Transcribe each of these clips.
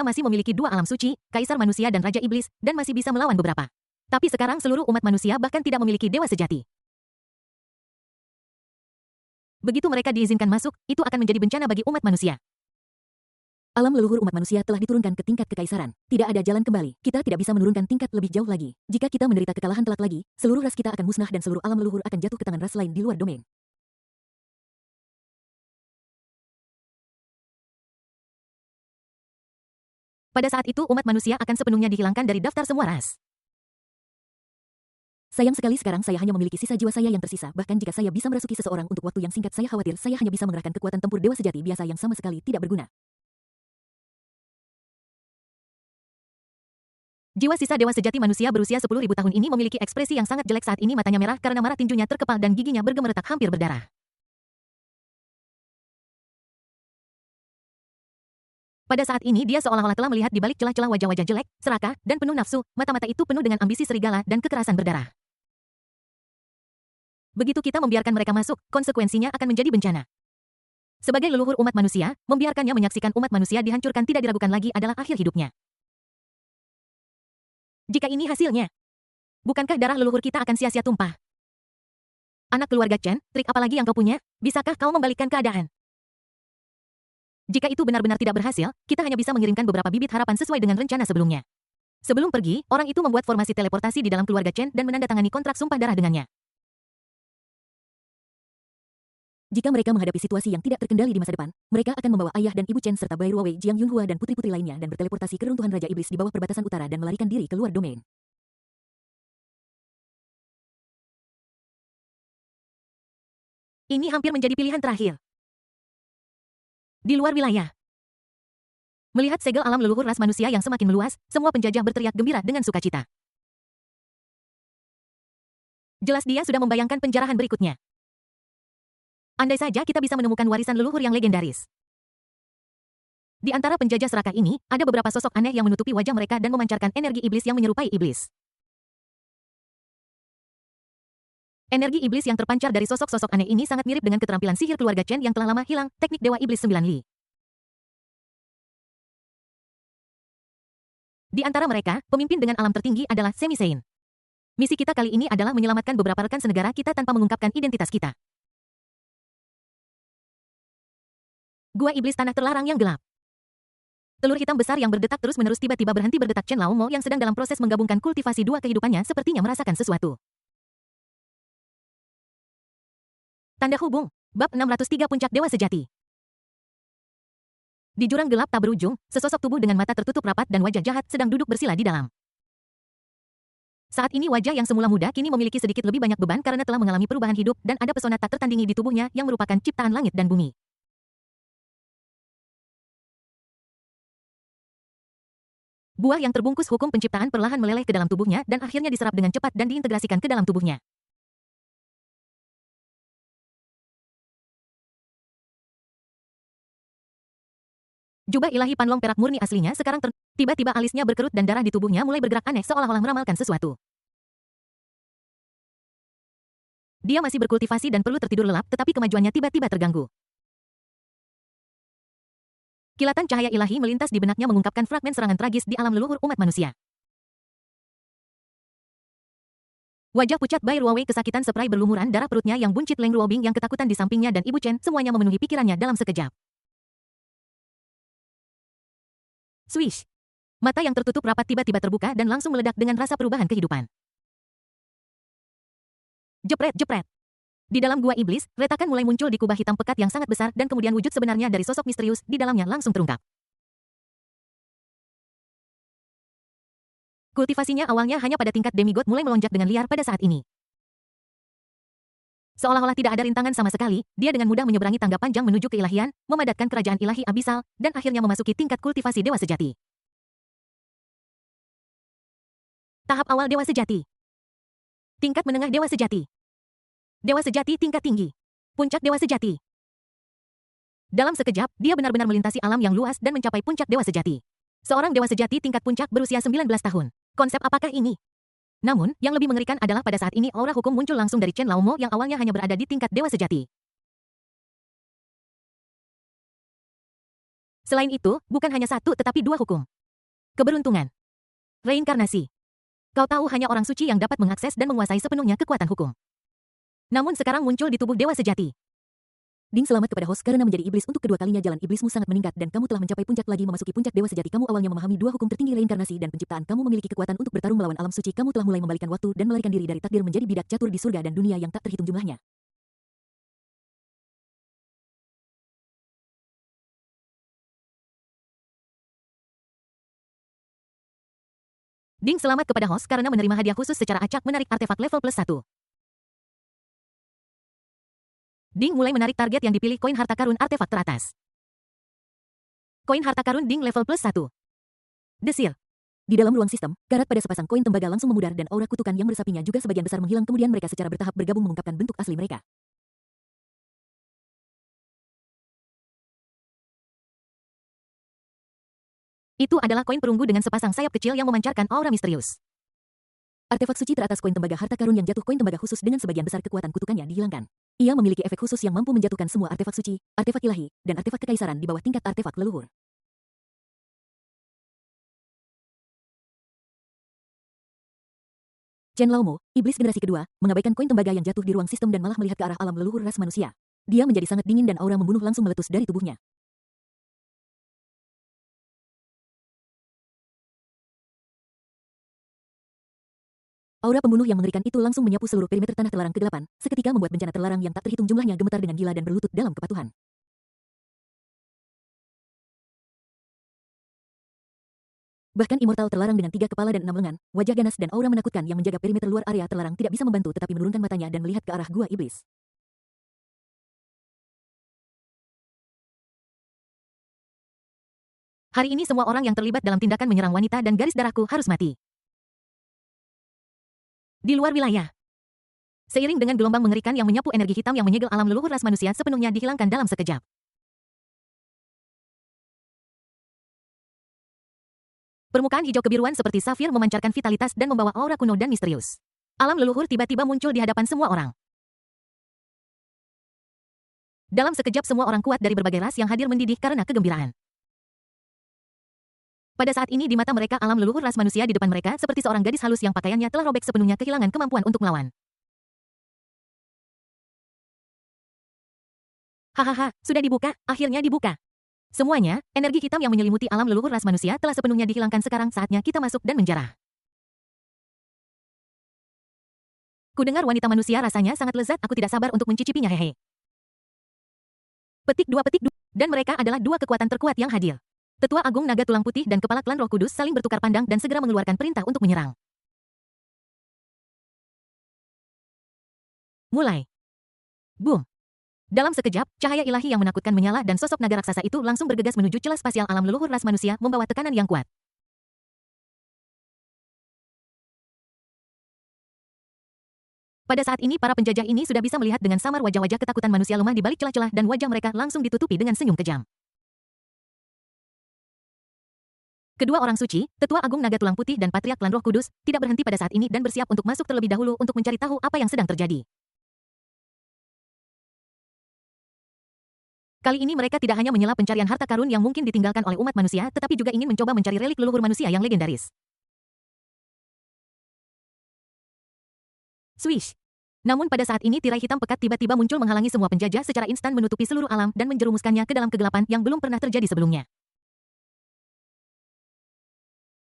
masih memiliki dua alam suci, Kaisar Manusia dan Raja Iblis, dan masih bisa melawan beberapa. Tapi sekarang seluruh umat manusia bahkan tidak memiliki dewa sejati. Begitu mereka diizinkan masuk, itu akan menjadi bencana bagi umat manusia. Alam leluhur umat manusia telah diturunkan ke tingkat kekaisaran. Tidak ada jalan kembali. Kita tidak bisa menurunkan tingkat lebih jauh lagi. Jika kita menderita kekalahan telak lagi, seluruh ras kita akan musnah dan seluruh alam leluhur akan jatuh ke tangan ras lain di luar domain. Pada saat itu umat manusia akan sepenuhnya dihilangkan dari daftar semua ras. Sayang sekali sekarang saya hanya memiliki sisa jiwa saya yang tersisa. Bahkan jika saya bisa merasuki seseorang untuk waktu yang singkat, saya khawatir saya hanya bisa mengerahkan kekuatan tempur dewa sejati biasa yang sama sekali tidak berguna. Jiwa sisa dewa sejati manusia berusia 10.000 tahun ini memiliki ekspresi yang sangat jelek saat ini. Matanya merah karena marah, tinjunya terkepal dan giginya bergemeretak hampir berdarah. Pada saat ini dia seolah-olah telah melihat di balik celah-celah wajah-wajah jelek, serakah, dan penuh nafsu. Mata-mata itu penuh dengan ambisi serigala dan kekerasan berdarah. Begitu kita membiarkan mereka masuk, konsekuensinya akan menjadi bencana. Sebagai leluhur umat manusia, membiarkannya menyaksikan umat manusia dihancurkan tidak diragukan lagi adalah akhir hidupnya. Jika ini hasilnya, bukankah darah leluhur kita akan sia-sia tumpah? Anak keluarga Chen, trik apa lagi yang kau punya? Bisakah kau membalikkan keadaan? Jika itu benar-benar tidak berhasil, kita hanya bisa mengirimkan beberapa bibit harapan sesuai dengan rencana sebelumnya. Sebelum pergi, orang itu membuat formasi teleportasi di dalam keluarga Chen dan menandatangani kontrak sumpah darah dengannya. Jika mereka menghadapi situasi yang tidak terkendali di masa depan, mereka akan membawa ayah dan ibu Chen serta Bai Ruowei, Jiang Yunhua dan putri-putri lainnya dan berteleportasi ke runtuhan Raja Iblis di bawah perbatasan utara dan melarikan diri keluar domain. Ini hampir menjadi pilihan terakhir. Di luar wilayah. Melihat segel alam leluhur ras manusia yang semakin meluas, semua penjajah berteriak gembira dengan sukacita. Jelas dia sudah membayangkan penjarahan berikutnya. Andai saja kita bisa menemukan warisan leluhur yang legendaris. Di antara penjajah serakah ini, ada beberapa sosok aneh yang menutupi wajah mereka dan memancarkan energi iblis yang menyerupai iblis. Energi iblis yang terpancar dari sosok-sosok aneh ini sangat mirip dengan keterampilan sihir keluarga Chen yang telah lama hilang, teknik Dewa Iblis 9 Li. Di antara mereka, pemimpin dengan alam tertinggi adalah Semi Sein. Misi kita kali ini adalah menyelamatkan beberapa rekan senegara kita tanpa mengungkapkan identitas kita. Gua Iblis Tanah Terlarang yang Gelap. Telur hitam besar yang berdetak terus-menerus tiba-tiba berhenti berdetak. Chen Laomo yang sedang dalam proses menggabungkan kultivasi dua kehidupannya sepertinya merasakan sesuatu. Tanda hubung. Bab 603 Puncak Dewa Sejati. Di jurang gelap tak berujung, sesosok tubuh dengan mata tertutup rapat dan wajah jahat sedang duduk bersila di dalam. Saat ini wajah yang semula muda kini memiliki sedikit lebih banyak beban karena telah mengalami perubahan hidup dan ada pesona tak tertandingi di tubuhnya yang merupakan ciptaan langit dan bumi. Buah yang terbungkus hukum penciptaan perlahan meleleh ke dalam tubuhnya dan akhirnya diserap dengan cepat dan diintegrasikan ke dalam tubuhnya. Jubah ilahi panlong perak murni aslinya sekarang tiba-tiba alisnya berkerut dan darah di tubuhnya mulai bergerak aneh seolah-olah meramalkan sesuatu. Dia masih berkultivasi dan perlu tertidur lelap tetapi kemajuannya tiba-tiba terganggu. Kilatan cahaya ilahi melintas di benaknya mengungkapkan fragmen serangan tragis di alam leluhur umat manusia. Wajah pucat Bai Ruowei kesakitan seprai berlumuran darah perutnya yang buncit Leng Ruobing yang ketakutan di sampingnya dan Ibu Chen semuanya memenuhi pikirannya dalam sekejap. Swish. Mata yang tertutup rapat tiba-tiba terbuka dan langsung meledak dengan rasa perubahan kehidupan. Jepret, jepret. Di dalam gua iblis, retakan mulai muncul di kubah hitam pekat yang sangat besar dan kemudian wujud sebenarnya dari sosok misterius di dalamnya langsung terungkap. Kultivasinya awalnya hanya pada tingkat demigod mulai melonjak dengan liar pada saat ini. Seolah-olah tidak ada rintangan sama sekali, dia dengan mudah menyeberangi tangga panjang menuju keilahian, memadatkan kerajaan ilahi abisal, dan akhirnya memasuki tingkat kultivasi dewa sejati. Tahap awal dewa sejati. Tingkat menengah dewa sejati. Dewa sejati tingkat tinggi. Puncak dewa sejati. Dalam sekejap, dia benar-benar melintasi alam yang luas dan mencapai puncak dewa sejati. Seorang dewa sejati tingkat puncak berusia 19 tahun. Konsep apakah ini? Namun, yang lebih mengerikan adalah pada saat ini aura hukum muncul langsung dari Chen Laomo yang awalnya hanya berada di tingkat dewa sejati. Selain itu, bukan hanya satu tetapi dua hukum. Keberuntungan. Reinkarnasi. Kau tahu hanya orang suci yang dapat mengakses dan menguasai sepenuhnya kekuatan hukum. Namun sekarang muncul di tubuh dewa sejati. Ding, selamat kepada host karena menjadi iblis untuk kedua kalinya. Jalan iblismu sangat meningkat dan kamu telah mencapai puncak lagi memasuki puncak dewa sejati. Kamu awalnya memahami dua hukum tertinggi reinkarnasi dan penciptaan. Kamu memiliki kekuatan untuk bertarung melawan alam suci. Kamu telah mulai membalikan waktu dan melarikan diri dari takdir menjadi bidak catur di surga dan dunia yang tak terhitung jumlahnya. Ding, selamat kepada host karena menerima hadiah khusus secara acak menarik artefak level plus 1. Ding mulai menarik target yang dipilih koin harta karun artefak teratas. Koin harta karun Ding level plus 1. Desir. Di dalam ruang sistem, karat pada sepasang koin tembaga langsung memudar dan aura kutukan yang meresapinya juga sebagian besar menghilang. Kemudian mereka secara bertahap bergabung mengungkapkan bentuk asli mereka. Itu adalah koin perunggu dengan sepasang sayap kecil yang memancarkan aura misterius. Artefak suci teratas koin tembaga harta karun yang jatuh. Koin tembaga khusus dengan sebagian besar kekuatan kutukannya dihilangkan. Ia memiliki efek khusus yang mampu menjatuhkan semua artefak suci, artefak ilahi, dan artefak kekaisaran di bawah tingkat artefak leluhur. Chen Laomo, iblis generasi kedua, mengabaikan koin tembaga yang jatuh di ruang sistem dan malah melihat ke arah alam leluhur ras manusia. Dia menjadi sangat dingin dan aura membunuh langsung meletus dari tubuhnya. Aura pembunuh yang mengerikan itu langsung menyapu seluruh perimeter tanah terlarang kegelapan, seketika membuat bencana terlarang yang tak terhitung jumlahnya gemetar dengan gila dan berlutut dalam kepatuhan. Bahkan immortal terlarang dengan 3 kepala dan 6 lengan, wajah ganas dan aura menakutkan yang menjaga perimeter luar area terlarang tidak bisa membantu tetapi menurunkan matanya dan melihat ke arah gua iblis. Hari ini semua orang yang terlibat dalam tindakan menyerang wanita dan garis darahku harus mati. Di luar wilayah. Seiring dengan gelombang mengerikan yang menyapu energi hitam yang menyegel alam leluhur ras manusia sepenuhnya dihilangkan dalam sekejap. Permukaan hijau kebiruan seperti safir memancarkan vitalitas dan membawa aura kuno dan misterius. Alam leluhur tiba-tiba muncul di hadapan semua orang. Dalam sekejap semua orang kuat dari berbagai ras yang hadir mendidih karena kegembiraan. Pada saat ini di mata mereka alam leluhur ras manusia di depan mereka seperti seorang gadis halus yang pakaiannya telah robek sepenuhnya kehilangan kemampuan untuk melawan. Hahaha, sudah dibuka, akhirnya dibuka. Semuanya, energi hitam yang menyelimuti alam leluhur ras manusia telah sepenuhnya dihilangkan sekarang saatnya kita masuk dan menjarah. Kudengar wanita manusia rasanya sangat lezat, aku tidak sabar untuk mencicipinya hehe. Petik 2. Dan mereka adalah dua kekuatan terkuat yang hadir. Tetua Agung Naga Tulang Putih dan Kepala Klan Roh Kudus saling bertukar pandang dan segera mengeluarkan perintah untuk menyerang. Mulai. Boom. Dalam sekejap, cahaya ilahi yang menakutkan menyala dan sosok naga raksasa itu langsung bergegas menuju celah spasial alam leluhur ras manusia membawa tekanan yang kuat. Pada saat ini para penjajah ini sudah bisa melihat dengan samar wajah-wajah ketakutan manusia lemah di balik celah-celah dan wajah mereka langsung ditutupi dengan senyum kejam. Kedua orang suci, Tetua Agung Naga Tulang Putih dan Patriark Klan Roh Kudus, tidak berhenti pada saat ini dan bersiap untuk masuk terlebih dahulu untuk mencari tahu apa yang sedang terjadi. Kali ini mereka tidak hanya menyela pencarian harta karun yang mungkin ditinggalkan oleh umat manusia, tetapi juga ingin mencoba mencari relik leluhur manusia yang legendaris. Swish. Namun pada saat ini tirai hitam pekat tiba-tiba muncul menghalangi semua penjajah secara instan menutupi seluruh alam dan menjerumuskannya ke dalam kegelapan yang belum pernah terjadi sebelumnya.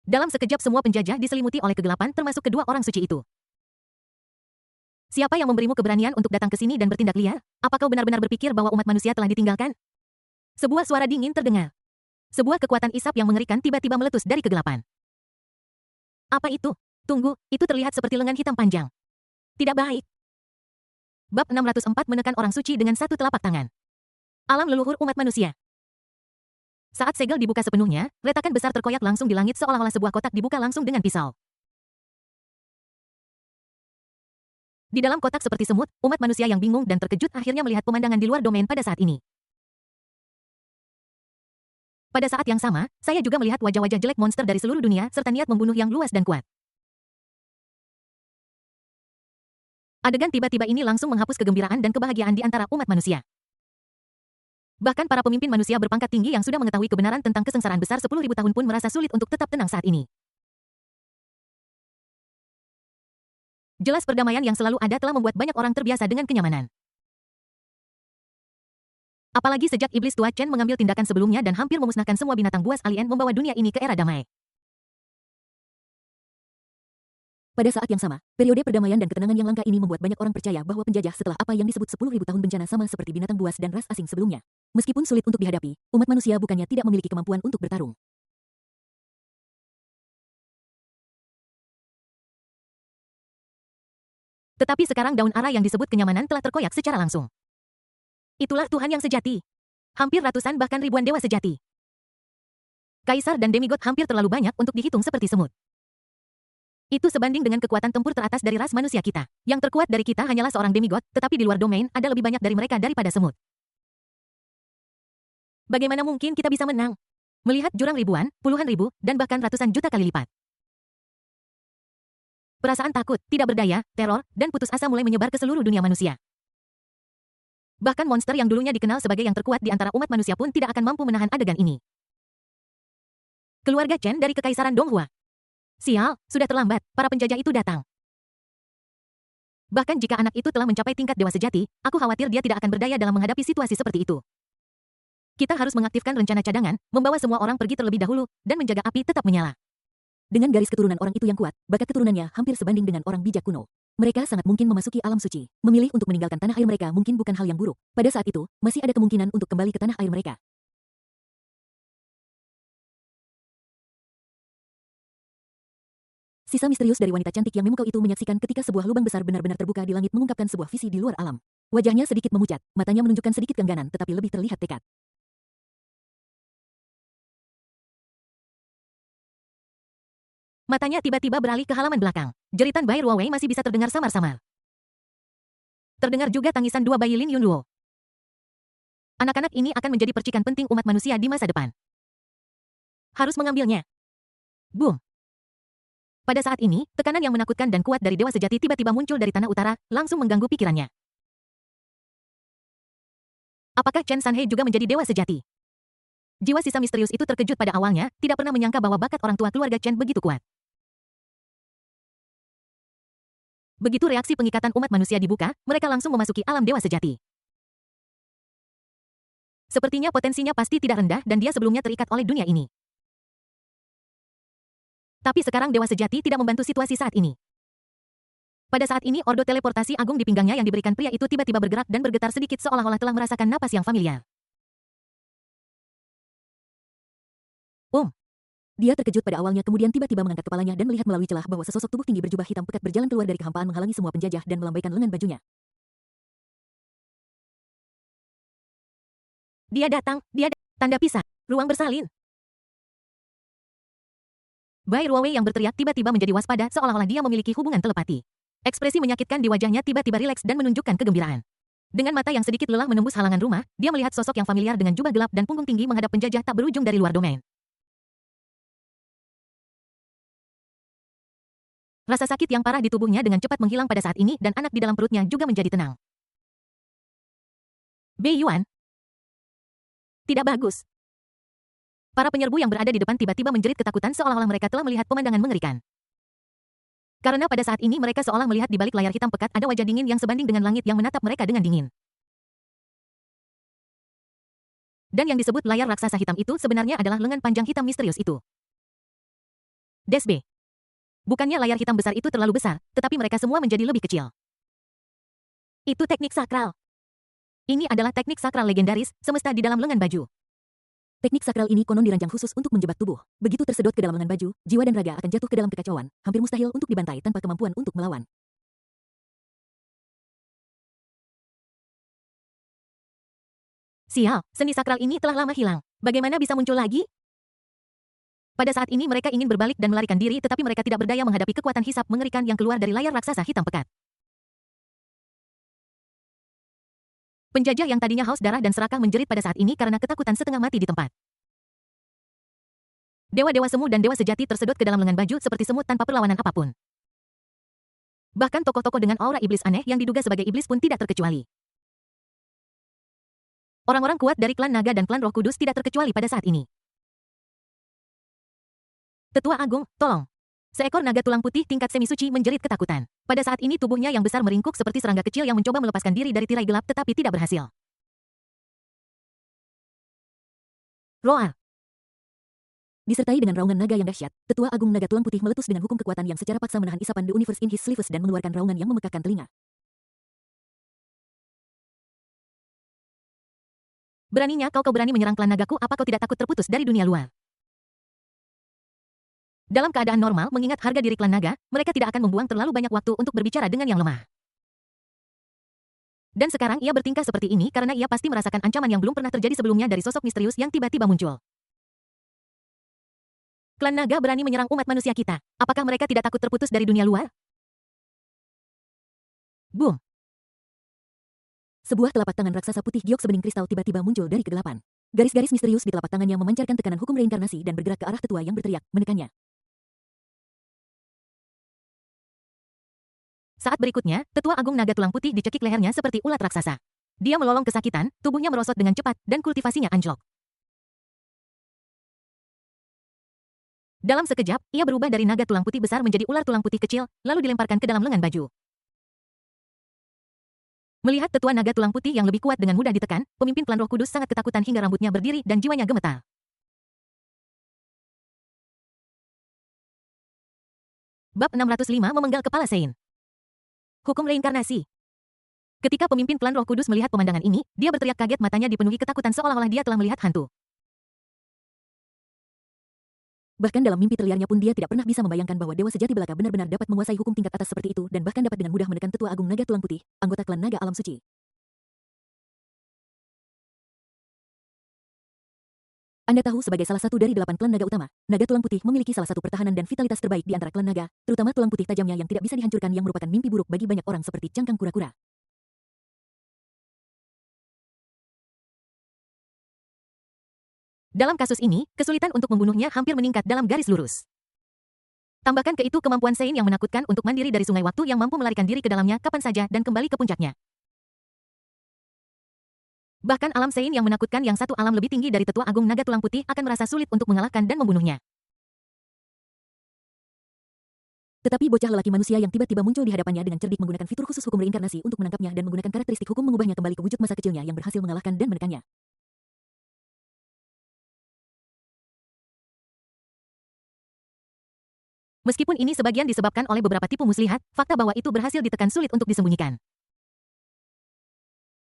Dalam sekejap semua penjajah diselimuti oleh kegelapan termasuk kedua orang suci itu. Siapa yang memberimu keberanian untuk datang ke sini dan bertindak liar? Apa kau benar-benar berpikir bahwa umat manusia telah ditinggalkan? Sebuah suara dingin terdengar. Sebuah kekuatan isap yang mengerikan tiba-tiba meletus dari kegelapan. Apa itu? Tunggu, itu terlihat seperti lengan hitam panjang. Tidak baik. Bab 604 menekan orang suci dengan satu telapak tangan. Alam leluhur umat manusia. Saat segel dibuka sepenuhnya, retakan besar terkoyak langsung di langit seolah-olah sebuah kotak dibuka langsung dengan pisau. Di dalam kotak seperti semut, umat manusia yang bingung dan terkejut akhirnya melihat pemandangan di luar domain pada saat ini. Pada saat yang sama, saya juga melihat wajah-wajah jelek monster dari seluruh dunia serta niat membunuh yang luas dan kuat. Adegan tiba-tiba ini langsung menghapus kegembiraan dan kebahagiaan di antara umat manusia. Bahkan para pemimpin manusia berpangkat tinggi yang sudah mengetahui kebenaran tentang kesengsaraan besar 10.000 tahun pun merasa sulit untuk tetap tenang saat ini. Jelas perdamaian yang selalu ada telah membuat banyak orang terbiasa dengan kenyamanan. Apalagi sejak iblis tua Chen mengambil tindakan sebelumnya dan hampir memusnahkan semua binatang buas alien membawa dunia ini ke era damai. Pada saat yang sama, periode perdamaian dan ketenangan yang langka ini membuat banyak orang percaya bahwa penjajah setelah apa yang disebut 10.000 tahun bencana sama seperti binatang buas dan ras asing sebelumnya. Meskipun sulit untuk dihadapi, umat manusia bukannya tidak memiliki kemampuan untuk bertarung. Tetapi sekarang daun ara yang disebut kenyamanan telah terkoyak secara langsung. Itulah Tuhan yang sejati. Hampir ratusan bahkan ribuan dewa sejati. Kaisar dan demigod hampir terlalu banyak untuk dihitung seperti semut. Itu sebanding dengan kekuatan tempur teratas dari ras manusia kita. Yang terkuat dari kita hanyalah seorang demigod, tetapi di luar domain ada lebih banyak dari mereka daripada semut. Bagaimana mungkin kita bisa menang? Melihat jurang ribuan, puluhan ribu, dan bahkan ratusan juta kali lipat. Perasaan takut, tidak berdaya, teror, dan putus asa mulai menyebar ke seluruh dunia manusia. Bahkan monster yang dulunya dikenal sebagai yang terkuat di antara umat manusia pun tidak akan mampu menahan adegan ini. Keluarga Chen dari Kekaisaran Donghua. Sial, sudah terlambat, para penjajah itu datang. Bahkan jika anak itu telah mencapai tingkat dewa sejati, aku khawatir dia tidak akan berdaya dalam menghadapi situasi seperti itu. Kita harus mengaktifkan rencana cadangan, membawa semua orang pergi terlebih dahulu, dan menjaga api tetap menyala. Dengan garis keturunan orang itu yang kuat, bakat keturunannya hampir sebanding dengan orang bijak kuno. Mereka sangat mungkin memasuki alam suci. Memilih untuk meninggalkan tanah air mereka mungkin bukan hal yang buruk. Pada saat itu, masih ada kemungkinan untuk kembali ke tanah air mereka. Sisa misterius dari wanita cantik yang memukau itu menyaksikan ketika sebuah lubang besar benar-benar terbuka di langit mengungkapkan sebuah visi di luar alam. Wajahnya sedikit memucat, matanya menunjukkan sedikit kengganan tetapi lebih terlihat tekad. Matanya tiba-tiba beralih ke halaman belakang. Jeritan Bai Ruowei masih bisa terdengar samar-samar. Terdengar juga tangisan dua bayi Lin Yunluo. Anak-anak ini akan menjadi percikan penting umat manusia di masa depan. Harus mengambilnya. Boom. Pada saat ini, tekanan yang menakutkan dan kuat dari dewa sejati tiba-tiba muncul dari tanah utara, langsung mengganggu pikirannya. Apakah Chen Sanhei juga menjadi dewa sejati? Jiwa sisa misterius itu terkejut pada awalnya, tidak pernah menyangka bahwa bakat orang tua keluarga Chen begitu kuat. Begitu reaksi pengikatan umat manusia dibuka, mereka langsung memasuki alam dewa sejati. Sepertinya potensinya pasti tidak rendah dan dia sebelumnya terikat oleh dunia ini. Tapi sekarang dewa sejati tidak membantu situasi saat ini. Pada saat ini ordo teleportasi agung di pinggangnya yang diberikan pria itu tiba-tiba bergerak dan bergetar sedikit seolah-olah telah merasakan napas yang familiar. Dia terkejut pada awalnya kemudian tiba-tiba mengangkat kepalanya dan melihat melalui celah bahwa sesosok tubuh tinggi berjubah hitam pekat berjalan keluar dari kehampaan menghalangi semua penjajah dan melambaikan lengan bajunya. Tanda pisah, ruang bersalin. Bai Ruowei yang berteriak tiba-tiba menjadi waspada seolah-olah dia memiliki hubungan telepati. Ekspresi menyakitkan di wajahnya tiba-tiba rileks dan menunjukkan kegembiraan. Dengan mata yang sedikit lelah menembus halangan rumah, dia melihat sosok yang familiar dengan jubah gelap dan punggung tinggi menghadap penjajah tak berujung dari luar domain. Rasa sakit yang parah di tubuhnya dengan cepat menghilang pada saat ini dan anak di dalam perutnya juga menjadi tenang. Bei Yuan. Tidak bagus. Para penyerbu yang berada di depan tiba-tiba menjerit ketakutan seolah-olah mereka telah melihat pemandangan mengerikan. Karena pada saat ini mereka seolah melihat di balik layar hitam pekat ada wajah dingin yang sebanding dengan langit yang menatap mereka dengan dingin. Dan yang disebut layar raksasa hitam itu sebenarnya adalah lengan panjang hitam misterius itu. Desbe. Bukannya layar hitam besar itu terlalu besar, tetapi mereka semua menjadi lebih kecil. Itu teknik sakral. Ini adalah teknik sakral legendaris, semesta di dalam lengan baju. Teknik sakral ini konon dirancang khusus untuk menjebak tubuh. Begitu tersedot ke dalam lengan baju, jiwa dan raga akan jatuh ke dalam kekacauan, hampir mustahil untuk dibantai tanpa kemampuan untuk melawan. Sial, seni sakral ini telah lama hilang. Bagaimana bisa muncul lagi? Pada saat ini mereka ingin berbalik dan melarikan diri tetapi mereka tidak berdaya menghadapi kekuatan hisap mengerikan yang keluar dari layar raksasa hitam pekat. Penjajah yang tadinya haus darah dan serakah menjerit pada saat ini karena ketakutan setengah mati di tempat. Dewa-dewa semu dan dewa sejati tersedot ke dalam lengan baju seperti semut tanpa perlawanan apapun. Bahkan tokoh-tokoh dengan aura iblis aneh yang diduga sebagai iblis pun tidak terkecuali. Orang-orang kuat dari klan naga dan klan roh kudus tidak terkecuali pada saat ini. Tetua Agung, tolong. Seekor naga tulang putih tingkat semi suci menjerit ketakutan. Pada saat ini tubuhnya yang besar meringkuk seperti serangga kecil yang mencoba melepaskan diri dari tirai gelap tetapi tidak berhasil. Roar. Disertai dengan raungan naga yang dahsyat, Tetua Agung Naga Tulang Putih meletus dengan hukum kekuatan yang secara paksa menahan isapan The Universe in his sleeves dan mengeluarkan raungan yang memekakkan telinga. Beraninya kau berani menyerang klan nagaku, apa kau tidak takut terputus dari dunia luar? Dalam keadaan normal, mengingat harga diri klan naga, mereka tidak akan membuang terlalu banyak waktu untuk berbicara dengan yang lemah. Dan sekarang ia bertingkah seperti ini karena ia pasti merasakan ancaman yang belum pernah terjadi sebelumnya dari sosok misterius yang tiba-tiba muncul. Klan naga berani menyerang umat manusia kita. Apakah mereka tidak takut terputus dari dunia luar? Boom! Sebuah telapak tangan raksasa putih giok sebening kristal tiba-tiba muncul dari kegelapan. Garis-garis misterius di telapak tangannya memancarkan tekanan hukum reinkarnasi dan bergerak ke arah tetua yang berteriak, menekannya. Saat berikutnya, Tetua Agung Naga Tulang Putih dicekik lehernya seperti ulat raksasa. Dia melolong kesakitan, tubuhnya merosot dengan cepat, dan kultivasinya anjlok. Dalam sekejap, ia berubah dari naga tulang putih besar menjadi ular tulang putih kecil, lalu dilemparkan ke dalam lengan baju. Melihat tetua naga tulang putih yang lebih kuat dengan mudah ditekan, pemimpin klan Roh Kudus sangat ketakutan hingga rambutnya berdiri dan jiwanya gemetar. Bab 605 memenggal kepala Sein. Hukum reinkarnasi. Ketika pemimpin klan Roh Kudus melihat pemandangan ini, dia berteriak kaget, matanya dipenuhi ketakutan seolah-olah dia telah melihat hantu. Bahkan dalam mimpi terliarnya pun dia tidak pernah bisa membayangkan bahwa Dewa Sejati Belaka benar-benar dapat menguasai hukum tingkat atas seperti itu dan bahkan dapat dengan mudah menekan Tetua Agung Naga Tulang Putih, anggota klan Naga Alam Suci. Anda tahu sebagai salah satu dari 8 klan naga utama, Naga Tulang Putih memiliki salah satu pertahanan dan vitalitas terbaik di antara klan naga, terutama tulang putih tajamnya yang tidak bisa dihancurkan yang merupakan mimpi buruk bagi banyak orang seperti cangkang kura-kura. Dalam kasus ini, kesulitan untuk membunuhnya hampir meningkat dalam garis lurus. Tambahkan ke itu kemampuan Sein yang menakutkan untuk mandiri dari sungai waktu yang mampu melarikan diri ke dalamnya kapan saja dan kembali ke puncaknya. Bahkan alam Sein yang menakutkan yang satu alam lebih tinggi dari Tetua Agung Naga Tulang Putih akan merasa sulit untuk mengalahkan dan membunuhnya. Tetapi bocah lelaki manusia yang tiba-tiba muncul di hadapannya dengan cerdik menggunakan fitur khusus hukum reinkarnasi untuk menangkapnya dan menggunakan karakteristik hukum mengubahnya kembali ke wujud masa kecilnya yang berhasil mengalahkan dan menekannya. Meskipun ini sebagian disebabkan oleh beberapa tipu muslihat, fakta bahwa itu berhasil ditekan sulit untuk disembunyikan.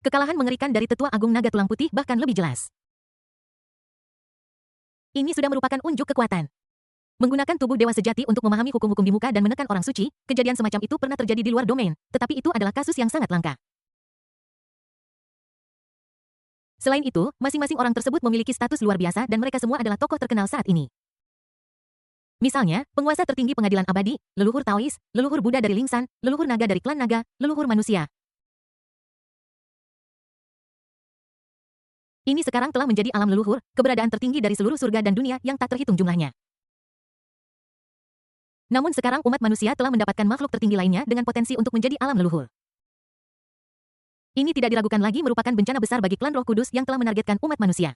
Kekalahan mengerikan dari Tetua Agung Naga Tulang Putih bahkan lebih jelas. Ini sudah merupakan unjuk kekuatan. Menggunakan tubuh dewa sejati untuk memahami hukum-hukum di muka dan menekan orang suci, kejadian semacam itu pernah terjadi di luar domain, tetapi itu adalah kasus yang sangat langka. Selain itu, masing-masing orang tersebut memiliki status luar biasa dan mereka semua adalah tokoh terkenal saat ini. Misalnya, penguasa tertinggi pengadilan abadi, leluhur Taois, leluhur Buddha dari Lingsan, leluhur naga dari klan naga, leluhur manusia. Ini sekarang telah menjadi alam leluhur, keberadaan tertinggi dari seluruh surga dan dunia yang tak terhitung jumlahnya. Namun sekarang umat manusia telah mendapatkan makhluk tertinggi lainnya dengan potensi untuk menjadi alam leluhur. Ini tidak diragukan lagi merupakan bencana besar bagi klan Roh Kudus yang telah menargetkan umat manusia.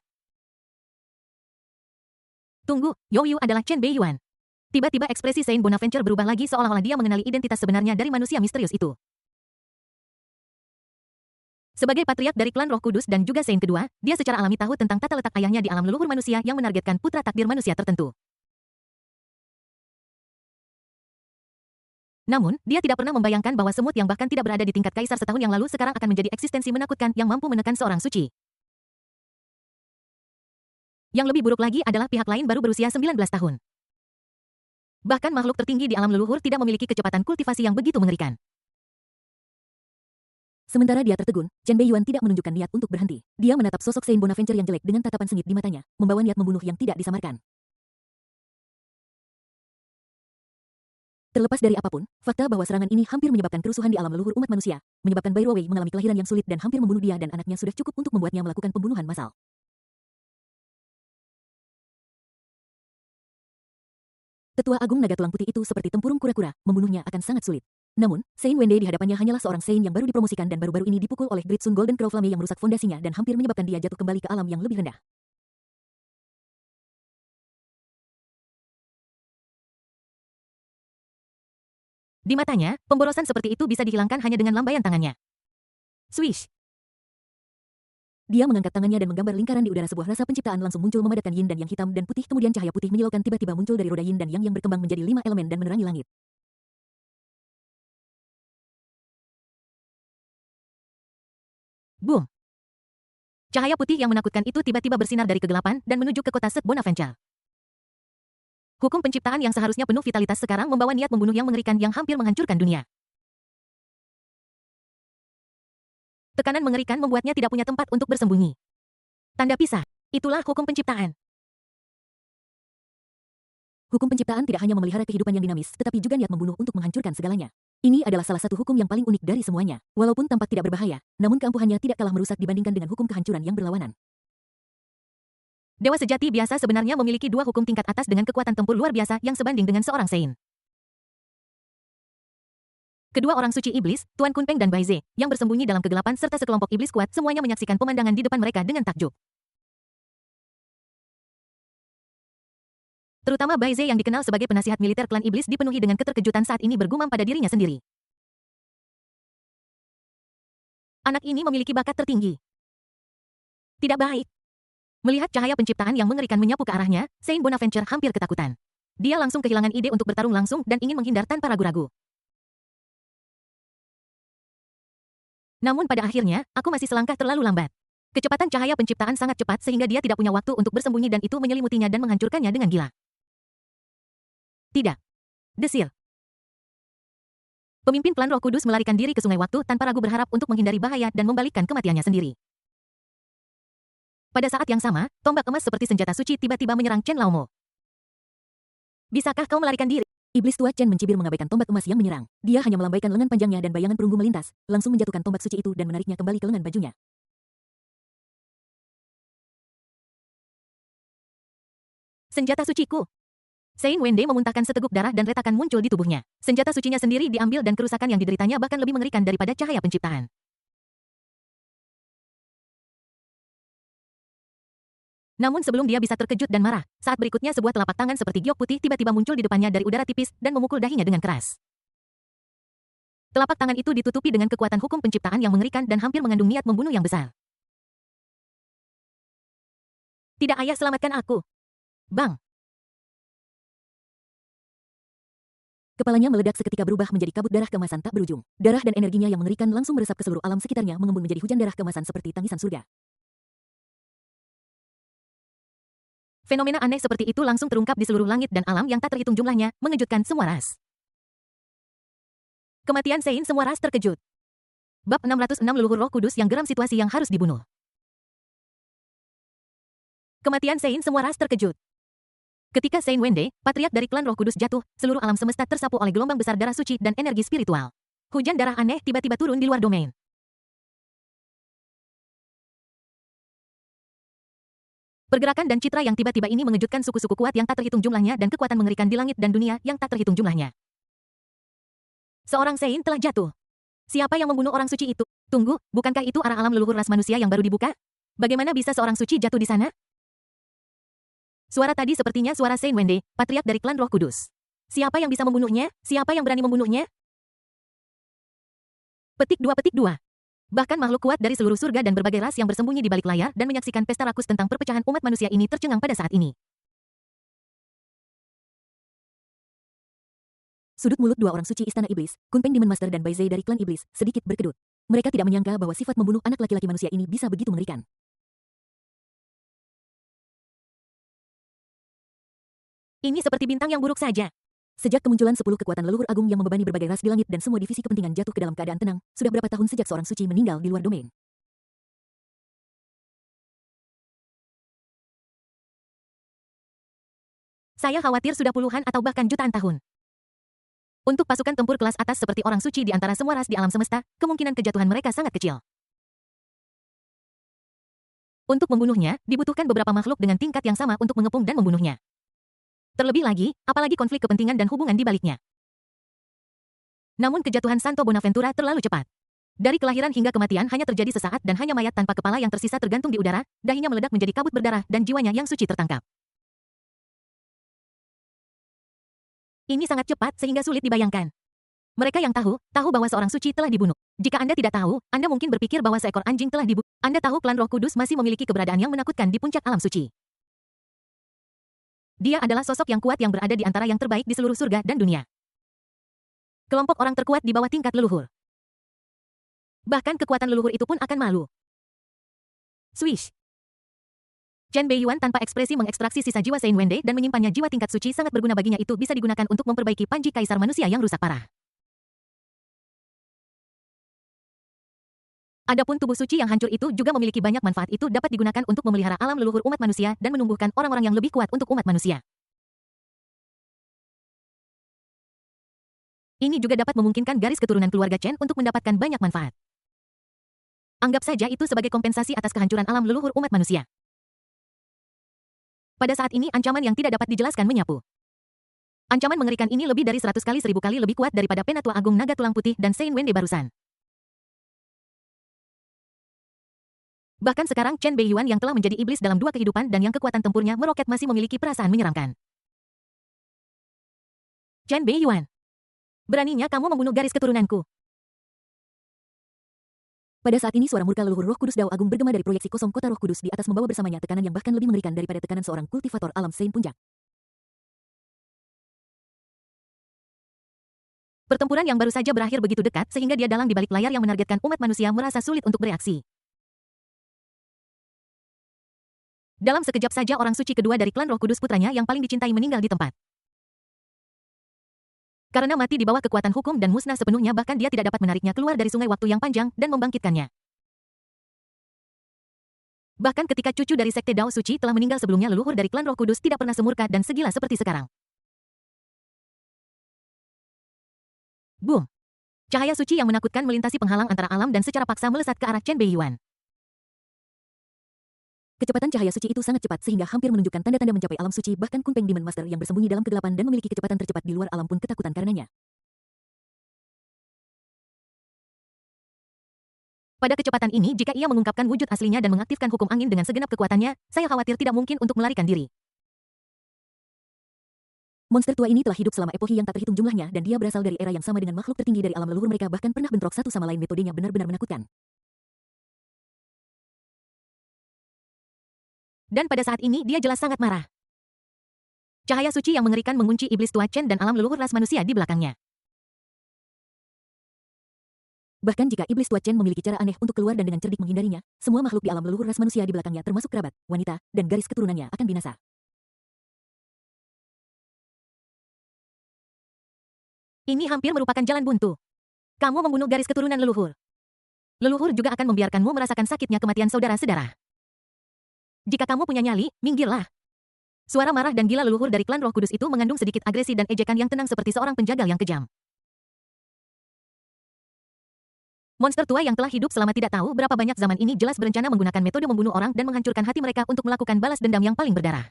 Tunggu, Youyu adalah Chen Beiyuan. Tiba-tiba ekspresi Saint Bonaventure berubah lagi seolah-olah dia mengenali identitas sebenarnya dari manusia misterius itu. Sebagai patriark dari klan Roh Kudus dan juga Saint kedua, dia secara alami tahu tentang tata letak ayahnya di alam leluhur manusia yang menargetkan putra takdir manusia tertentu. Namun, dia tidak pernah membayangkan bahwa semut yang bahkan tidak berada di tingkat kaisar setahun yang lalu sekarang akan menjadi eksistensi menakutkan yang mampu menekan seorang suci. Yang lebih buruk lagi adalah pihak lain baru berusia 19 tahun. Bahkan makhluk tertinggi di alam leluhur tidak memiliki kecepatan kultivasi yang begitu mengerikan. Sementara dia tertegun, Chen Beiyuan tidak menunjukkan niat untuk berhenti. Dia menatap sosok Saint Bonaventure yang jelek dengan tatapan sengit di matanya, membawa niat membunuh yang tidak disamarkan. Terlepas dari apapun, fakta bahwa serangan ini hampir menyebabkan kerusuhan di alam leluhur umat manusia, menyebabkan Bai Ruowei mengalami kelahiran yang sulit dan hampir membunuh dia dan anaknya sudah cukup untuk membuatnya melakukan pembunuhan massal. Tetua Agung Naga Tulang Putih itu seperti tempurung kura-kura, membunuhnya akan sangat sulit. Namun, Saint Wende di hadapannya hanyalah seorang Saint yang baru dipromosikan dan baru-baru ini dipukul oleh Great Sun Golden Crow Flame yang merusak fondasinya dan hampir menyebabkan dia jatuh kembali ke alam yang lebih rendah. Di matanya, pemborosan seperti itu bisa dihilangkan hanya dengan lambaian tangannya. Swish! Dia mengangkat tangannya dan menggambar lingkaran di udara. Sebuah rasa penciptaan langsung muncul memadatkan yin dan yang hitam dan putih. Kemudian cahaya putih menyilaukan tiba-tiba muncul dari roda yin dan yang berkembang menjadi 5 elemen dan menerangi langit. Boom! Cahaya putih yang menakutkan itu tiba-tiba bersinar dari kegelapan dan menuju ke kota Set Bonaventure. Hukum penciptaan yang seharusnya penuh vitalitas sekarang membawa niat membunuh yang mengerikan yang hampir menghancurkan dunia. Tekanan mengerikan membuatnya tidak punya tempat untuk bersembunyi. Tanda pisah. Itulah hukum penciptaan. Hukum penciptaan tidak hanya memelihara kehidupan yang dinamis, tetapi juga niat membunuh untuk menghancurkan segalanya. Ini adalah salah satu hukum yang paling unik dari semuanya. Walaupun tampak tidak berbahaya, namun keampuhannya tidak kalah merusak dibandingkan dengan hukum kehancuran yang berlawanan. Dewa sejati biasa sebenarnya memiliki dua hukum tingkat atas dengan kekuatan tempur luar biasa yang sebanding dengan seorang Saint. Kedua orang suci iblis, Tuan Kunpeng dan Baize, yang bersembunyi dalam kegelapan serta sekelompok iblis kuat semuanya menyaksikan pemandangan di depan mereka dengan takjub. Terutama Baize yang dikenal sebagai penasihat militer klan iblis dipenuhi dengan keterkejutan saat ini bergumam pada dirinya sendiri. Anak ini memiliki bakat tertinggi. Tidak baik. Melihat cahaya penciptaan yang mengerikan menyapu ke arahnya, Saint Bonaventure hampir ketakutan. Dia langsung kehilangan ide untuk bertarung langsung dan ingin menghindar tanpa ragu-ragu. Namun pada akhirnya, aku masih selangkah terlalu lambat. Kecepatan cahaya penciptaan sangat cepat sehingga dia tidak punya waktu untuk bersembunyi dan itu menyelimutinya dan menghancurkannya dengan gila. Tidak. Desir. Pemimpin klan Roh Kudus melarikan diri ke sungai waktu tanpa ragu berharap untuk menghindari bahaya dan membalikkan kematiannya sendiri. Pada saat yang sama, tombak emas seperti senjata suci tiba-tiba menyerang Chen Laomo. Bisakah kau melarikan diri? Iblis tua Chen mencibir mengabaikan tombak emas yang menyerang. Dia hanya melambaikan lengan panjangnya dan bayangan perunggu melintas, langsung menjatuhkan tombak suci itu dan menariknya kembali ke lengan bajunya. Senjata suciku. Saint Wende memuntahkan seteguk darah dan retakan muncul di tubuhnya. Senjata sucinya sendiri diambil dan kerusakan yang dideritanya bahkan lebih mengerikan daripada cahaya penciptaan. Namun sebelum dia bisa terkejut dan marah, saat berikutnya sebuah telapak tangan seperti giok putih tiba-tiba muncul di depannya dari udara tipis dan memukul dahinya dengan keras. Telapak tangan itu ditutupi dengan kekuatan hukum penciptaan yang mengerikan dan hampir mengandung niat membunuh yang besar. Tidak, ayah, selamatkan aku. Bang! Kepalanya meledak seketika berubah menjadi kabut darah keemasan tak berujung. Darah dan energinya yang mengerikan langsung meresap ke seluruh alam sekitarnya mengembun menjadi hujan darah keemasan seperti tangisan surga. Fenomena aneh seperti itu langsung terungkap di seluruh langit dan alam yang tak terhitung jumlahnya, mengejutkan semua ras. Kematian Saint, semua ras terkejut. Bab 606 Leluhur Roh Kudus yang geram, situasi yang harus dibunuh. Kematian Saint, semua ras terkejut. Ketika Saint Wende, patriark dari klan Roh Kudus jatuh, seluruh alam semesta tersapu oleh gelombang besar darah suci dan energi spiritual. Hujan darah aneh tiba-tiba turun di luar domain. Pergerakan dan citra yang tiba-tiba ini mengejutkan suku-suku kuat yang tak terhitung jumlahnya dan kekuatan mengerikan di langit dan dunia yang tak terhitung jumlahnya. Seorang Saint telah jatuh. Siapa yang membunuh orang suci itu? Tunggu, bukankah itu arah alam leluhur ras manusia yang baru dibuka? Bagaimana bisa seorang suci jatuh di sana? Suara tadi sepertinya suara Saint Wende, patriark dari klan Roh Kudus. Siapa yang bisa membunuhnya? Siapa yang berani membunuhnya? Petik 2. Bahkan makhluk kuat dari seluruh surga dan berbagai ras yang bersembunyi di balik layar dan menyaksikan pesta rakus tentang perpecahan umat manusia ini tercengang pada saat ini. Sudut mulut dua orang suci istana iblis, Kunpeng Demon Master dan Baize dari klan iblis, sedikit berkedut. Mereka tidak menyangka bahwa sifat membunuh anak laki-laki manusia ini bisa begitu mengerikan. Ini seperti bintang yang buruk saja. Sejak kemunculan 10 kekuatan leluhur agung yang membebani berbagai ras di langit dan semua divisi kepentingan jatuh ke dalam keadaan tenang, sudah berapa tahun sejak seorang suci meninggal di luar domain? Saya khawatir sudah puluhan atau bahkan jutaan tahun. Untuk pasukan tempur kelas atas seperti orang suci di antara semua ras di alam semesta, kemungkinan kejatuhan mereka sangat kecil. Untuk membunuhnya, dibutuhkan beberapa makhluk dengan tingkat yang sama untuk mengepung dan membunuhnya. Terlebih lagi, apalagi konflik kepentingan dan hubungan di baliknya. Namun kejatuhan Santo Bonaventura terlalu cepat. Dari kelahiran hingga kematian hanya terjadi sesaat dan hanya mayat tanpa kepala yang tersisa tergantung di udara, dahinya meledak menjadi kabut berdarah dan jiwanya yang suci tertangkap. Ini sangat cepat sehingga sulit dibayangkan. Mereka yang tahu bahwa seorang suci telah dibunuh. Jika Anda tidak tahu, Anda mungkin berpikir bahwa seekor anjing telah dibunuh. Anda tahu klan Roh Kudus masih memiliki keberadaan yang menakutkan di puncak alam suci. Dia adalah sosok yang kuat yang berada di antara yang terbaik di seluruh surga dan dunia. Kelompok orang terkuat di bawah tingkat leluhur. Bahkan kekuatan leluhur itu pun akan malu. Swish. Chen Beiyuan tanpa ekspresi mengekstraksi sisa jiwa Saint Wende dan menyimpannya. Jiwa tingkat suci sangat berguna baginya, itu bisa digunakan untuk memperbaiki panji kaisar manusia yang rusak parah. Adapun tubuh suci yang hancur itu juga memiliki banyak manfaat, itu dapat digunakan untuk memelihara alam leluhur umat manusia dan menumbuhkan orang-orang yang lebih kuat untuk umat manusia. Ini juga dapat memungkinkan garis keturunan keluarga Chen untuk mendapatkan banyak manfaat. Anggap saja itu sebagai kompensasi atas kehancuran alam leluhur umat manusia. Pada saat ini ancaman yang tidak dapat dijelaskan menyapu. Ancaman mengerikan ini lebih dari 100 kali 1000 kali lebih kuat daripada Penatua Agung Naga Tulang Putih dan Saint Wende barusan. Bahkan sekarang Chen Beiyuan yang telah menjadi iblis dalam 2 kehidupan dan yang kekuatan tempurnya meroket masih memiliki perasaan menyeramkan. Chen Beiyuan. Beraninya kamu membunuh garis keturunanku. Pada saat ini suara murka leluhur Roh Kudus Dao Agung bergema dari proyeksi kosong kota Roh Kudus di atas, membawa bersamanya tekanan yang bahkan lebih mengerikan daripada tekanan seorang kultivator alam Saint Puncak. Pertempuran yang baru saja berakhir begitu dekat sehingga dia dalang di balik layar yang menargetkan umat manusia merasa sulit untuk bereaksi. Dalam sekejap saja orang suci kedua dari klan Roh Kudus putranya yang paling dicintai meninggal di tempat. Karena mati di bawah kekuatan hukum dan musnah sepenuhnya, bahkan dia tidak dapat menariknya keluar dari sungai waktu yang panjang dan membangkitkannya. Bahkan ketika cucu dari Sekte Dao Suci telah meninggal sebelumnya, leluhur dari klan Roh Kudus tidak pernah semurka dan segila seperti sekarang. Boom! Cahaya suci yang menakutkan melintasi penghalang antara alam dan secara paksa melesat ke arah Chen Beiyuan. Kecepatan cahaya suci itu sangat cepat sehingga hampir menunjukkan tanda-tanda mencapai alam suci, bahkan Kunpeng Demon Master yang bersembunyi dalam kegelapan dan memiliki kecepatan tercepat di luar alam pun ketakutan karenanya. Pada kecepatan ini, jika ia mengungkapkan wujud aslinya dan mengaktifkan hukum angin dengan segenap kekuatannya, saya khawatir tidak mungkin untuk melarikan diri. Monster tua ini telah hidup selama epohi yang tak terhitung jumlahnya, dan dia berasal dari era yang sama dengan makhluk tertinggi dari alam leluhur. Mereka bahkan pernah bentrok satu sama lain. Metodenya benar-benar menakutkan. Dan pada saat ini dia jelas sangat marah. Cahaya suci yang mengerikan mengunci iblis tua Chen dan alam leluhur ras manusia di belakangnya. Bahkan jika iblis tua Chen memiliki cara aneh untuk keluar dan dengan cerdik menghindarinya, semua makhluk di alam leluhur ras manusia di belakangnya termasuk kerabat, wanita, dan garis keturunannya akan binasa. Ini hampir merupakan jalan buntu. Kamu membunuh garis keturunan leluhur. Leluhur juga akan membiarkanmu merasakan sakitnya kematian saudara-saudara. Jika kamu punya nyali, minggirlah. Suara marah dan gila leluhur dari klan Roh Kudus itu mengandung sedikit agresi dan ejekan yang tenang seperti seorang penjagal yang kejam. Monster tua yang telah hidup selama tidak tahu berapa banyak zaman ini jelas berencana menggunakan metode membunuh orang dan menghancurkan hati mereka untuk melakukan balas dendam yang paling berdarah.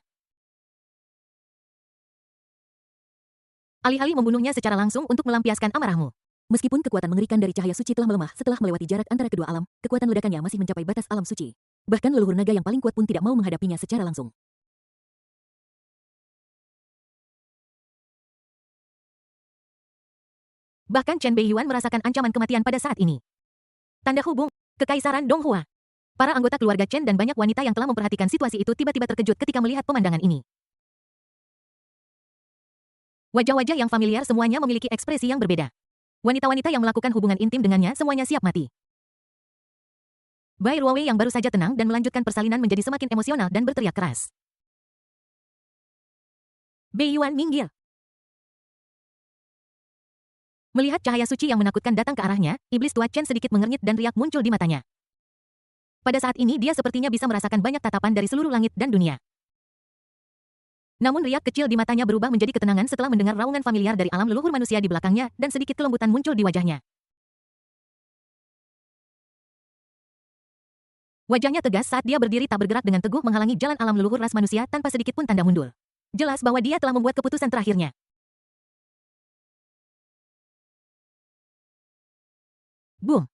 Alih-alih membunuhnya secara langsung untuk melampiaskan amarahmu. Meskipun kekuatan mengerikan dari cahaya suci telah melemah setelah melewati jarak antara kedua alam, kekuatan ledakannya masih mencapai batas alam suci. Bahkan leluhur naga yang paling kuat pun tidak mau menghadapinya secara langsung. Bahkan Chen Beiyuan merasakan ancaman kematian pada saat ini. Tanda hubung, Kekaisaran Donghua. Para anggota keluarga Chen dan banyak wanita yang telah memperhatikan situasi itu tiba-tiba terkejut ketika melihat pemandangan ini. Wajah-wajah yang familiar semuanya memiliki ekspresi yang berbeda. Wanita-wanita yang melakukan hubungan intim dengannya semuanya siap mati. Bai Ruowei yang baru saja tenang dan melanjutkan persalinan menjadi semakin emosional dan berteriak keras. Beiyuan minggir. Melihat cahaya suci yang menakutkan datang ke arahnya, iblis tua Chen sedikit mengernyit dan riak muncul di matanya. Pada saat ini dia sepertinya bisa merasakan banyak tatapan dari seluruh langit dan dunia. Namun riak kecil di matanya berubah menjadi ketenangan setelah mendengar raungan familiar dari alam leluhur manusia di belakangnya dan sedikit kelembutan muncul di wajahnya. Wajahnya tegas saat dia berdiri tak bergerak dengan teguh menghalangi jalan alam leluhur ras manusia tanpa sedikit pun tanda mundur. Jelas bahwa dia telah membuat keputusan terakhirnya. Boom!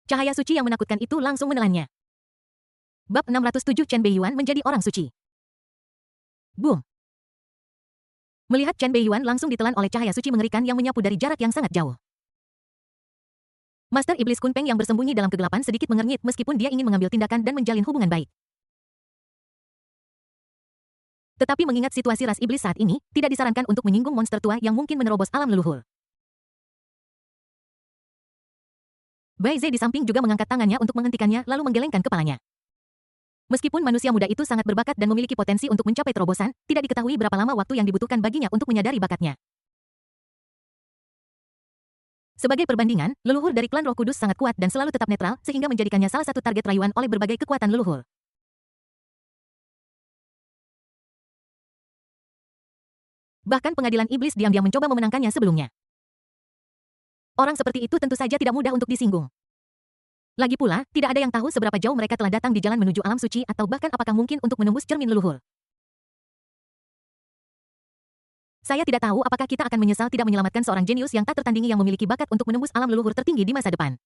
Cahaya suci yang menakutkan itu langsung menelannya. Bab 607 Chen Beiyuan menjadi orang suci. Boom! Melihat Chen Beiyuan langsung ditelan oleh cahaya suci mengerikan yang menyapu dari jarak yang sangat jauh. Master Iblis Kunpeng yang bersembunyi dalam kegelapan sedikit mengernyit meskipun dia ingin mengambil tindakan dan menjalin hubungan baik. Tetapi mengingat situasi ras iblis saat ini, tidak disarankan untuk menyinggung monster tua yang mungkin menerobos alam leluhur. Bai Ze di samping juga mengangkat tangannya untuk menghentikannya lalu menggelengkan kepalanya. Meskipun manusia muda itu sangat berbakat dan memiliki potensi untuk mencapai terobosan, tidak diketahui berapa lama waktu yang dibutuhkan baginya untuk menyadari bakatnya. Sebagai perbandingan, leluhur dari klan Roh Kudus sangat kuat dan selalu tetap netral sehingga menjadikannya salah satu target rayuan oleh berbagai kekuatan leluhur. Bahkan pengadilan iblis diam-diam mencoba memenangkannya sebelumnya. Orang seperti itu tentu saja tidak mudah untuk disinggung. Lagi pula, tidak ada yang tahu seberapa jauh mereka telah datang di jalan menuju alam suci atau bahkan apakah mungkin untuk menembus cermin leluhur. Saya tidak tahu apakah kita akan menyesal tidak menyelamatkan seorang jenius yang tak tertandingi yang memiliki bakat untuk menembus alam leluhur tertinggi di masa depan.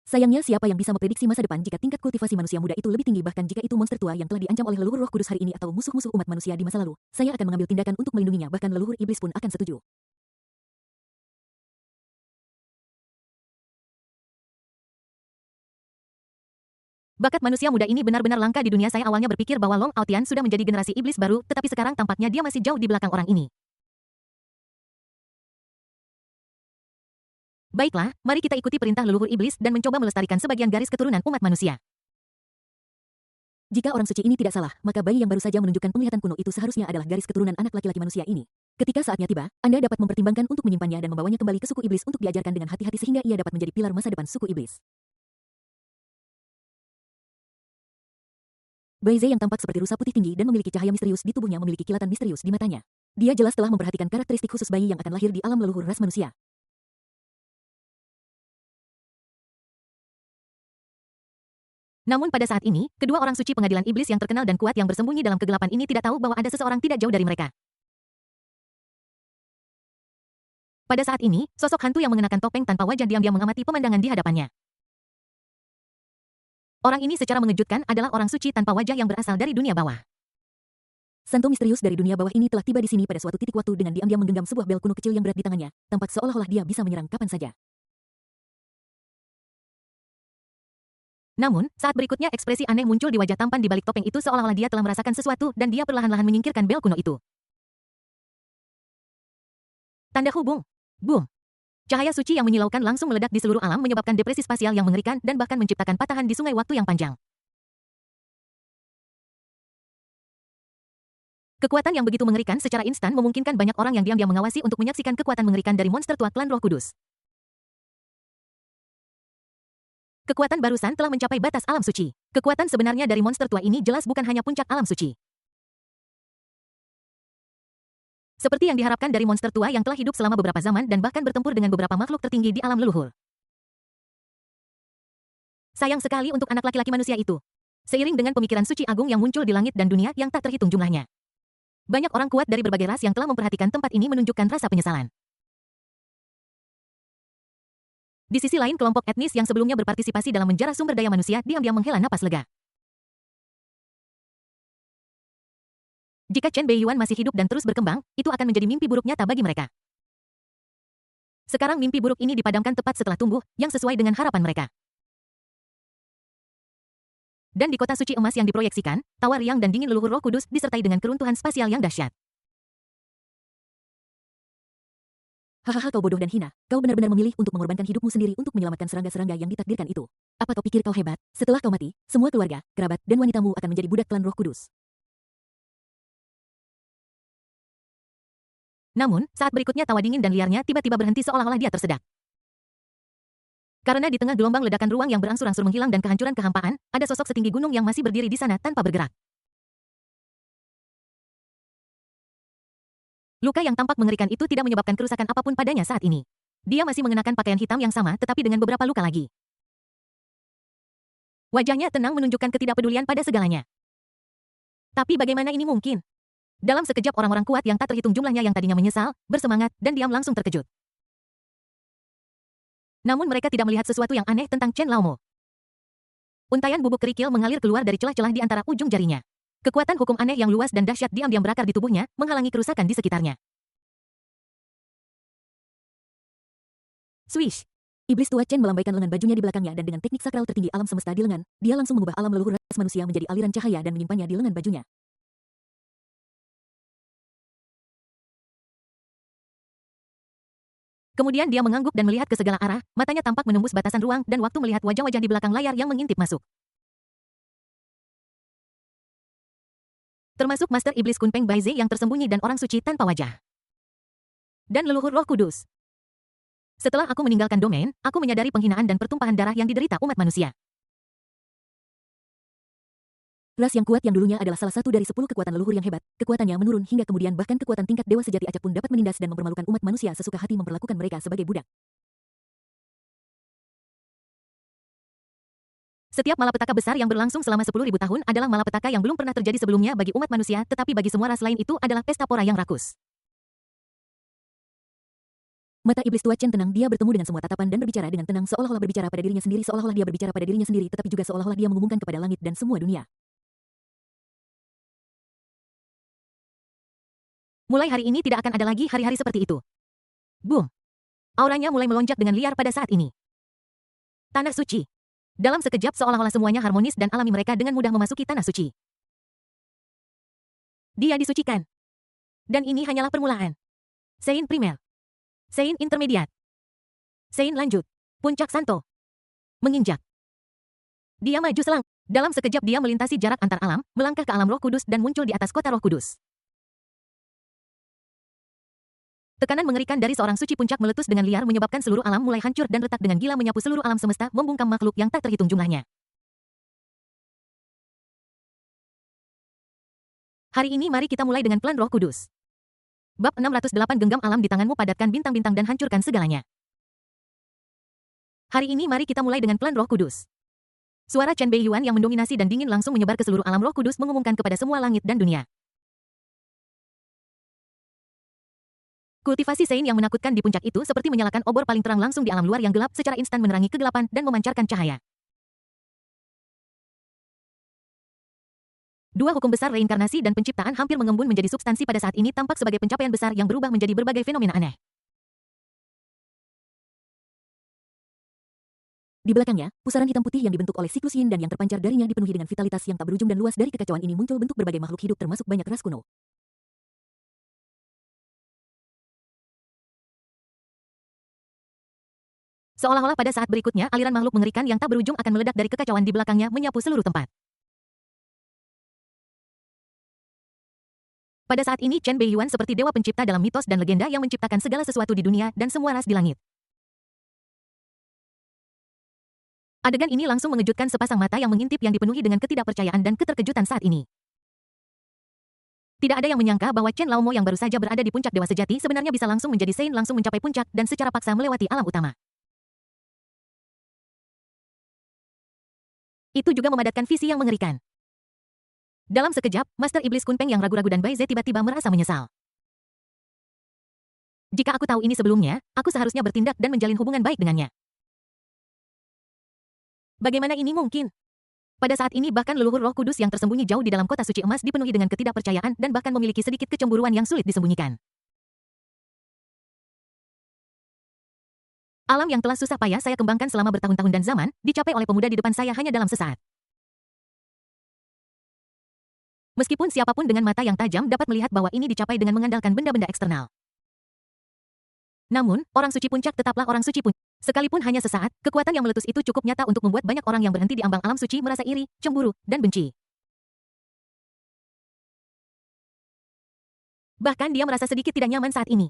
Sayangnya siapa yang bisa memprediksi masa depan jika tingkat kultivasi manusia muda itu lebih tinggi bahkan jika itu monster tua yang telah diancam oleh leluhur Roh Kudus hari ini atau musuh-musuh umat manusia di masa lalu. Saya akan mengambil tindakan untuk melindunginya bahkan leluhur iblis pun akan setuju. Bakat manusia muda ini benar-benar langka di dunia. Saya awalnya berpikir bahwa Long Aotian sudah menjadi generasi iblis baru, tetapi sekarang tampaknya dia masih jauh di belakang orang ini. Baiklah, mari kita ikuti perintah leluhur iblis dan mencoba melestarikan sebagian garis keturunan umat manusia. Jika orang suci ini tidak salah, maka bayi yang baru saja menunjukkan penglihatan kuno itu seharusnya adalah garis keturunan anak laki-laki manusia ini. Ketika saatnya tiba, Anda dapat mempertimbangkan untuk menyimpannya dan membawanya kembali ke suku iblis untuk diajarkan dengan hati-hati sehingga ia dapat menjadi pilar masa depan suku iblis. Bai Ze yang tampak seperti rusa putih tinggi dan memiliki cahaya misterius di tubuhnya memiliki kilatan misterius di matanya. Dia jelas telah memperhatikan karakteristik khusus bayi yang akan lahir di alam leluhur ras manusia. Namun pada saat ini, kedua orang suci pengadilan iblis yang terkenal dan kuat yang bersembunyi dalam kegelapan ini tidak tahu bahwa ada seseorang tidak jauh dari mereka. Pada saat ini, sosok hantu yang mengenakan topeng tanpa wajah diam-diam mengamati pemandangan di hadapannya. Orang ini secara mengejutkan adalah orang suci tanpa wajah yang berasal dari dunia bawah. Santo misterius dari dunia bawah ini telah tiba di sini pada suatu titik waktu dengan diam-diam menggenggam sebuah bel kuno kecil yang berat di tangannya, tampak seolah-olah dia bisa menyerang kapan saja. Namun, saat berikutnya ekspresi aneh muncul di wajah tampan di balik topeng itu seolah-olah dia telah merasakan sesuatu dan dia perlahan-lahan menyingkirkan bel kuno itu. Tanda hubung. Boom. Cahaya suci yang menyilaukan langsung meledak di seluruh alam menyebabkan depresi spasial yang mengerikan dan bahkan menciptakan patahan di sungai waktu yang panjang. Kekuatan yang begitu mengerikan secara instan memungkinkan banyak orang yang diam-diam mengawasi untuk menyaksikan kekuatan mengerikan dari monster tua klan Roh Kudus. Kekuatan barusan telah mencapai batas alam suci. Kekuatan sebenarnya dari monster tua ini jelas bukan hanya puncak alam suci. Seperti yang diharapkan dari monster tua yang telah hidup selama beberapa zaman dan bahkan bertempur dengan beberapa makhluk tertinggi di alam leluhur. Sayang sekali untuk anak laki-laki manusia itu. Seiring dengan pemikiran suci agung yang muncul di langit dan dunia yang tak terhitung jumlahnya. Banyak orang kuat dari berbagai ras yang telah memperhatikan tempat ini menunjukkan rasa penyesalan. Di sisi lain kelompok etnis yang sebelumnya berpartisipasi dalam menjarah sumber daya manusia diam-diam menghela napas lega. Jika Chen Beiyuan masih hidup dan terus berkembang, itu akan menjadi mimpi buruk nyata bagi mereka. Sekarang mimpi buruk ini dipadamkan tepat setelah tumbuh, yang sesuai dengan harapan mereka. Dan di kota suci emas yang diproyeksikan, tawa riang dan dingin leluhur Roh Kudus disertai dengan keruntuhan spasial yang dahsyat. Hahaha kau bodoh dan hina, kau benar-benar memilih untuk mengorbankan hidupmu sendiri untuk menyelamatkan serangga-serangga yang ditakdirkan itu. Apa kau pikir kau hebat? Setelah kau mati, semua keluarga, kerabat, dan wanitamu akan menjadi budak klan Roh Kudus. Namun, saat berikutnya tawa dingin dan liarnya tiba-tiba berhenti seolah-olah dia tersedak. Karena di tengah gelombang ledakan ruang yang berangsur-angsur menghilang dan kehancuran kehampaan, ada sosok setinggi gunung yang masih berdiri di sana tanpa bergerak. Luka yang tampak mengerikan itu tidak menyebabkan kerusakan apapun padanya saat ini. Dia masih mengenakan pakaian hitam yang sama tetapi dengan beberapa luka lagi. Wajahnya tenang menunjukkan ketidakpedulian pada segalanya. Tapi bagaimana ini mungkin? Dalam sekejap orang-orang kuat yang tak terhitung jumlahnya yang tadinya menyesal, bersemangat, dan diam langsung terkejut. Namun mereka tidak melihat sesuatu yang aneh tentang Chen Laomo. Untaian bubuk kerikil mengalir keluar dari celah-celah di antara ujung jarinya. Kekuatan hukum aneh yang luas dan dahsyat diam-diam berakar di tubuhnya, menghalangi kerusakan di sekitarnya. Swish! Iblis tua Chen melambaikan lengan bajunya di belakangnya dan dengan teknik sakral tertinggi alam semesta di lengan, dia langsung mengubah alam leluhur ras manusia menjadi aliran cahaya dan menyimpannya di lengan bajunya. Kemudian dia mengangguk dan melihat ke segala arah, matanya tampak menembus batasan ruang dan waktu melihat wajah-wajah di belakang layar yang mengintip masuk. Termasuk Master Iblis Kunpeng Baize yang tersembunyi dan orang suci tanpa wajah. Dan leluhur Roh Kudus. Setelah aku meninggalkan domain, aku menyadari penghinaan dan pertumpahan darah yang diderita umat manusia. Ras yang kuat yang dulunya adalah salah satu dari 10 kekuatan leluhur yang hebat, kekuatannya menurun hingga kemudian bahkan kekuatan tingkat dewa sejati acak pun dapat menindas dan mempermalukan umat manusia sesuka hati memperlakukan mereka sebagai budak. Setiap malapetaka besar yang berlangsung selama 10.000 tahun adalah malapetaka yang belum pernah terjadi sebelumnya bagi umat manusia, tetapi bagi semua ras lain itu adalah pesta pora yang rakus. Mata iblis tua Chen tenang, dia bertemu dengan semua tatapan dan berbicara dengan tenang seolah-olah berbicara pada dirinya sendiri, seolah-olah dia berbicara pada dirinya sendiri, tetapi juga seolah-olah dia mengumumkan kepada langit dan semua dunia. Mulai hari ini tidak akan ada lagi hari-hari seperti itu. Boom! Auranya mulai melonjak dengan liar pada saat ini. Tanah suci. Dalam sekejap seolah-olah semuanya harmonis dan alami, mereka dengan mudah memasuki tanah suci. Dia disucikan. Dan ini hanyalah permulaan. Sein primer. Sein intermediat. Sein lanjut. Puncak Santo. Menginjak. Dia maju selang. Dalam sekejap dia melintasi jarak antar alam, melangkah ke alam Roh Kudus dan muncul di atas kota Roh Kudus. Tekanan mengerikan dari seorang suci puncak meletus dengan liar menyebabkan seluruh alam mulai hancur dan retak dengan gila menyapu seluruh alam semesta, membungkam makhluk yang tak terhitung jumlahnya. Hari ini mari kita mulai dengan plan Roh Kudus. Bab 608 genggam alam di tanganmu, padatkan bintang-bintang dan hancurkan segalanya. Hari ini mari kita mulai dengan plan Roh Kudus. Suara Chen Beiyuan yang mendominasi dan dingin langsung menyebar ke seluruh alam Roh Kudus mengumumkan kepada semua langit dan dunia. Kultivasi Sein yang menakutkan di puncak itu seperti menyalakan obor paling terang langsung di alam luar yang gelap, secara instan menerangi kegelapan dan memancarkan cahaya. Dua hukum besar reinkarnasi dan penciptaan hampir mengembun menjadi substansi pada saat ini, tampak sebagai pencapaian besar yang berubah menjadi berbagai fenomena aneh. Di belakangnya, pusaran hitam putih yang dibentuk oleh siklus yin dan yang terpancar darinya dipenuhi dengan vitalitas yang tak berujung dan luas. Dari kekacauan ini muncul bentuk berbagai makhluk hidup termasuk banyak ras kuno. Seolah-olah pada saat berikutnya aliran makhluk mengerikan yang tak berujung akan meledak dari kekacauan di belakangnya menyapu seluruh tempat. Pada saat ini Chen Beiyuan seperti dewa pencipta dalam mitos dan legenda yang menciptakan segala sesuatu di dunia dan semua ras di langit. Adegan ini langsung mengejutkan sepasang mata yang mengintip yang dipenuhi dengan ketidakpercayaan dan keterkejutan saat ini. Tidak ada yang menyangka bahwa Chen Laomo yang baru saja berada di puncak dewa sejati sebenarnya bisa langsung menjadi Sein, langsung mencapai puncak dan secara paksa melewati alam utama. Itu juga memadatkan visi yang mengerikan. Dalam sekejap, Master Iblis Kunpeng yang ragu-ragu dan Baize tiba-tiba merasa menyesal. Jika aku tahu ini sebelumnya, aku seharusnya bertindak dan menjalin hubungan baik dengannya. Bagaimana ini mungkin? Pada saat ini bahkan leluhur Roh Kudus yang tersembunyi jauh di dalam kota suci emas dipenuhi dengan ketidakpercayaan dan bahkan memiliki sedikit kecemburuan yang sulit disembunyikan. Alam yang telah susah payah saya kembangkan selama bertahun-tahun dan zaman, dicapai oleh pemuda di depan saya hanya dalam sesaat. Meskipun siapapun dengan mata yang tajam dapat melihat bahwa ini dicapai dengan mengandalkan benda-benda eksternal. Namun, orang suci puncak tetaplah orang suci puncak. Sekalipun hanya sesaat, kekuatan yang meletus itu cukup nyata untuk membuat banyak orang yang berhenti di ambang alam suci merasa iri, cemburu, dan benci. Bahkan dia merasa sedikit tidak nyaman saat ini.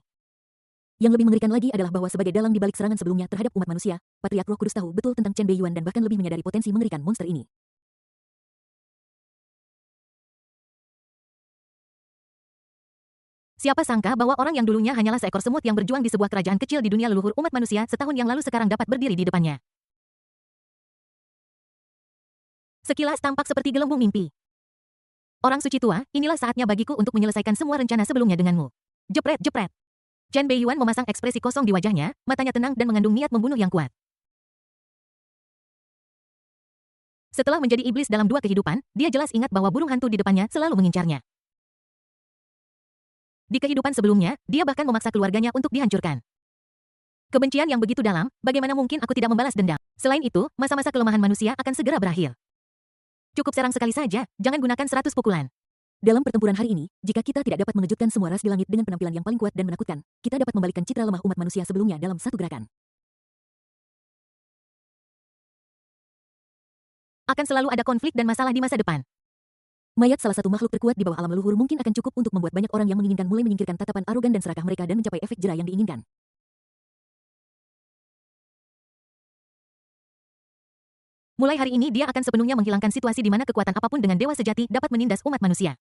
Yang lebih mengerikan lagi adalah bahwa sebagai dalang di balik serangan sebelumnya terhadap umat manusia, Patriark Roh Kudus tahu betul tentang Chen Beiyuan dan bahkan lebih menyadari potensi mengerikan monster ini. Siapa sangka bahwa orang yang dulunya hanyalah seekor semut yang berjuang di sebuah kerajaan kecil di dunia leluhur umat manusia setahun yang lalu sekarang dapat berdiri di depannya. Sekilas tampak seperti gelembung mimpi. Orang suci tua, inilah saatnya bagiku untuk menyelesaikan semua rencana sebelumnya denganmu. Jepret, jepret. Chen Beiyuan memasang ekspresi kosong di wajahnya, matanya tenang dan mengandung niat membunuh yang kuat. Setelah menjadi iblis dalam 2 kehidupan, dia jelas ingat bahwa burung hantu di depannya selalu mengincarnya. Di kehidupan sebelumnya, dia bahkan memaksa keluarganya untuk dihancurkan. Kebencian yang begitu dalam, bagaimana mungkin aku tidak membalas dendam? Selain itu, masa-masa kelemahan manusia akan segera berakhir. Cukup serang sekali saja, jangan gunakan 100 pukulan. Dalam pertempuran hari ini, jika kita tidak dapat mengejutkan semua ras di langit dengan penampilan yang paling kuat dan menakutkan, kita dapat membalikkan citra lemah umat manusia sebelumnya dalam satu gerakan. Akan selalu ada konflik dan masalah di masa depan. Mayat salah satu makhluk terkuat di bawah alam leluhur mungkin akan cukup untuk membuat banyak orang yang menginginkan mulai menyingkirkan tatapan arogan dan serakah mereka dan mencapai efek jera yang diinginkan. Mulai hari ini dia akan sepenuhnya menghilangkan situasi di mana kekuatan apapun dengan dewa sejati dapat menindas umat manusia.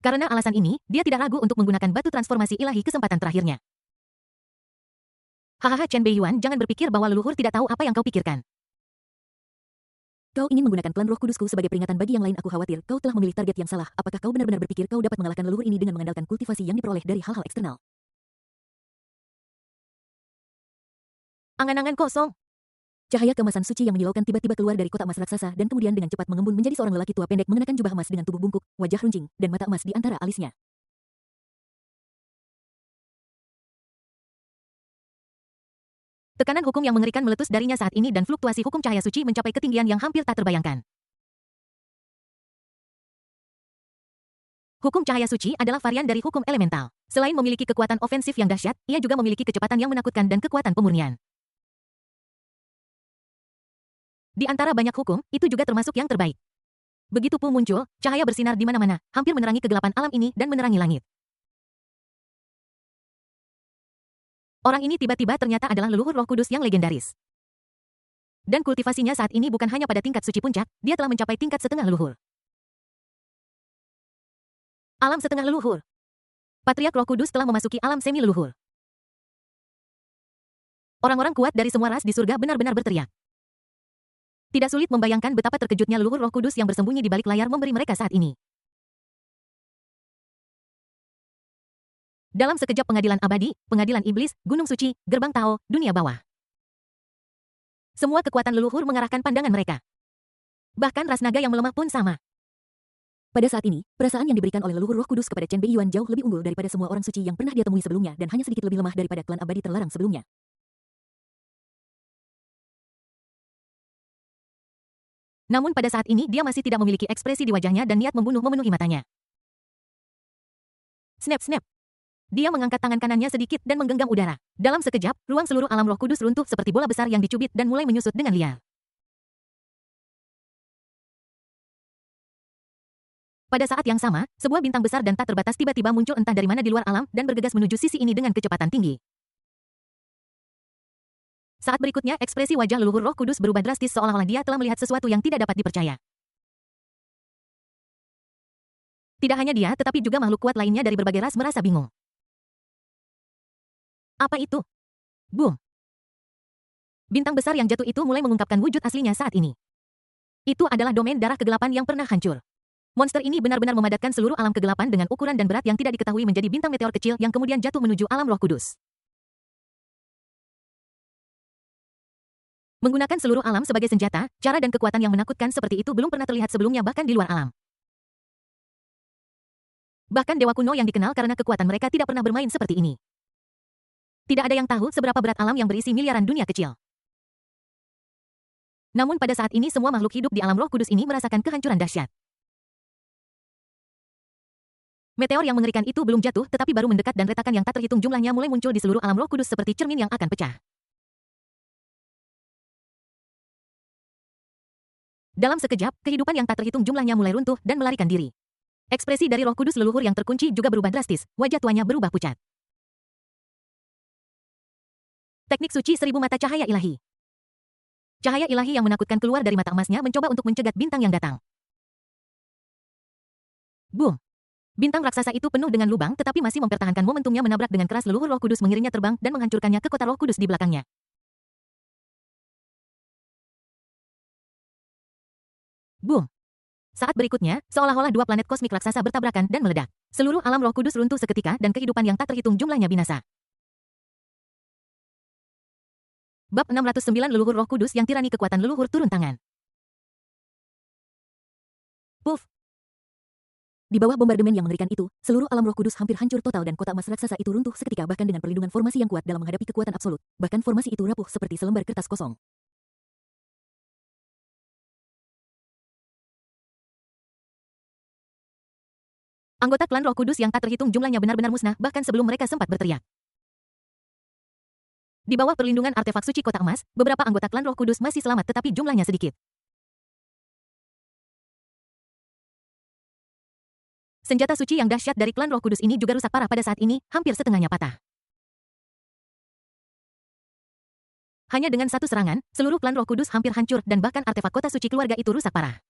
Karena alasan ini, dia tidak ragu untuk menggunakan batu transformasi ilahi kesempatan terakhirnya. Hahaha Chen Beiyuan, jangan berpikir bahwa leluhur tidak tahu apa yang kau pikirkan. Kau ingin menggunakan klan roh kudusku sebagai peringatan bagi yang lain. Aku khawatir kau telah memilih target yang salah. Apakah kau benar-benar berpikir kau dapat mengalahkan leluhur ini dengan mengandalkan kultivasi yang diperoleh dari hal-hal eksternal? Angan-angan kosong. Cahaya kemasan suci yang menyilaukan tiba-tiba keluar dari kotak emas raksasa dan kemudian dengan cepat mengembun menjadi seorang lelaki tua pendek mengenakan jubah emas dengan tubuh bungkuk, wajah runcing, dan mata emas di antara alisnya. Tekanan hukum yang mengerikan meletus darinya saat ini dan fluktuasi hukum cahaya suci mencapai ketinggian yang hampir tak terbayangkan. Hukum cahaya suci adalah varian dari hukum elemental. Selain memiliki kekuatan ofensif yang dahsyat, ia juga memiliki kecepatan yang menakutkan dan kekuatan pemurnian. Di antara banyak hukum, itu juga termasuk yang terbaik. Begitu Pu muncul, cahaya bersinar di mana-mana, hampir menerangi kegelapan alam ini dan menerangi langit. Orang ini tiba-tiba ternyata adalah leluhur Roh Kudus yang legendaris. Dan kultivasinya saat ini bukan hanya pada tingkat suci puncak, dia telah mencapai tingkat setengah leluhur. Alam setengah leluhur. Patriark Roh Kudus telah memasuki alam semi leluhur. Orang-orang kuat dari semua ras di surga benar-benar berteriak. Tidak sulit membayangkan betapa terkejutnya leluhur Roh Kudus yang bersembunyi di balik layar memberi mereka saat ini. Dalam sekejap pengadilan abadi, pengadilan iblis, gunung suci, gerbang Tao, dunia bawah. Semua kekuatan leluhur mengarahkan pandangan mereka. Bahkan ras naga yang melemah pun sama. Pada saat ini, perasaan yang diberikan oleh leluhur Roh Kudus kepada Chen Beiyuan jauh lebih unggul daripada semua orang suci yang pernah dia temui sebelumnya dan hanya sedikit lebih lemah daripada klan abadi terlarang sebelumnya. Namun pada saat ini dia masih tidak memiliki ekspresi di wajahnya dan niat membunuh memenuhi matanya. Snap-snap. Dia mengangkat tangan kanannya sedikit dan menggenggam udara. Dalam sekejap, ruang seluruh alam Roh Kudus runtuh seperti bola besar yang dicubit dan mulai menyusut dengan liar. Pada saat yang sama, sebuah bintang besar dan tak terbatas tiba-tiba muncul entah dari mana di luar alam dan bergegas menuju sisi ini dengan kecepatan tinggi. Saat berikutnya, ekspresi wajah leluhur Roh Kudus berubah drastis seolah-olah dia telah melihat sesuatu yang tidak dapat dipercaya. Tidak hanya dia, tetapi juga makhluk kuat lainnya dari berbagai ras merasa bingung. Apa itu? Boom! Bintang besar yang jatuh itu mulai mengungkapkan wujud aslinya saat ini. Itu adalah domain darah kegelapan yang pernah hancur. Monster ini benar-benar memadatkan seluruh alam kegelapan dengan ukuran dan berat yang tidak diketahui menjadi bintang meteor kecil yang kemudian jatuh menuju alam Roh Kudus. Menggunakan seluruh alam sebagai senjata, cara dan kekuatan yang menakutkan seperti itu belum pernah terlihat sebelumnya bahkan di luar alam. Bahkan dewa kuno yang dikenal karena kekuatan mereka tidak pernah bermain seperti ini. Tidak ada yang tahu seberapa berat alam yang berisi miliaran dunia kecil. Namun pada saat ini semua makhluk hidup di alam Roh Kudus ini merasakan kehancuran dahsyat. Meteor yang mengerikan itu belum jatuh tetapi baru mendekat dan retakan yang tak terhitung jumlahnya mulai muncul di seluruh alam Roh Kudus seperti cermin yang akan pecah. Dalam sekejap, kehidupan yang tak terhitung jumlahnya mulai runtuh dan melarikan diri. Ekspresi dari Roh Kudus leluhur yang terkunci juga berubah drastis, wajah tuanya berubah pucat. Teknik suci 1000 mata cahaya ilahi. Cahaya ilahi yang menakutkan keluar dari mata emasnya mencoba untuk mencegat bintang yang datang. Boom! Bintang raksasa itu penuh dengan lubang tetapi masih mempertahankan momentumnya menabrak dengan keras leluhur Roh Kudus mengiringnya terbang dan menghancurkannya ke kota Roh Kudus di belakangnya. Boom! Saat berikutnya, seolah-olah dua planet kosmik raksasa bertabrakan dan meledak. Seluruh alam Roh Kudus runtuh seketika dan kehidupan yang tak terhitung jumlahnya binasa. Bab 609 Leluhur Roh Kudus yang tirani kekuatan leluhur turun tangan. Puff. Di bawah bombardemen yang mengerikan itu, seluruh alam Roh Kudus hampir hancur total dan kota emas raksasa itu runtuh seketika bahkan dengan perlindungan formasi yang kuat dalam menghadapi kekuatan absolut. Bahkan formasi itu rapuh seperti selembar kertas kosong. Anggota klan Roh Kudus yang tak terhitung jumlahnya benar-benar musnah bahkan sebelum mereka sempat berteriak. Di bawah perlindungan artefak suci kotak emas, beberapa anggota klan Roh Kudus masih selamat tetapi jumlahnya sedikit. Senjata suci yang dahsyat dari klan Roh Kudus ini juga rusak parah pada saat ini, hampir setengahnya patah. Hanya dengan satu serangan, seluruh klan Roh Kudus hampir hancur dan bahkan artefak kota suci keluarga itu rusak parah.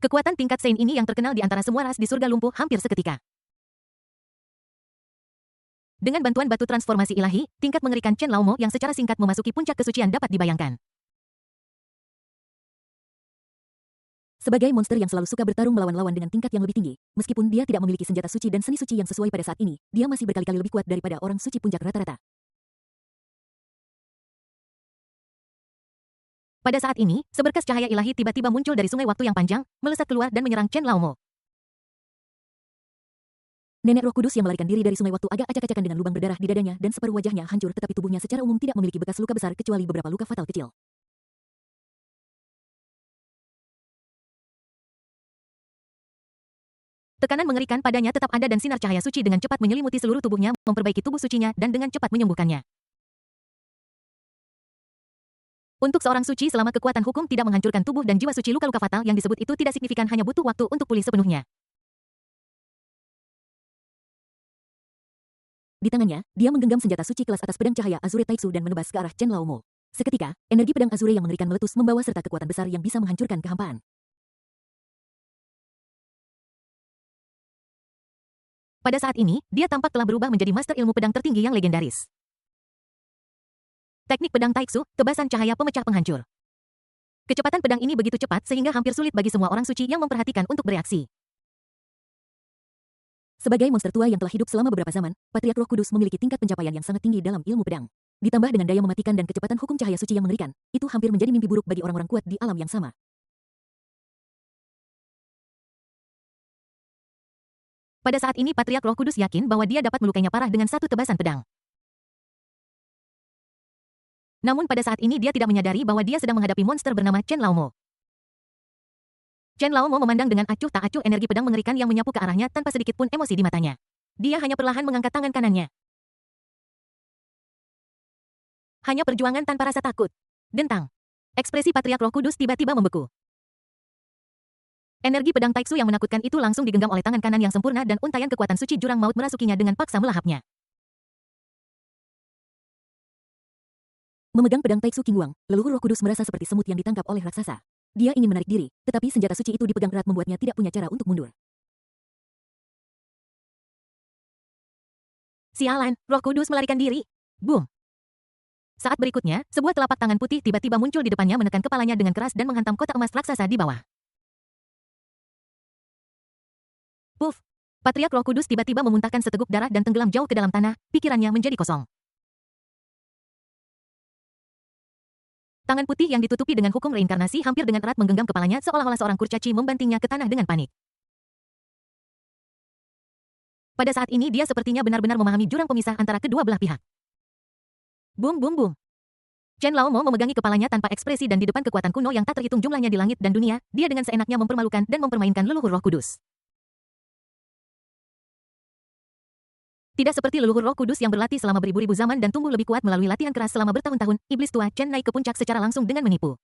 Kekuatan tingkat Saint ini yang terkenal di antara semua ras di surga lumpuh hampir seketika. Dengan bantuan batu transformasi ilahi, tingkat mengerikan Chen Laomo yang secara singkat memasuki puncak kesucian dapat dibayangkan. Sebagai monster yang selalu suka bertarung melawan lawan dengan tingkat yang lebih tinggi, meskipun dia tidak memiliki senjata suci dan seni suci yang sesuai pada saat ini, dia masih berkali-kali lebih kuat daripada orang suci puncak rata-rata. Pada saat ini, seberkas cahaya ilahi tiba-tiba muncul dari sungai waktu yang panjang, melesat keluar dan menyerang Chen Laomo. Nenek Roh Kudus yang melarikan diri dari sungai waktu agak acak-acakan dengan lubang berdarah di dadanya dan separuh wajahnya hancur tetapi tubuhnya secara umum tidak memiliki bekas luka besar kecuali beberapa luka fatal kecil. Tekanan mengerikan padanya tetap ada dan sinar cahaya suci dengan cepat menyelimuti seluruh tubuhnya, memperbaiki tubuh sucinya dan dengan cepat menyembuhkannya. Untuk seorang suci selama kekuatan hukum tidak menghancurkan tubuh dan jiwa suci luka-luka fatal yang disebut itu tidak signifikan hanya butuh waktu untuk pulih sepenuhnya. Di tangannya, dia menggenggam senjata suci kelas atas pedang cahaya Azure Taitsu dan menebas ke arah Chen Laomo. Seketika, energi pedang Azure yang mengerikan meletus membawa serta kekuatan besar yang bisa menghancurkan kehampaan. Pada saat ini, dia tampak telah berubah menjadi master ilmu pedang tertinggi yang legendaris. Teknik pedang Taitsu, tebasan cahaya pemecah penghancur. Kecepatan pedang ini begitu cepat sehingga hampir sulit bagi semua orang suci yang memperhatikan untuk bereaksi. Sebagai monster tua yang telah hidup selama beberapa zaman, Patriark Roh Kudus memiliki tingkat pencapaian yang sangat tinggi dalam ilmu pedang. Ditambah dengan daya mematikan dan kecepatan hukum cahaya suci yang mengerikan, itu hampir menjadi mimpi buruk bagi orang-orang kuat di alam yang sama. Pada saat ini Patriark Roh Kudus yakin bahwa dia dapat melukainya parah dengan satu tebasan pedang. Namun pada saat ini dia tidak menyadari bahwa dia sedang menghadapi monster bernama Chen Laomo. Chen Laomo memandang dengan acuh tak acuh energi pedang mengerikan yang menyapu ke arahnya tanpa sedikit pun emosi di matanya. Dia hanya perlahan mengangkat tangan kanannya. Hanya perjuangan tanpa rasa takut. Dentang. Ekspresi Patriark Roh Kudus tiba-tiba membeku. Energi pedang Taitsu yang menakutkan itu langsung digenggam oleh tangan kanan yang sempurna dan untaian kekuatan suci jurang maut merasukinya dengan paksa melahapnya. Memegang pedang Taitsu King Wang, leluhur Roh Kudus merasa seperti semut yang ditangkap oleh raksasa. Dia ingin menarik diri, tetapi senjata suci itu dipegang erat membuatnya tidak punya cara untuk mundur. Sialan, Roh Kudus melarikan diri. Boom. Saat berikutnya, sebuah telapak tangan putih tiba-tiba muncul di depannya menekan kepalanya dengan keras dan menghantam kotak emas raksasa di bawah. Puff. Patriark Roh Kudus tiba-tiba memuntahkan seteguk darah dan tenggelam jauh ke dalam tanah, pikirannya menjadi kosong. Tangan putih yang ditutupi dengan hukum reinkarnasi hampir dengan erat menggenggam kepalanya seolah-olah seorang kurcaci membantingnya ke tanah dengan panik. Pada saat ini dia sepertinya benar-benar memahami jurang pemisah antara kedua belah pihak. Boom boom boom. Chen Laomo memegangi kepalanya tanpa ekspresi dan di depan kekuatan kuno yang tak terhitung jumlahnya di langit dan dunia, dia dengan seenaknya mempermalukan dan mempermainkan leluhur Roh Kudus. Tidak seperti leluhur Roh Kudus yang berlatih selama beribu-ribu zaman dan tumbuh lebih kuat melalui latihan keras selama bertahun-tahun, iblis tua Chen naik ke puncak secara langsung dengan menipu.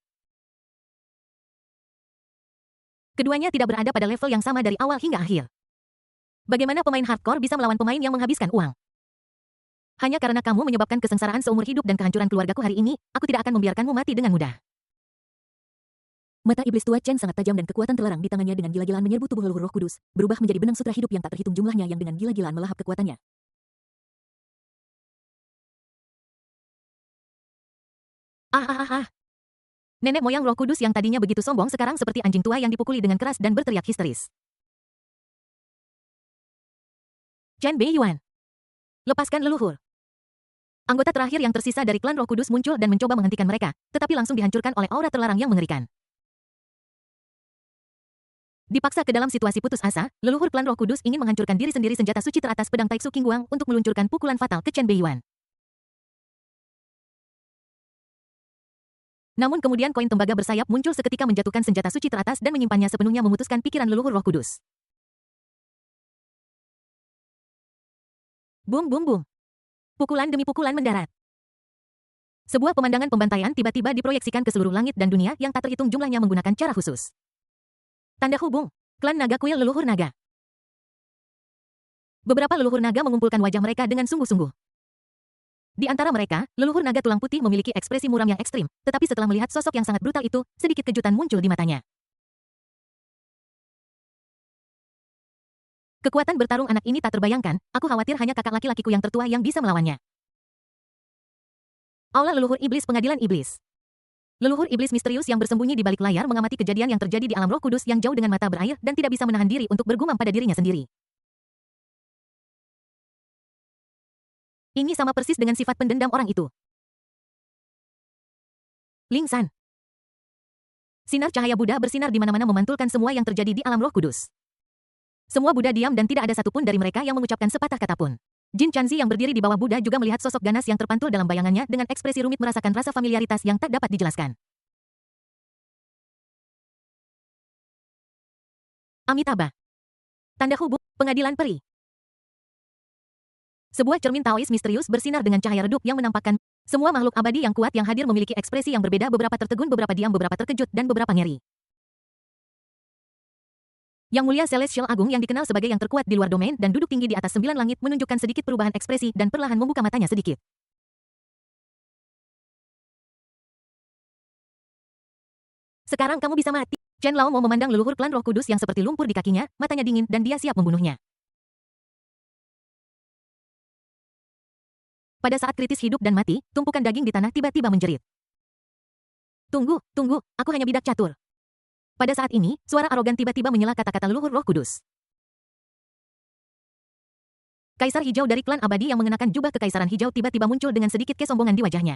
Keduanya tidak berada pada level yang sama dari awal hingga akhir. Bagaimana pemain hardcore bisa melawan pemain yang menghabiskan uang? Hanya karena kamu menyebabkan kesengsaraan seumur hidup dan kehancuran keluargaku hari ini, aku tidak akan membiarkanmu mati dengan mudah. Mata iblis tua Chen sangat tajam dan kekuatan terlarang di tangannya dengan gila-gilaan menyerbu tubuh leluhur Roh Kudus, berubah menjadi benang sutra hidup yang tak terhitung jumlahnya yang dengan gila-gilaan melahap kekuatannya. Nenek moyang Roh Kudus yang tadinya begitu sombong sekarang seperti anjing tua yang dipukuli dengan keras dan berteriak histeris. Chen Beiyuan. Lepaskan leluhur. Anggota terakhir yang tersisa dari klan Roh Kudus muncul dan mencoba menghentikan mereka, tetapi langsung dihancurkan oleh aura terlarang yang mengerikan. Dipaksa ke dalam situasi putus asa, leluhur klan Roh Kudus ingin menghancurkan diri sendiri senjata suci teratas pedang Taiksu Qingguang untuk meluncurkan pukulan fatal ke Chen Beiyuan. Namun kemudian koin tembaga bersayap muncul seketika menjatuhkan senjata suci teratas dan menyimpannya sepenuhnya memutuskan pikiran leluhur Roh Kudus. Bum bum bum. Pukulan demi pukulan mendarat. Sebuah pemandangan pembantaian tiba-tiba diproyeksikan ke seluruh langit dan dunia yang tak terhitung jumlahnya menggunakan cara khusus. Tanda hubung, klan naga kuil leluhur naga. Beberapa leluhur naga mengumpulkan wajah mereka dengan sungguh-sungguh. Di antara mereka, leluhur naga tulang putih memiliki ekspresi muram yang ekstrim, tetapi setelah melihat sosok yang sangat brutal itu, sedikit kejutan muncul di matanya. Kekuatan bertarung anak ini tak terbayangkan, aku khawatir hanya kakak laki-lakiku yang tertua yang bisa melawannya. Aula leluhur iblis pengadilan iblis. Leluhur iblis misterius yang bersembunyi di balik layar mengamati kejadian yang terjadi di alam Roh Kudus yang jauh dengan mata berair dan tidak bisa menahan diri untuk bergumam pada dirinya sendiri. Ini sama persis dengan sifat pendendam orang itu. Ling San. Sinar cahaya Buddha bersinar di mana-mana memantulkan semua yang terjadi di alam Roh Kudus. Semua Buddha diam dan tidak ada satupun dari mereka yang mengucapkan sepatah kata pun. Jin Chanzi yang berdiri di bawah Buddha juga melihat sosok ganas yang terpantul dalam bayangannya dengan ekspresi rumit merasakan rasa familiaritas yang tak dapat dijelaskan. Amitabha. Tanda hubung, pengadilan peri. Sebuah cermin Taois misterius bersinar dengan cahaya redup yang menampakkan semua makhluk abadi yang kuat yang hadir memiliki ekspresi yang berbeda, beberapa tertegun, beberapa diam, beberapa terkejut, dan beberapa ngeri. Yang Mulia Celestial Agung yang dikenal sebagai yang terkuat di luar domain dan duduk tinggi di atas 9 langit menunjukkan sedikit perubahan ekspresi dan perlahan membuka matanya sedikit. Sekarang kamu bisa mati. Chen Lao mau memandang leluhur klan Roh Kudus yang seperti lumpur di kakinya, matanya dingin dan dia siap membunuhnya. Pada saat kritis hidup dan mati, tumpukan daging di tanah tiba-tiba menjerit. Tunggu, tunggu, aku hanya bidak catur. Pada saat ini, suara arogan tiba-tiba menyela kata-kata leluhur Roh Kudus. Kaisar hijau dari klan abadi yang mengenakan jubah kekaisaran hijau tiba-tiba muncul dengan sedikit kesombongan di wajahnya.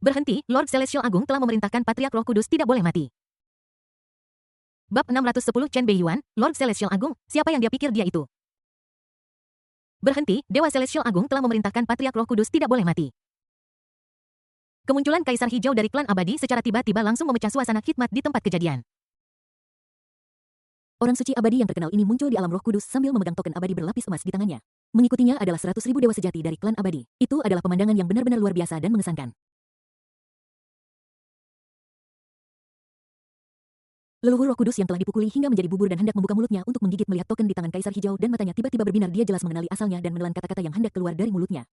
Berhenti, Lord Celestial Agung telah memerintahkan Patriark Roh Kudus tidak boleh mati. Bab 610 Chen Beiyuan, Lord Celestial Agung, siapa yang dia pikir dia itu? Berhenti, Dewa Celestial Agung telah memerintahkan Patriark Roh Kudus tidak boleh mati. Kemunculan Kaisar Hijau dari klan abadi secara tiba-tiba langsung memecah suasana khidmat di tempat kejadian. Orang suci abadi yang terkenal ini muncul di alam Roh Kudus sambil memegang token abadi berlapis emas di tangannya. Mengikutinya adalah 100.000 dewa sejati dari klan abadi. Itu adalah pemandangan yang benar-benar luar biasa dan mengesankan. Leluhur Roh Kudus yang telah dipukuli hingga menjadi bubur dan hendak membuka mulutnya untuk menggigit melihat token di tangan Kaisar Hijau dan matanya tiba-tiba berbinar. Dia jelas mengenali asalnya dan menelan kata-kata yang hendak keluar dari mulutnya.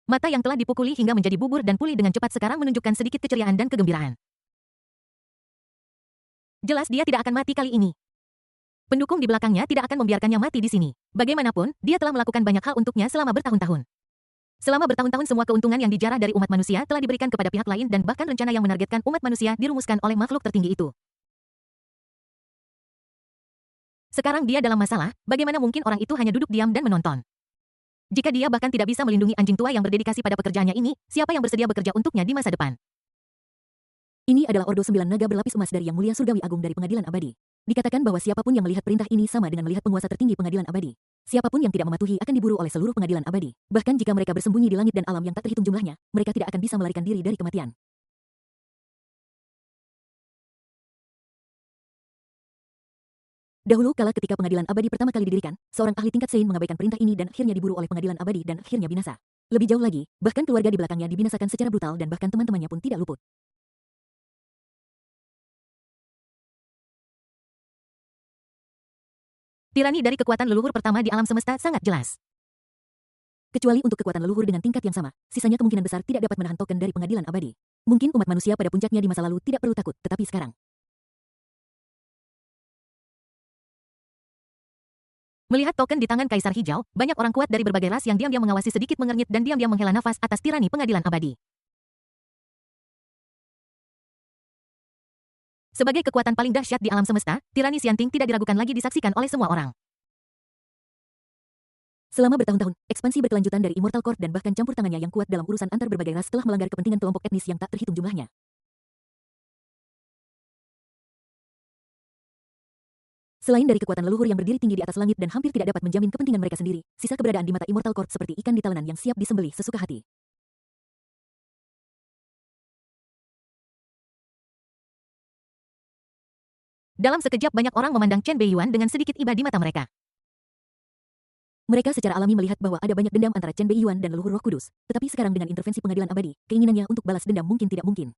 Mata yang telah dipukuli hingga menjadi bubur dan pulih dengan cepat sekarang menunjukkan sedikit keceriaan dan kegembiraan. Jelas dia tidak akan mati kali ini. Pendukung di belakangnya tidak akan membiarkannya mati di sini. Bagaimanapun, dia telah melakukan banyak hal untuknya selama bertahun-tahun. Selama bertahun-tahun semua keuntungan yang dijarah dari umat manusia telah diberikan kepada pihak lain dan bahkan rencana yang menargetkan umat manusia dirumuskan oleh makhluk tertinggi itu. Sekarang dia dalam masalah, bagaimana mungkin orang itu hanya duduk diam dan menonton? Jika dia bahkan tidak bisa melindungi anjing tua yang berdedikasi pada pekerjaannya ini, siapa yang bersedia bekerja untuknya di masa depan? Ini adalah Ordo 9 Naga berlapis emas dari Yang Mulia Surgawi Agung dari Pengadilan Abadi. Dikatakan bahwa siapapun yang melihat perintah ini sama dengan melihat penguasa tertinggi Pengadilan Abadi. Siapapun yang tidak mematuhi akan diburu oleh seluruh Pengadilan Abadi. Bahkan jika mereka bersembunyi di langit dan alam yang tak terhitung jumlahnya, mereka tidak akan bisa melarikan diri dari kematian. Dahulu kala ketika Pengadilan Abadi pertama kali didirikan, seorang ahli tingkat Sein mengabaikan perintah ini dan akhirnya diburu oleh Pengadilan Abadi dan akhirnya binasa. Lebih jauh lagi, bahkan keluarga di belakangnya dibinasakan secara brutal dan bahkan teman-temannya pun tidak luput. Tirani dari kekuatan leluhur pertama di alam semesta sangat jelas. Kecuali untuk kekuatan leluhur dengan tingkat yang sama, sisanya kemungkinan besar tidak dapat menahan token dari Pengadilan Abadi. Mungkin umat manusia pada puncaknya di masa lalu tidak perlu takut, tetapi sekarang. Melihat token di tangan Kaisar Hijau, banyak orang kuat dari berbagai ras yang diam-diam mengawasi sedikit mengernyit dan diam-diam menghela nafas atas tirani Pengadilan Abadi. Sebagai kekuatan paling dahsyat di alam semesta, tirani Xianting tidak diragukan lagi disaksikan oleh semua orang. Selama bertahun-tahun, ekspansi berkelanjutan dari Immortal Court dan bahkan campur tangannya yang kuat dalam urusan antar berbagai ras telah melanggar kepentingan kelompok etnis yang tak terhitung jumlahnya. Selain dari kekuatan leluhur yang berdiri tinggi di atas langit dan hampir tidak dapat menjamin kepentingan mereka sendiri, sisa keberadaan di mata Immortal Court seperti ikan di talenan yang siap disembelih sesuka hati. Dalam sekejap banyak orang memandang Chen Beiyuan dengan sedikit iba di mata mereka. Mereka secara alami melihat bahwa ada banyak dendam antara Chen Beiyuan dan leluhur Roh Kudus, tetapi sekarang dengan intervensi pengadilan abadi, keinginannya untuk balas dendam mungkin tidak mungkin.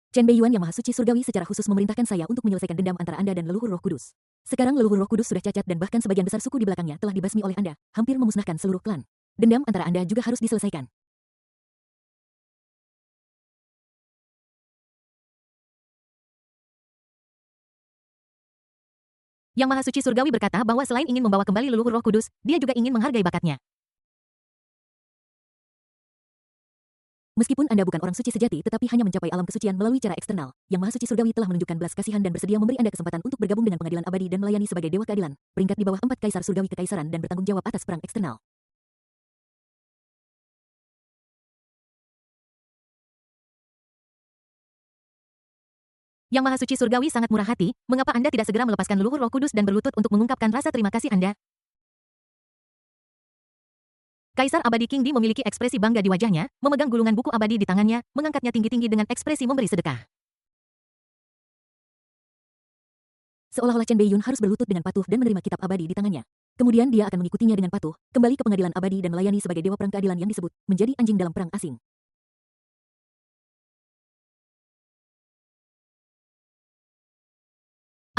Chen Beiyuan yang Maha Suci Surgawi secara khusus memerintahkan saya untuk menyelesaikan dendam antara Anda dan leluhur Roh Kudus. Sekarang leluhur Roh Kudus sudah cacat dan bahkan sebagian besar suku di belakangnya telah dibasmi oleh Anda, hampir memusnahkan seluruh klan. Dendam antara Anda juga harus diselesaikan. Yang Maha Suci Surgawi berkata bahwa selain ingin membawa kembali leluhur Roh Kudus, dia juga ingin menghargai bakatnya. Meskipun Anda bukan orang suci sejati tetapi hanya mencapai alam kesucian melalui cara eksternal, Yang Maha Suci Surgawi telah menunjukkan belas kasihan dan bersedia memberi Anda kesempatan untuk bergabung dengan pengadilan abadi dan melayani sebagai dewa keadilan, peringkat di bawah 4 kaisar surgawi kekaisaran dan bertanggung jawab atas perang eksternal. Yang Maha Suci Surgawi sangat murah hati, mengapa Anda tidak segera melepaskan leluhur Roh Kudus dan berlutut untuk mengungkapkan rasa terima kasih Anda? Kaisar Abadi King Di memiliki ekspresi bangga di wajahnya, memegang gulungan buku abadi di tangannya, mengangkatnya tinggi-tinggi dengan ekspresi memberi sedekah. Seolah-olah Chen Beiyun harus berlutut dengan patuh dan menerima kitab abadi di tangannya. Kemudian dia akan mengikutinya dengan patuh, kembali ke pengadilan abadi dan melayani sebagai dewa perang keadilan yang disebut menjadi anjing dalam perang asing.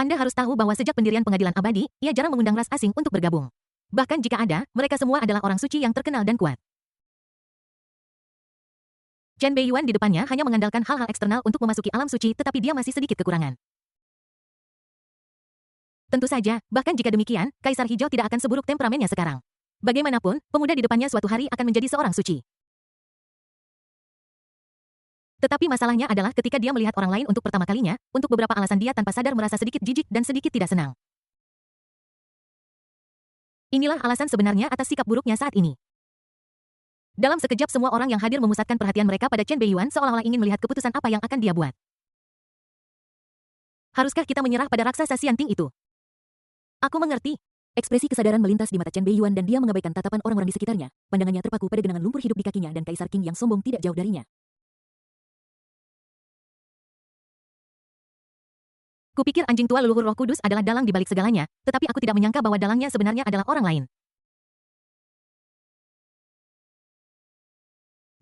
Anda harus tahu bahwa sejak pendirian pengadilan abadi, ia jarang mengundang ras asing untuk bergabung. Bahkan jika ada, mereka semua adalah orang suci yang terkenal dan kuat. Chen Beiyuan di depannya hanya mengandalkan hal-hal eksternal untuk memasuki alam suci, tetapi dia masih sedikit kekurangan. Tentu saja, bahkan jika demikian, Kaisar Hijau tidak akan seburuk temperamennya sekarang. Bagaimanapun, pemuda di depannya suatu hari akan menjadi seorang suci. Tetapi masalahnya adalah ketika dia melihat orang lain untuk pertama kalinya, untuk beberapa alasan dia tanpa sadar merasa sedikit jijik dan sedikit tidak senang. Inilah alasan sebenarnya atas sikap buruknya saat ini. Dalam sekejap semua orang yang hadir memusatkan perhatian mereka pada Chen Beiyuan seolah-olah ingin melihat keputusan apa yang akan dia buat. Haruskah kita menyerah pada raksasa Xianting itu? Aku mengerti. Ekspresi kesadaran melintas di mata Chen Beiyuan dan dia mengabaikan tatapan orang-orang di sekitarnya. Pandangannya terpaku pada genangan lumpur hidup di kakinya dan Kaisar King yang sombong tidak jauh darinya. Kupikir anjing tua leluhur Roh Kudus adalah dalang di balik segalanya, tetapi aku tidak menyangka bahwa dalangnya sebenarnya adalah orang lain.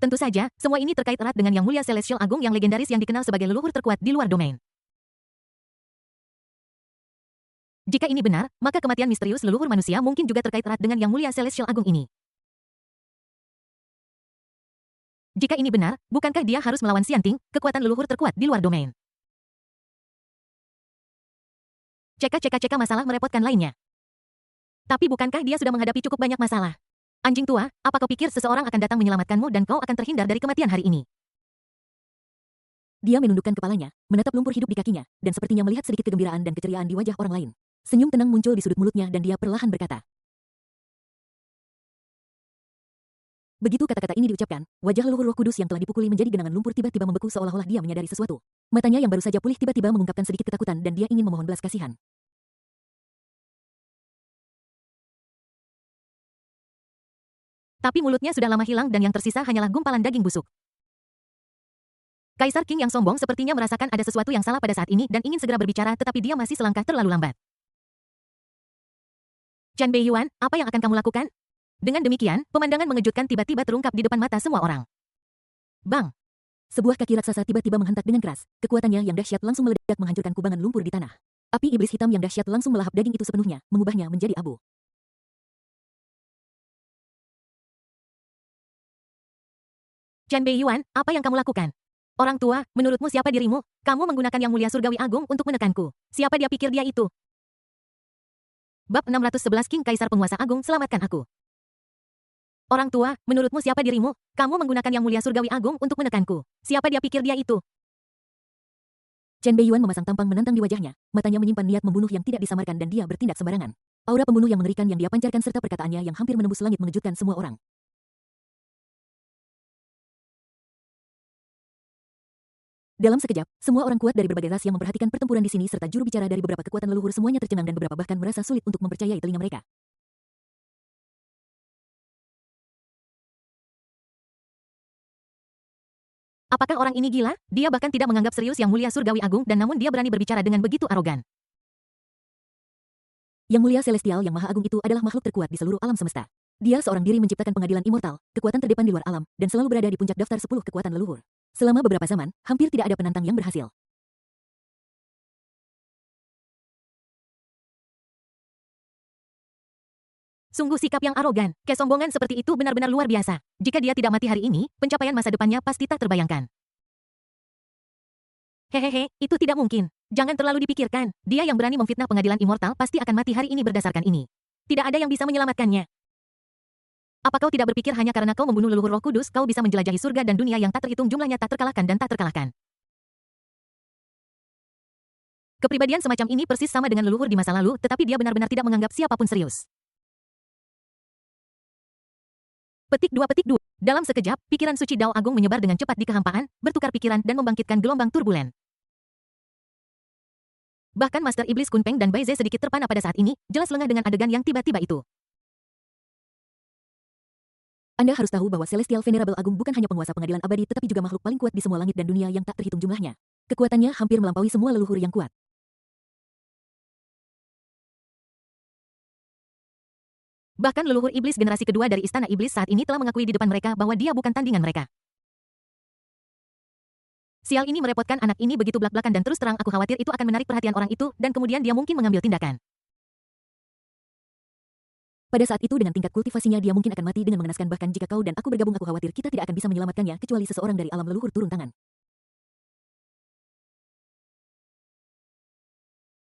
Tentu saja, semua ini terkait erat dengan Yang Mulia Celestial Agung yang legendaris yang dikenal sebagai leluhur terkuat di luar domain. Jika ini benar, maka kematian misterius leluhur manusia mungkin juga terkait erat dengan Yang Mulia Celestial Agung ini. Jika ini benar, bukankah dia harus melawan Xianting, kekuatan leluhur terkuat di luar domain? Ceka masalah merepotkan lainnya. Tapi bukankah dia sudah menghadapi cukup banyak masalah? Anjing tua, apa kau pikir seseorang akan datang menyelamatkanmu dan kau akan terhindar dari kematian hari ini? Dia menundukkan kepalanya, menatap lumpur hidup di kakinya, dan sepertinya melihat sedikit kegembiraan dan keceriaan di wajah orang lain. Senyum tenang muncul di sudut mulutnya dan dia perlahan berkata. Begitu kata-kata ini diucapkan, wajah leluhur Roh Kudus yang telah dipukuli menjadi genangan lumpur tiba-tiba membeku seolah-olah dia menyadari sesuatu. Matanya yang baru saja pulih tiba-tiba mengungkapkan sedikit ketakutan dan dia ingin memohon belas kasihan. Tapi mulutnya sudah lama hilang dan yang tersisa hanyalah gumpalan daging busuk. Kaisar King yang sombong sepertinya merasakan ada sesuatu yang salah pada saat ini dan ingin segera berbicara tetapi dia masih selangkah terlalu lambat. Chen Beiyuan, apa yang akan kamu lakukan? Dengan demikian, pemandangan mengejutkan tiba-tiba terungkap di depan mata semua orang. Bang! Sebuah kaki raksasa tiba-tiba menghentak dengan keras. Kekuatannya yang dahsyat langsung meledak menghancurkan kubangan lumpur di tanah. Api iblis hitam yang dahsyat langsung melahap daging itu sepenuhnya, mengubahnya menjadi abu. Chen Beiyuan, apa yang kamu lakukan? Orang tua, menurutmu siapa dirimu? Kamu menggunakan Yang Mulia Surgawi Agung untuk menekanku. Siapa dia pikir dia itu? Bab 611 King Kaisar Penguasa Agung selamatkan aku. Orang tua, menurutmu siapa dirimu? Kamu menggunakan Yang Mulia Surgawi Agung untuk menekanku. Siapa dia pikir dia itu? Chen Beiyuan memasang tampang menantang di wajahnya, matanya menyimpan niat membunuh yang tidak disamarkan dan dia bertindak sembarangan. Aura pembunuh yang mengerikan yang dia pancarkan serta perkataannya yang hampir menembus langit mengejutkan semua orang. Dalam sekejap, semua orang kuat dari berbagai ras yang memperhatikan pertempuran di sini serta juru bicara dari beberapa kekuatan leluhur semuanya tercengang dan beberapa bahkan merasa sulit untuk mempercayai telinga mereka. Apakah orang ini gila? Dia bahkan tidak menganggap serius Yang Mulia Surgawi Agung dan namun dia berani berbicara dengan begitu arogan. Yang Mulia Celestial yang Maha Agung itu adalah makhluk terkuat di seluruh alam semesta. Dia seorang diri menciptakan pengadilan immortal, kekuatan terdepan di luar alam, dan selalu berada di puncak daftar 10 kekuatan leluhur. Selama beberapa zaman, hampir tidak ada penantang yang berhasil. Sungguh sikap yang arogan, kesombongan seperti itu benar-benar luar biasa. Jika dia tidak mati hari ini, pencapaian masa depannya pasti tak terbayangkan. Hehehe, itu tidak mungkin. Jangan terlalu dipikirkan. Dia yang berani memfitnah pengadilan immortal pasti akan mati hari ini berdasarkan ini. Tidak ada yang bisa menyelamatkannya. Apa kau tidak berpikir hanya karena kau membunuh leluhur Roh Kudus, kau bisa menjelajahi surga dan dunia yang tak terhitung jumlahnya tak terkalahkan dan tak terkalahkan? Kepribadian semacam ini persis sama dengan leluhur di masa lalu, tetapi dia benar-benar tidak menganggap siapapun serius. Petik 2. Dalam sekejap, pikiran suci Dao Agung menyebar dengan cepat di kehampaan, bertukar pikiran dan membangkitkan gelombang turbulen. Bahkan Master Iblis Kun Peng dan Bai Ze sedikit terpana pada saat ini, jelas lengah dengan adegan yang tiba-tiba itu. Anda harus tahu bahwa Celestial Venerable Agung bukan hanya penguasa pengadilan abadi tetapi juga makhluk paling kuat di semua langit dan dunia yang tak terhitung jumlahnya. Kekuatannya hampir melampaui semua leluhur yang kuat. Bahkan leluhur iblis generasi kedua dari Istana Iblis saat ini telah mengakui di depan mereka bahwa dia bukan tandingan mereka. Sial ini merepotkan anak ini begitu belak-belakan dan terus terang aku khawatir itu akan menarik perhatian orang itu dan kemudian dia mungkin mengambil tindakan. Pada saat itu dengan tingkat kultivasinya dia mungkin akan mati dengan mengenaskan bahkan jika kau dan aku bergabung aku khawatir kita tidak akan bisa menyelamatkannya kecuali seseorang dari alam leluhur turun tangan.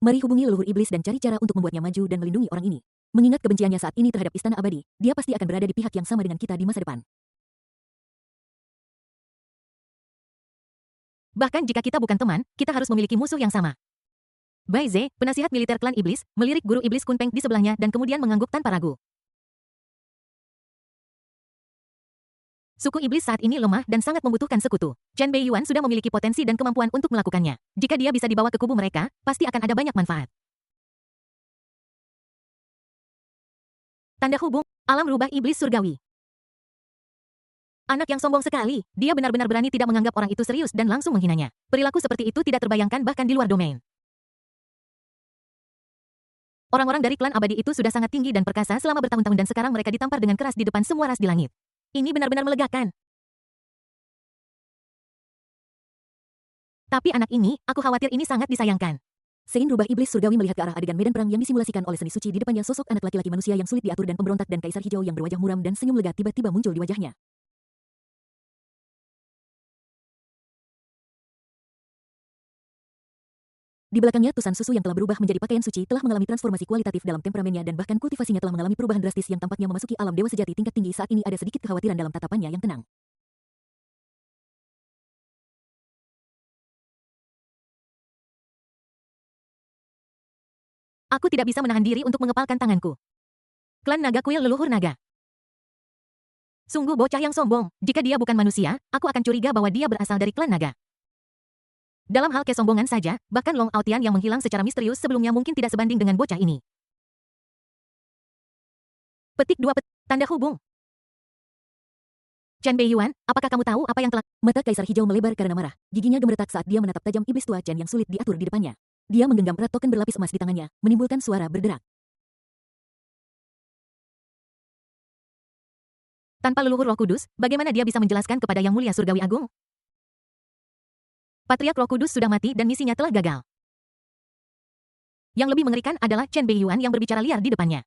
Mari hubungi leluhur iblis dan cari cara untuk membuatnya maju dan melindungi orang ini. Mengingat kebenciannya saat ini terhadap Istana Abadi, dia pasti akan berada di pihak yang sama dengan kita di masa depan. Bahkan jika kita bukan teman, kita harus memiliki musuh yang sama. Bai Ze, penasihat militer klan iblis, melirik guru iblis Kun Peng di sebelahnya dan kemudian mengangguk tanpa ragu. Suku iblis saat ini lemah dan sangat membutuhkan sekutu. Chen Beiyuan sudah memiliki potensi dan kemampuan untuk melakukannya. Jika dia bisa dibawa ke kubu mereka, pasti akan ada banyak manfaat. Tanda hubung, alam rubah iblis surgawi. Anak yang sombong sekali, dia benar-benar berani tidak menganggap orang itu serius dan langsung menghinanya. Perilaku seperti itu tidak terbayangkan bahkan di luar domain. Orang-orang dari klan abadi itu sudah sangat tinggi dan perkasa selama bertahun-tahun dan sekarang mereka ditampar dengan keras di depan semua ras di langit. Ini benar-benar melegakan. Tapi anak ini, aku khawatir ini sangat disayangkan. Sein rubah iblis surgawi melihat ke arah adegan medan perang yang disimulasikan oleh seni suci di depannya sosok anak laki-laki manusia yang sulit diatur dan pemberontak dan kaisar hijau yang berwajah muram dan senyum lega tiba-tiba muncul di wajahnya. Di belakangnya tusan susu yang telah berubah menjadi pakaian suci telah mengalami transformasi kualitatif dalam temperamennya dan bahkan kultivasinya telah mengalami perubahan drastis yang tampaknya memasuki alam dewa sejati tingkat tinggi saat ini ada sedikit kekhawatiran dalam tatapannya yang tenang. Aku tidak bisa menahan diri untuk mengepalkan tanganku. Klan naga kuil leluhur naga. Sungguh bocah yang sombong. Jika dia bukan manusia, aku akan curiga bahwa dia berasal dari klan naga. Dalam hal kesombongan saja, bahkan Long Aotian yang menghilang secara misterius sebelumnya mungkin tidak sebanding dengan bocah ini. Petik 2. Tanda hubung. Chen Beiyuan, apakah kamu tahu apa yang telah... Mata kaisar hijau melebar karena marah. Giginya gemeretak saat dia menatap tajam iblis tua Chen yang sulit diatur di depannya. Dia menggenggam erat token berlapis emas di tangannya, menimbulkan suara berderak. Tanpa leluhur Roh Kudus, bagaimana dia bisa menjelaskan kepada Yang Mulia Surgawi Agung? Patriark Roh Kudus sudah mati dan misinya telah gagal. Yang lebih mengerikan adalah Chen Beiyuan yang berbicara liar di depannya.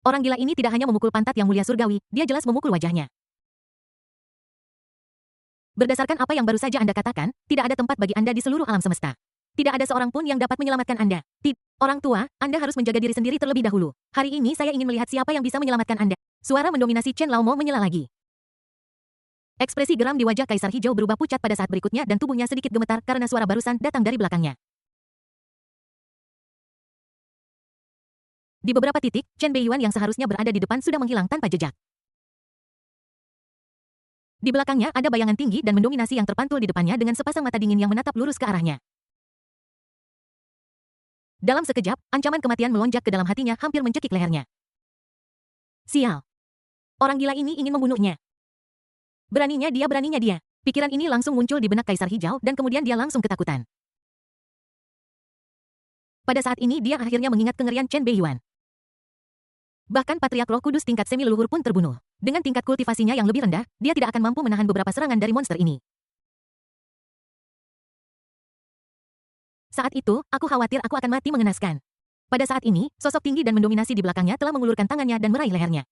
Orang gila ini tidak hanya memukul pantat Yang Mulia Surgawi, dia jelas memukul wajahnya. Berdasarkan apa yang baru saja Anda katakan, tidak ada tempat bagi Anda di seluruh alam semesta. Tidak ada seorang pun yang dapat menyelamatkan Anda. Orang tua, Anda harus menjaga diri sendiri terlebih dahulu. Hari ini saya ingin melihat siapa yang bisa menyelamatkan Anda. Suara mendominasi Chen Laomo menyela lagi. Ekspresi geram di wajah Kaisar Hijau berubah pucat pada saat berikutnya dan tubuhnya sedikit gemetar karena suara barusan datang dari belakangnya. Di beberapa titik, Chen Beiyuan yang seharusnya berada di depan sudah menghilang tanpa jejak. Di belakangnya ada bayangan tinggi dan mendominasi yang terpantul di depannya dengan sepasang mata dingin yang menatap lurus ke arahnya. Dalam sekejap, ancaman kematian melonjak ke dalam hatinya hampir mencekik lehernya. Sial. Orang gila ini ingin membunuhnya. Beraninya dia. Pikiran ini langsung muncul di benak Kaisar Hijau dan kemudian dia langsung ketakutan. Pada saat ini dia akhirnya mengingat kengerian Chen Beiyuan. Bahkan Patriark Roh Kudus tingkat semi leluhur pun terbunuh. Dengan tingkat kultivasinya yang lebih rendah, dia tidak akan mampu menahan beberapa serangan dari monster ini. Saat itu, aku khawatir aku akan mati mengenaskan. Pada saat ini, sosok tinggi dan mendominasi di belakangnya telah mengulurkan tangannya dan meraih lehernya.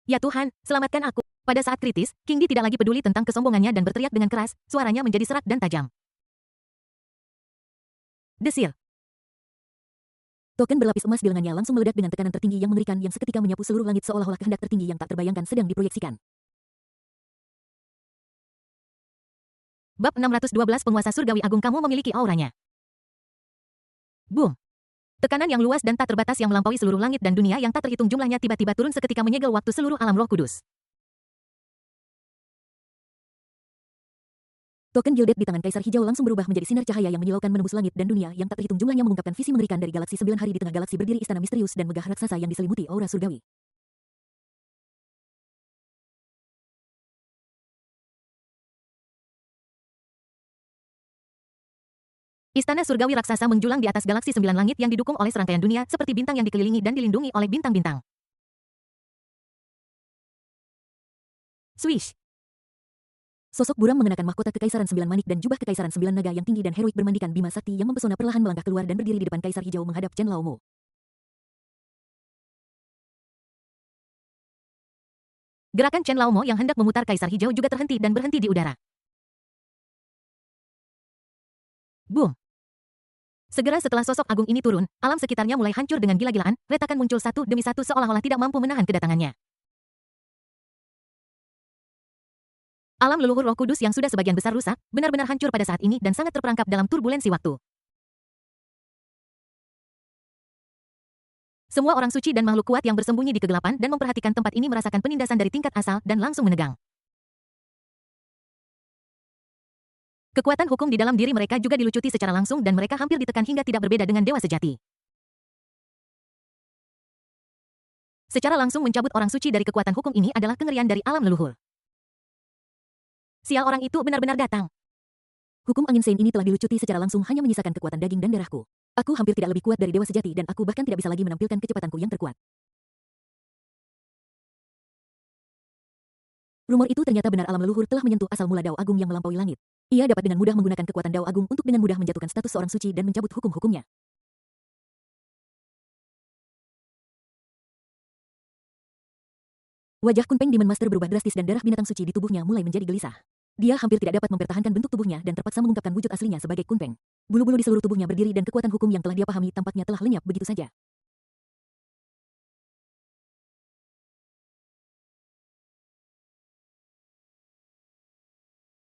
Ya Tuhan, selamatkan aku. Pada saat kritis, King Di tidak lagi peduli tentang kesombongannya dan berteriak dengan keras, suaranya menjadi serak dan tajam. Desir. Token berlapis emas di lengannya langsung meledak dengan tekanan tertinggi yang mengerikan yang seketika menyapu seluruh langit seolah-olah kehendak tertinggi yang tak terbayangkan sedang diproyeksikan. Bab 612 Penguasa Surgawi Agung, kamu memiliki auranya. Boom. Tekanan yang luas dan tak terbatas yang melampaui seluruh langit dan dunia yang tak terhitung jumlahnya tiba-tiba turun seketika menyegel waktu seluruh alam Roh Kudus. Token Gilded di tangan Kaisar Hijau langsung berubah menjadi sinar cahaya yang menyilaukan menembus langit dan dunia yang tak terhitung jumlahnya mengungkapkan visi mengerikan dari galaksi 9 hari di tengah galaksi berdiri istana misterius dan megah raksasa yang diselimuti aura surgawi. Istana surgawi raksasa menjulang di atas galaksi 9 langit yang didukung oleh serangkaian dunia seperti bintang yang dikelilingi dan dilindungi oleh bintang-bintang. Swish. Sosok buram mengenakan mahkota Kekaisaran 9 Manik dan jubah Kekaisaran 9 Naga yang tinggi dan heroik bermandikan bima sakti yang mempesona perlahan melangkah keluar dan berdiri di depan Kaisar Hijau menghadap Chen Laomo. Gerakan Chen Laomo yang hendak memutar Kaisar Hijau juga terhenti dan berhenti di udara. Boom. Segera setelah sosok agung ini turun, alam sekitarnya mulai hancur dengan gila-gilaan, retakan muncul satu demi satu seolah-olah tidak mampu menahan kedatangannya. Alam leluhur Roh Kudus yang sudah sebagian besar rusak, benar-benar hancur pada saat ini dan sangat terperangkap dalam turbulensi waktu. Semua orang suci dan makhluk kuat yang bersembunyi di kegelapan dan memperhatikan tempat ini merasakan penindasan dari tingkat asal dan langsung menegang. Kekuatan hukum di dalam diri mereka juga dilucuti secara langsung dan mereka hampir ditekan hingga tidak berbeda dengan dewa sejati. Secara langsung mencabut orang suci dari kekuatan hukum ini adalah kengerian dari alam leluhur. Sial, orang itu benar-benar datang. Hukum angin Sein ini telah dilucuti secara langsung hanya menyisakan kekuatan daging dan darahku. Aku hampir tidak lebih kuat dari dewa sejati dan aku bahkan tidak bisa lagi menampilkan kecepatanku yang terkuat. Rumor itu ternyata benar, alam leluhur telah menyentuh asal mula Dao Agung yang melampaui langit. Ia dapat dengan mudah menggunakan kekuatan Dao Agung untuk dengan mudah menjatuhkan status seorang suci dan mencabut hukum-hukumnya. Wajah Kunpeng Demon Master berubah drastis dan darah binatang suci di tubuhnya mulai menjadi gelisah. Dia hampir tidak dapat mempertahankan bentuk tubuhnya dan terpaksa mengungkapkan wujud aslinya sebagai Kunpeng. Bulu-bulu di seluruh tubuhnya berdiri dan kekuatan hukum yang telah dia pahami tampaknya telah lenyap begitu saja.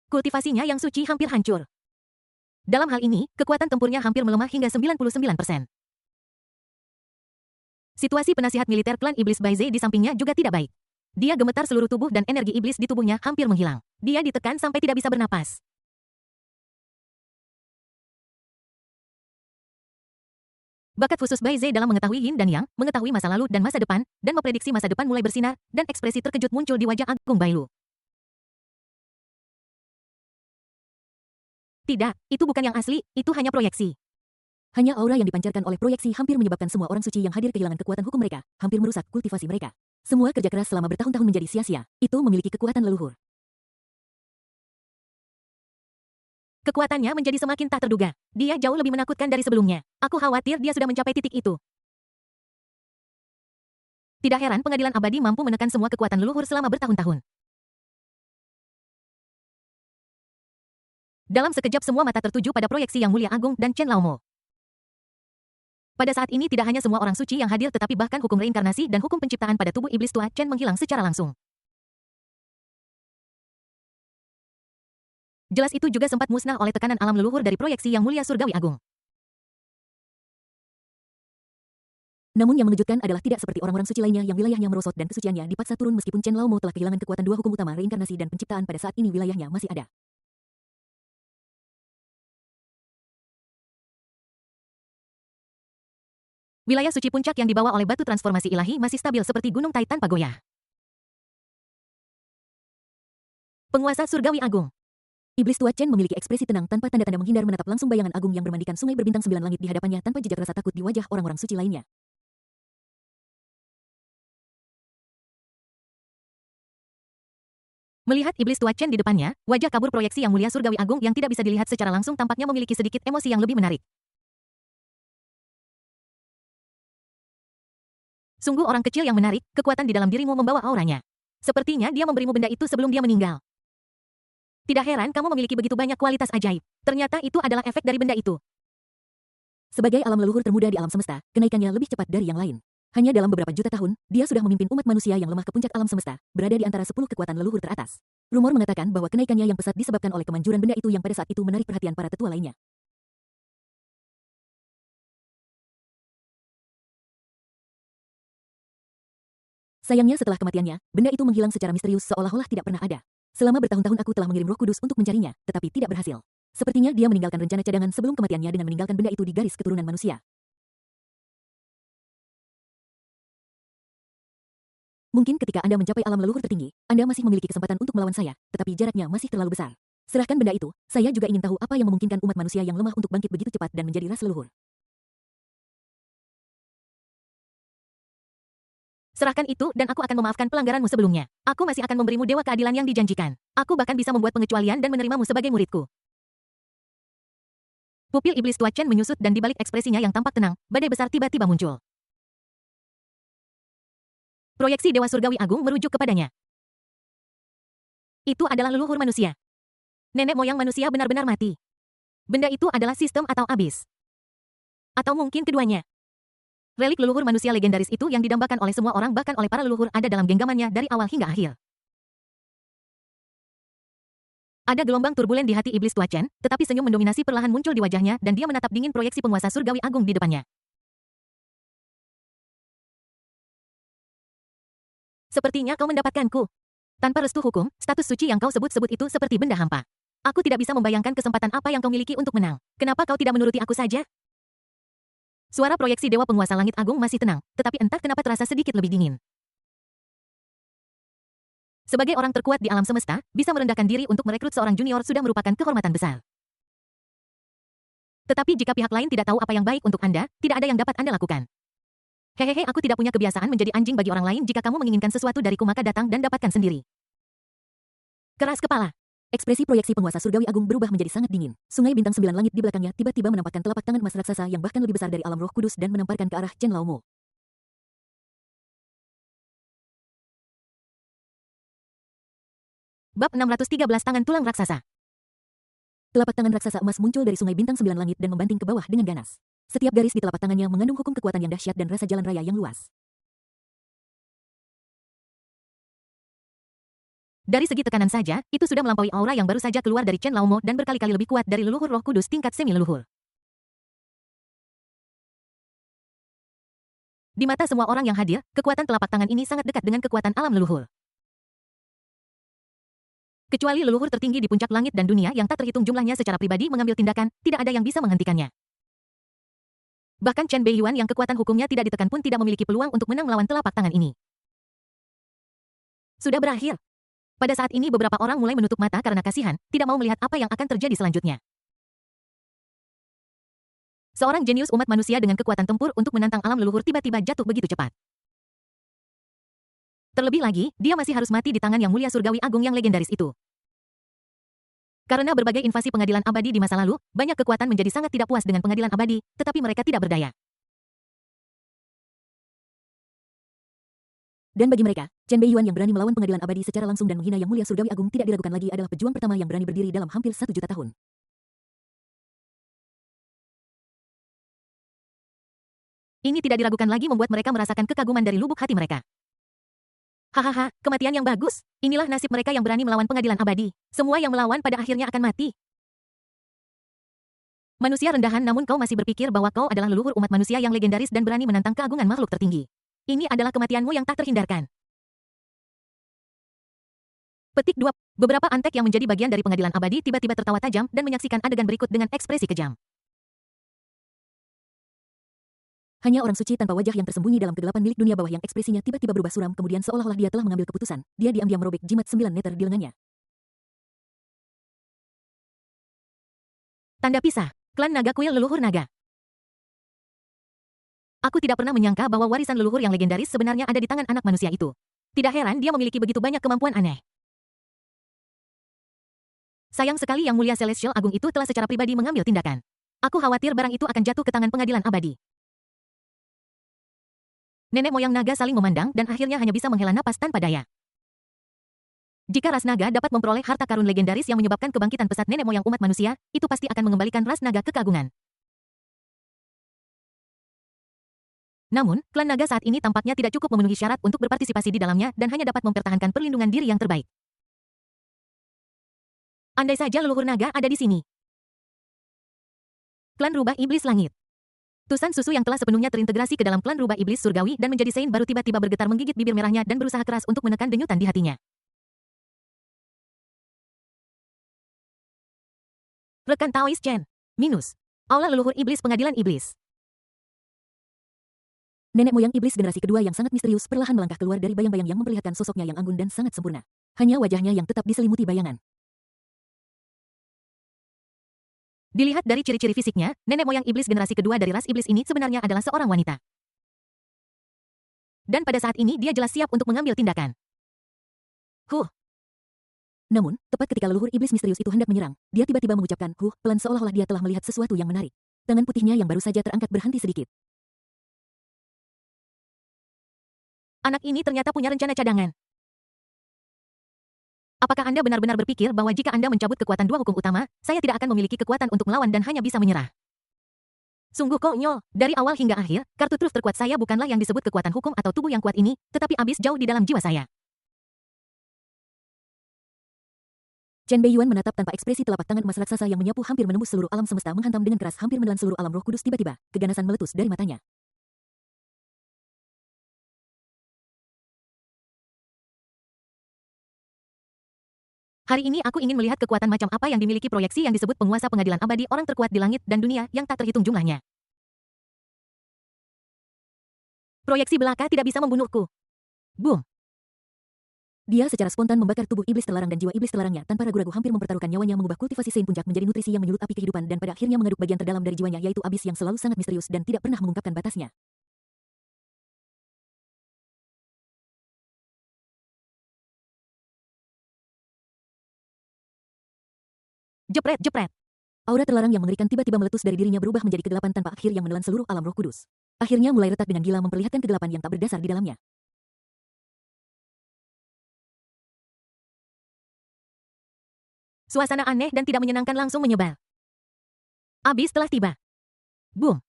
Kultivasinya yang suci hampir hancur. Dalam hal ini, kekuatan tempurnya hampir melemah hingga 99%. Situasi penasihat militer klan iblis Baize di sampingnya juga tidak baik. Dia gemetar seluruh tubuh dan energi iblis di tubuhnya hampir menghilang. Dia ditekan sampai tidak bisa bernapas. Bakat khusus Baize dalam mengetahui yin dan yang, mengetahui masa lalu dan masa depan, dan memprediksi masa depan mulai bersinar, dan ekspresi terkejut muncul di wajah Agung Bailu. Tidak, itu bukan yang asli, itu hanya proyeksi. Hanya aura yang dipancarkan oleh proyeksi hampir menyebabkan semua orang suci yang hadir kehilangan kekuatan hukum mereka, hampir merusak kultivasi mereka. Semua kerja keras selama bertahun-tahun menjadi sia-sia. Itu memiliki kekuatan leluhur. Kekuatannya menjadi semakin tak terduga. Dia jauh lebih menakutkan dari sebelumnya. Aku khawatir dia sudah mencapai titik itu. Tidak heran pengadilan abadi mampu menekan semua kekuatan leluhur selama bertahun-tahun. Dalam sekejap semua mata tertuju pada proyeksi Yang Mulia Agung dan Chen Laomo. Pada saat ini tidak hanya semua orang suci yang hadir tetapi bahkan hukum reinkarnasi dan hukum penciptaan pada tubuh iblis tua Chen menghilang secara langsung. Jelas itu juga sempat musnah oleh tekanan alam leluhur dari proyeksi Yang Mulia Surgawi Agung. Namun yang mengejutkan adalah tidak seperti orang-orang suci lainnya yang wilayahnya merosot dan kesuciannya dipaksa turun meskipun Chen Laomo telah kehilangan kekuatan dua hukum utama reinkarnasi dan penciptaan pada saat ini wilayahnya masih ada. Wilayah suci puncak yang dibawa oleh batu transformasi ilahi masih stabil seperti gunung Tai tanpa goyah. Penguasa Surgawi Agung. Iblis tua Chen memiliki ekspresi tenang tanpa tanda-tanda menghindar menatap langsung bayangan agung yang bermandikan sungai berbintang 9 langit di hadapannya tanpa jejak rasa takut di wajah orang-orang suci lainnya. Melihat iblis tua Chen di depannya, wajah kabur proyeksi Yang Mulia Surgawi Agung yang tidak bisa dilihat secara langsung tampaknya memiliki sedikit emosi yang lebih menarik. Sungguh orang kecil yang menarik, kekuatan di dalam dirimu membawa auranya. Sepertinya dia memberimu benda itu sebelum dia meninggal. Tidak heran kamu memiliki begitu banyak kualitas ajaib. Ternyata itu adalah efek dari benda itu. Sebagai alam leluhur termuda di alam semesta, kenaikannya lebih cepat dari yang lain. Hanya dalam beberapa juta tahun, dia sudah memimpin umat manusia yang lemah ke puncak alam semesta, berada di antara 10 kekuatan leluhur teratas. Rumor mengatakan bahwa kenaikannya yang pesat disebabkan oleh kemanjuran benda itu yang pada saat itu menarik perhatian para tetua lainnya. Sayangnya setelah kematiannya, benda itu menghilang secara misterius seolah-olah tidak pernah ada. Selama bertahun-tahun aku telah mengirim Roh Kudus untuk mencarinya, tetapi tidak berhasil. Sepertinya dia meninggalkan rencana cadangan sebelum kematiannya dengan meninggalkan benda itu di garis keturunan manusia. Mungkin ketika Anda mencapai alam leluhur tertinggi, Anda masih memiliki kesempatan untuk melawan saya, tetapi jaraknya masih terlalu besar. Serahkan benda itu, saya juga ingin tahu apa yang memungkinkan umat manusia yang lemah untuk bangkit begitu cepat dan menjadi ras leluhur. Serahkan itu dan aku akan memaafkan pelanggaranmu sebelumnya. Aku masih akan memberimu dewa keadilan yang dijanjikan. Aku bahkan bisa membuat pengecualian dan menerimamu sebagai muridku. Pupil iblis tua Chen menyusut dan di balik ekspresinya yang tampak tenang, badai besar tiba-tiba muncul. Proyeksi Dewa Surgawi Agung merujuk kepadanya. Itu adalah leluhur manusia. Nenek moyang manusia benar-benar mati. Benda itu adalah sistem atau abis. Atau mungkin keduanya. Relik leluhur manusia legendaris itu yang didambakan oleh semua orang bahkan oleh para leluhur ada dalam genggamannya dari awal hingga akhir. Ada gelombang turbulen di hati iblis tua Chen, tetapi senyum mendominasi perlahan muncul di wajahnya dan dia menatap dingin proyeksi penguasa surgawi agung di depannya. Sepertinya kau mendapatkanku. Tanpa restu hukum, status suci yang kau sebut-sebut itu seperti benda hampa. Aku tidak bisa membayangkan kesempatan apa yang kau miliki untuk menang. Kenapa kau tidak menuruti aku saja? Suara proyeksi Dewa Penguasa Langit Agung masih tenang, tetapi entah kenapa terasa sedikit lebih dingin. Sebagai orang terkuat di alam semesta, bisa merendahkan diri untuk merekrut seorang junior sudah merupakan kehormatan besar. Tetapi jika pihak lain tidak tahu apa yang baik untuk Anda, tidak ada yang dapat Anda lakukan. Hehehe, aku tidak punya kebiasaan menjadi anjing bagi orang lain. Jika kamu menginginkan sesuatu dariku maka datang dan dapatkan sendiri. Keras kepala. Ekspresi proyeksi penguasa surgawi agung berubah menjadi sangat dingin. Sungai bintang 9 langit di belakangnya tiba-tiba menampakkan telapak tangan emas raksasa yang bahkan lebih besar dari alam roh kudus dan menamparkan ke arah Chen Laomo. Bab 613 Tangan Tulang Raksasa. Telapak tangan raksasa emas muncul dari sungai bintang 9 langit dan membanting ke bawah dengan ganas. Setiap garis di telapak tangannya mengandung hukum kekuatan yang dahsyat dan rasa jalan raya yang luas. Dari segi tekanan saja, itu sudah melampaui aura yang baru saja keluar dari Chen Laomo dan berkali-kali lebih kuat dari leluhur roh kudus tingkat semi-leluhur. Di mata semua orang yang hadir, kekuatan telapak tangan ini sangat dekat dengan kekuatan alam leluhur. Kecuali leluhur tertinggi di puncak langit dan dunia yang tak terhitung jumlahnya secara pribadi mengambil tindakan, tidak ada yang bisa menghentikannya. Bahkan Chen Beiyuan yang kekuatan hukumnya tidak ditekan pun tidak memiliki peluang untuk menang melawan telapak tangan ini. Sudah berakhir. Pada saat ini beberapa orang mulai menutup mata karena kasihan, tidak mau melihat apa yang akan terjadi selanjutnya. Seorang jenius umat manusia dengan kekuatan tempur untuk menantang alam leluhur tiba-tiba jatuh begitu cepat. Terlebih lagi, dia masih harus mati di tangan Yang Mulia Surgawi Agung yang legendaris itu. Karena berbagai invasi pengadilan abadi di masa lalu, banyak kekuatan menjadi sangat tidak puas dengan pengadilan abadi, tetapi mereka tidak berdaya. Dan bagi mereka, Chen Beiyuan yang berani melawan pengadilan abadi secara langsung dan menghina Yang Mulia Surgawi Agung tidak diragukan lagi adalah pejuang pertama yang berani berdiri dalam hampir 1 juta tahun. Ini tidak diragukan lagi membuat mereka merasakan kekaguman dari lubuk hati mereka. Hahaha, kematian yang bagus. Inilah nasib mereka yang berani melawan pengadilan abadi. Semua yang melawan pada akhirnya akan mati. Manusia rendahan, namun kau masih berpikir bahwa kau adalah leluhur umat manusia yang legendaris dan berani menantang keagungan makhluk tertinggi. Ini adalah kematianmu yang tak terhindarkan. Petik 2. Beberapa antek yang menjadi bagian dari pengadilan abadi tiba-tiba tertawa tajam dan menyaksikan adegan berikut dengan ekspresi kejam. Hanya orang suci tanpa wajah yang tersembunyi dalam kegelapan milik dunia bawah yang ekspresinya tiba-tiba berubah suram, kemudian seolah-olah dia telah mengambil keputusan. Dia diam-diam merobek jimat 9 meter di lengannya. Tanda pisah. Klan Naga Kuil Leluhur Naga. Aku tidak pernah menyangka bahwa warisan leluhur yang legendaris sebenarnya ada di tangan anak manusia itu. Tidak heran dia memiliki begitu banyak kemampuan aneh. Sayang sekali Yang Mulia Celestial Agung itu telah secara pribadi mengambil tindakan. Aku khawatir barang itu akan jatuh ke tangan pengadilan abadi. Nenek moyang naga saling memandang dan akhirnya hanya bisa menghela napas tanpa daya. Jika ras naga dapat memperoleh harta karun legendaris yang menyebabkan kebangkitan pesat nenek moyang umat manusia, itu pasti akan mengembalikan ras naga ke keagungan. Namun, klan naga saat ini tampaknya tidak cukup memenuhi syarat untuk berpartisipasi di dalamnya dan hanya dapat mempertahankan perlindungan diri yang terbaik. Andai saja leluhur naga ada di sini. Klan Rubah Iblis Langit. Tusan susu yang telah sepenuhnya terintegrasi ke dalam klan Rubah Iblis Surgawi dan menjadi Saint baru tiba-tiba bergetar menggigit bibir merahnya dan berusaha keras untuk menekan denyutan di hatinya. Rekan Taoist Chen. Minus. Aula leluhur iblis pengadilan iblis. Nenek moyang iblis generasi kedua yang sangat misterius perlahan melangkah keluar dari bayang-bayang yang memperlihatkan sosoknya yang anggun dan sangat sempurna. Hanya wajahnya yang tetap diselimuti bayangan. Dilihat dari ciri-ciri fisiknya, nenek moyang iblis generasi kedua dari ras iblis ini sebenarnya adalah seorang wanita. Dan pada saat ini dia jelas siap untuk mengambil tindakan. Namun, tepat ketika leluhur iblis misterius itu hendak menyerang, dia tiba-tiba mengucapkan pelan seolah-olah dia telah melihat sesuatu yang menarik. Tangan putihnya yang baru saja terangkat berhenti sedikit. Anak ini ternyata punya rencana cadangan. Apakah Anda benar-benar berpikir bahwa jika Anda mencabut kekuatan dua hukum utama, saya tidak akan memiliki kekuatan untuk melawan dan hanya bisa menyerah? Sungguh konyol. Dari awal hingga akhir, kartu truf terkuat saya bukanlah yang disebut kekuatan hukum atau tubuh yang kuat ini, tetapi abis jauh di dalam jiwa saya. Chen Beiyuan menatap tanpa ekspresi telapak tangan emas raksasa yang menyapu hampir menembus seluruh alam semesta menghantam dengan keras hampir menelan seluruh alam roh kudus tiba-tiba, keganasan meletus dari matanya. Hari ini aku ingin melihat kekuatan macam apa yang dimiliki proyeksi yang disebut penguasa pengadilan abadi orang terkuat di langit dan dunia yang tak terhitung jumlahnya. Proyeksi belaka tidak bisa membunuhku. Boom. Dia secara spontan membakar tubuh iblis terlarang dan jiwa iblis terlarangnya tanpa ragu-ragu hampir mempertaruhkan nyawanya mengubah kultivasi Saint puncak menjadi nutrisi yang menyulut api kehidupan dan pada akhirnya mengaduk bagian terdalam dari jiwanya yaitu abis yang selalu sangat misterius dan tidak pernah mengungkapkan batasnya. Jepret, jepret. Aura terlarang yang mengerikan tiba-tiba meletus dari dirinya berubah menjadi kegelapan tanpa akhir yang menelan seluruh alam roh kudus. Akhirnya mulai retak dengan gila memperlihatkan kegelapan yang tak berdasar di dalamnya. Suasana aneh dan tidak menyenangkan langsung menyebar. Abis telah tiba. Boom.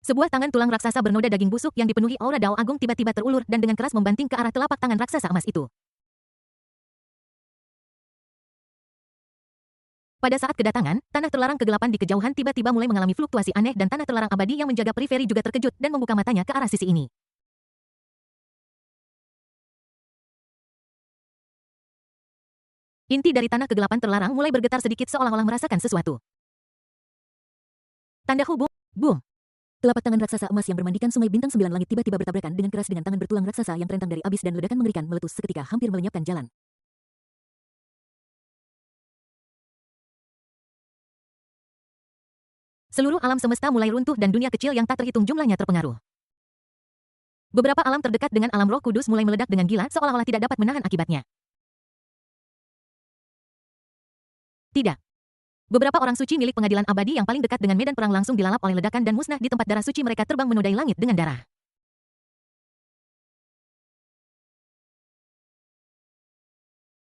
Sebuah tangan tulang raksasa bernoda daging busuk yang dipenuhi aura Dao Agung tiba-tiba terulur dan dengan keras membanting ke arah telapak tangan raksasa emas itu. Pada saat kedatangan, tanah terlarang kegelapan di kejauhan tiba-tiba mulai mengalami fluktuasi aneh dan tanah terlarang abadi yang menjaga periferi juga terkejut dan membuka matanya ke arah sisi ini. Inti dari tanah kegelapan terlarang mulai bergetar sedikit seolah-olah merasakan sesuatu. Tanda hubung, boom. Telapak tangan raksasa emas yang bermandikan sungai bintang 9 langit tiba-tiba bertabrakan dengan keras dengan tangan bertulang raksasa yang terentang dari abis dan ledakan mengerikan meletus seketika hampir melenyapkan jalan. Seluruh alam semesta mulai runtuh dan dunia kecil yang tak terhitung jumlahnya terpengaruh. Beberapa alam terdekat dengan alam roh kudus mulai meledak dengan gila seolah-olah tidak dapat menahan akibatnya. Tidak. Beberapa orang suci milik pengadilan abadi yang paling dekat dengan medan perang langsung dilalap oleh ledakan dan musnah di tempat darah suci mereka terbang menodai langit dengan darah.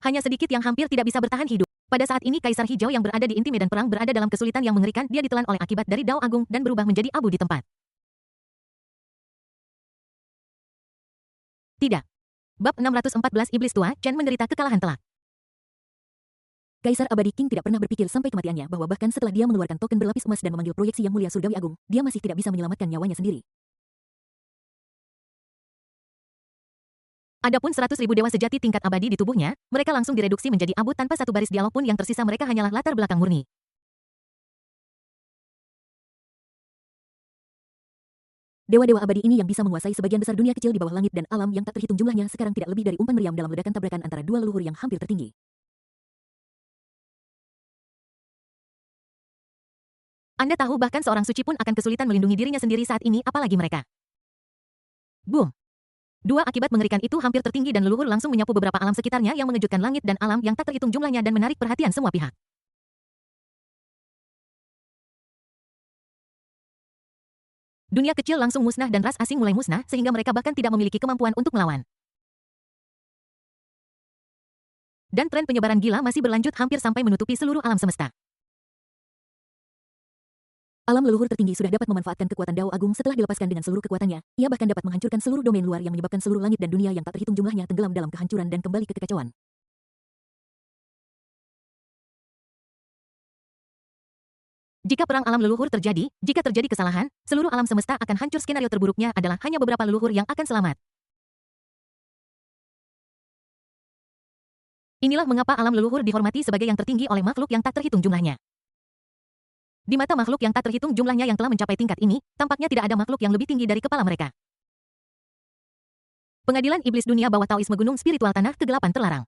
Hanya sedikit yang hampir tidak bisa bertahan hidup. Pada saat ini Kaisar Hijau yang berada di inti medan perang berada dalam kesulitan yang mengerikan. Dia ditelan oleh akibat dari Dao Agung dan berubah menjadi abu di tempat. Tidak. Bab 614 Iblis Tua, Chen menderita kekalahan telak. Kaisar Abadi King tidak pernah berpikir sampai kematiannya bahwa bahkan setelah dia mengeluarkan token berlapis emas dan memanggil proyeksi yang mulia surgawi agung, dia masih tidak bisa menyelamatkan nyawanya sendiri. Adapun 100.000 dewa sejati tingkat abadi di tubuhnya, mereka langsung direduksi menjadi abu tanpa satu baris dialog pun, yang tersisa mereka hanyalah latar belakang murni. Dewa-dewa abadi ini yang bisa menguasai sebagian besar dunia kecil di bawah langit dan alam yang tak terhitung jumlahnya sekarang tidak lebih dari umpan meriam dalam ledakan tabrakan antara dua leluhur yang hampir tertinggi. Anda tahu bahkan seorang suci pun akan kesulitan melindungi dirinya sendiri saat ini, apalagi mereka. Boom! Dua akibat mengerikan itu hampir tertinggi dan leluhur langsung menyapu beberapa alam sekitarnya yang mengejutkan langit dan alam yang tak terhitung jumlahnya dan menarik perhatian semua pihak. Dunia kecil langsung musnah dan ras asing mulai musnah sehingga mereka bahkan tidak memiliki kemampuan untuk melawan. Dan tren penyebaran gila masih berlanjut hampir sampai menutupi seluruh alam semesta. Alam leluhur tertinggi sudah dapat memanfaatkan kekuatan Dao Agung setelah dilepaskan dengan seluruh kekuatannya. Ia bahkan dapat menghancurkan seluruh domain luar yang menyebabkan seluruh langit dan dunia yang tak terhitung jumlahnya tenggelam dalam kehancuran dan kembali ke kekacauan. Jika perang alam leluhur terjadi, jika terjadi kesalahan, seluruh alam semesta akan hancur. Skenario terburuknya adalah hanya beberapa leluhur yang akan selamat. Inilah mengapa alam leluhur dihormati sebagai yang tertinggi oleh makhluk yang tak terhitung jumlahnya. Di mata makhluk yang tak terhitung jumlahnya yang telah mencapai tingkat ini, tampaknya tidak ada makhluk yang lebih tinggi dari kepala mereka. Pengadilan iblis dunia bawah Taoisme gunung spiritual tanah kegelapan terlarang.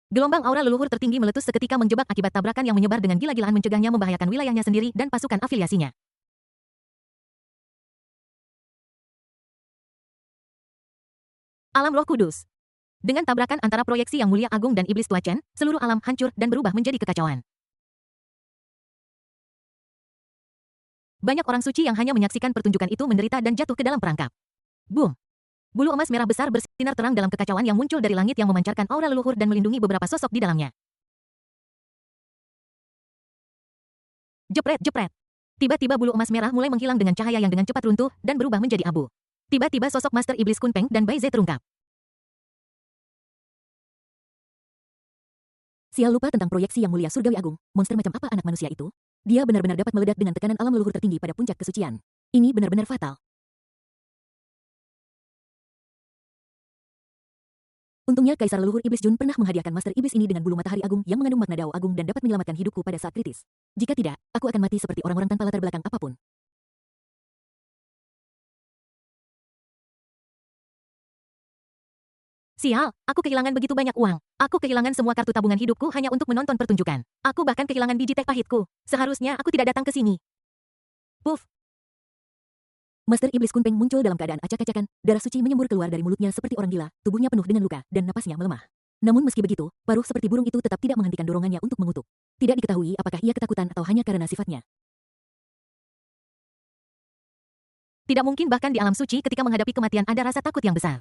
Gelombang aura leluhur tertinggi meletus seketika menjebak akibat tabrakan yang menyebar dengan gila-gilaan mencegahnya membahayakan wilayahnya sendiri dan pasukan afiliasinya. Alam Roh Kudus. Dengan tabrakan antara proyeksi yang mulia agung dan iblis tua Chen, seluruh alam hancur dan berubah menjadi kekacauan. Banyak orang suci yang hanya menyaksikan pertunjukan itu menderita dan jatuh ke dalam perangkap. Boom! Bulu emas merah besar bersinar terang dalam kekacauan yang muncul dari langit yang memancarkan aura leluhur dan melindungi beberapa sosok di dalamnya. Jepret, jepret. Tiba-tiba bulu emas merah mulai menghilang dengan cahaya yang dengan cepat runtuh dan berubah menjadi abu. Tiba-tiba sosok Master Iblis Kunpeng dan Bai Ze terungkap. Sial lupa tentang proyeksi yang mulia surgawi agung. Monster macam apa anak manusia itu? Dia benar-benar dapat meledak dengan tekanan alam leluhur tertinggi pada puncak kesucian. Ini benar-benar fatal. Untungnya Kaisar Leluhur Iblis Jun pernah menghadiahkan Master Iblis ini dengan bulu matahari agung yang mengandung makna Dao Agung dan dapat menyelamatkan hidupku pada saat kritis. Jika tidak, aku akan mati seperti orang-orang tanpa latar belakang apapun. Sial, aku kehilangan begitu banyak uang. Aku kehilangan semua kartu tabungan hidupku hanya untuk menonton pertunjukan. Aku bahkan kehilangan biji teh pahitku. Seharusnya aku tidak datang ke sini. Puff! Master Iblis Kunpeng muncul dalam keadaan acak-acakan, darah suci menyembur keluar dari mulutnya seperti orang gila, tubuhnya penuh dengan luka, dan napasnya melemah. Namun meski begitu, paruh seperti burung itu tetap tidak menghentikan dorongannya untuk mengutuk. Tidak diketahui apakah ia ketakutan atau hanya karena sifatnya. Tidak mungkin bahkan di alam suci ketika menghadapi kematian ada rasa takut yang besar.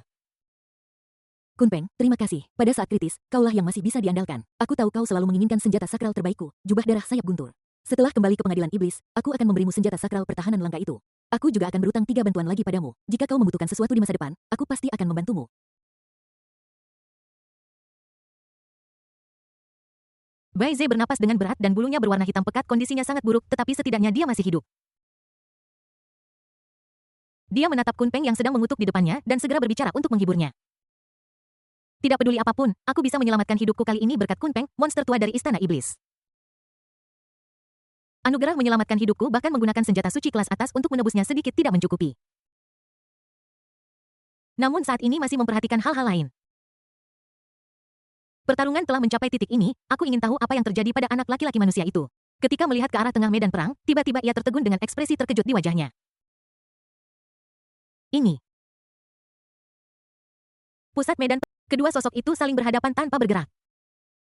Kunpeng, terima kasih. Pada saat kritis, kaulah yang masih bisa diandalkan. Aku tahu kau selalu menginginkan senjata sakral terbaikku, jubah darah sayap guntur. Setelah kembali ke pengadilan iblis, aku akan memberimu senjata sakral pertahanan langka itu. Aku juga akan berutang 3 bantuan lagi padamu. Jika kau membutuhkan sesuatu di masa depan, aku pasti akan membantumu. Bai Ze bernapas dengan berat dan bulunya berwarna hitam pekat. Kondisinya sangat buruk, tetapi setidaknya dia masih hidup. Dia menatap Kunpeng yang sedang mengutuk di depannya dan segera berbicara untuk menghiburnya. Tidak peduli apapun, aku bisa menyelamatkan hidupku kali ini berkat Kunpeng, monster tua dari Istana Iblis. Anugerah menyelamatkan hidupku bahkan menggunakan senjata suci kelas atas untuk menebusnya sedikit tidak mencukupi. Namun saat ini masih memperhatikan hal-hal lain. Pertarungan telah mencapai titik ini, aku ingin tahu apa yang terjadi pada anak laki-laki manusia itu. Ketika melihat ke arah tengah medan perang, tiba-tiba ia tertegun dengan ekspresi terkejut di wajahnya. Ini. Pusat medan, kedua sosok itu saling berhadapan tanpa bergerak.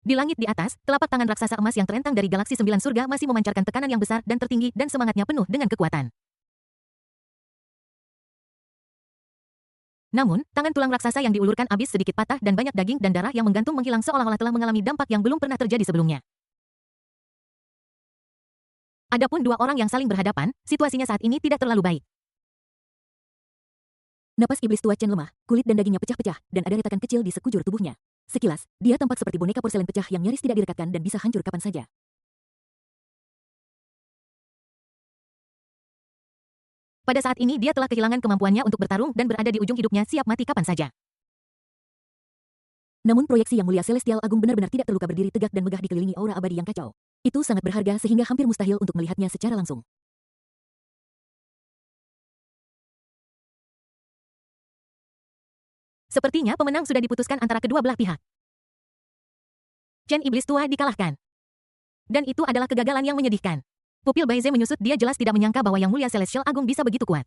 Di langit di atas, telapak tangan raksasa emas yang terentang dari galaksi 9 surga masih memancarkan tekanan yang besar dan tertinggi dan semangatnya penuh dengan kekuatan. Namun, tangan tulang raksasa yang diulurkan abis sedikit patah dan banyak daging dan darah yang menggantung menghilang seolah-olah telah mengalami dampak yang belum pernah terjadi sebelumnya. Adapun dua orang yang saling berhadapan, situasinya saat ini tidak terlalu baik. Napas iblis tua Chen lemah, kulit dan dagingnya pecah-pecah, dan ada retakan kecil di sekujur tubuhnya. Sekilas, dia tampak seperti boneka porselen pecah yang nyaris tidak direkatkan dan bisa hancur kapan saja. Pada saat ini dia telah kehilangan kemampuannya untuk bertarung dan berada di ujung hidupnya siap mati kapan saja. Namun proyeksi Yang Mulia Celestial Agung benar-benar tidak terluka berdiri tegak dan megah dikelilingi aura abadi yang kacau. Itu sangat berharga sehingga hampir mustahil untuk melihatnya secara langsung. Sepertinya pemenang sudah diputuskan antara kedua belah pihak. Chen Iblis Tua dikalahkan. Dan itu adalah kegagalan yang menyedihkan. Pupil Baize menyusut, dia jelas tidak menyangka bahwa Yang Mulia Celestial Agung bisa begitu kuat.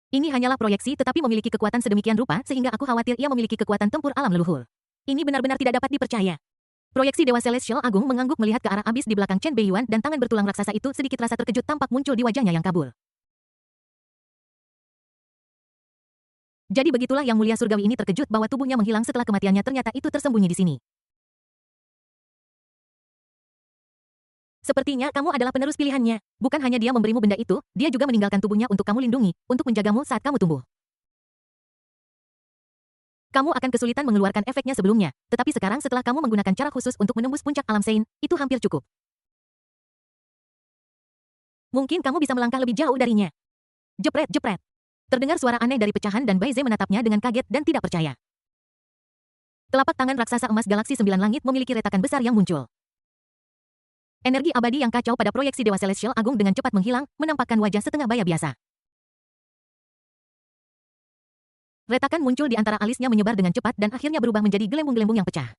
Ini hanyalah proyeksi tetapi memiliki kekuatan sedemikian rupa sehingga aku khawatir ia memiliki kekuatan tempur alam leluhur. Ini benar-benar tidak dapat dipercaya. Proyeksi Dewa Celestial Agung mengangguk melihat ke arah abis di belakang Chen Beiyuan dan tangan bertulang raksasa itu, sedikit rasa terkejut tampak muncul di wajahnya yang kabur. Jadi begitulah Yang Mulia Surgawi ini terkejut bahwa tubuhnya menghilang setelah kematiannya, ternyata itu tersembunyi di sini. Sepertinya kamu adalah penerus pilihannya. Bukan hanya dia memberimu benda itu, dia juga meninggalkan tubuhnya untuk kamu lindungi, untuk menjagamu saat kamu tumbuh. Kamu akan kesulitan mengeluarkan efeknya sebelumnya, tetapi sekarang setelah kamu menggunakan cara khusus untuk menembus puncak alam Sein, itu hampir cukup. Mungkin kamu bisa melangkah lebih jauh darinya. Jepret, jepret. Terdengar suara aneh dari pecahan dan Baize menatapnya dengan kaget dan tidak percaya. Telapak tangan raksasa emas galaksi 9 langit memiliki retakan besar yang muncul. Energi abadi yang kacau pada proyeksi Dewa Celestial Agung dengan cepat menghilang, menampakkan wajah setengah baya biasa. Retakan muncul di antara alisnya menyebar dengan cepat dan akhirnya berubah menjadi gelembung-gelembung yang pecah.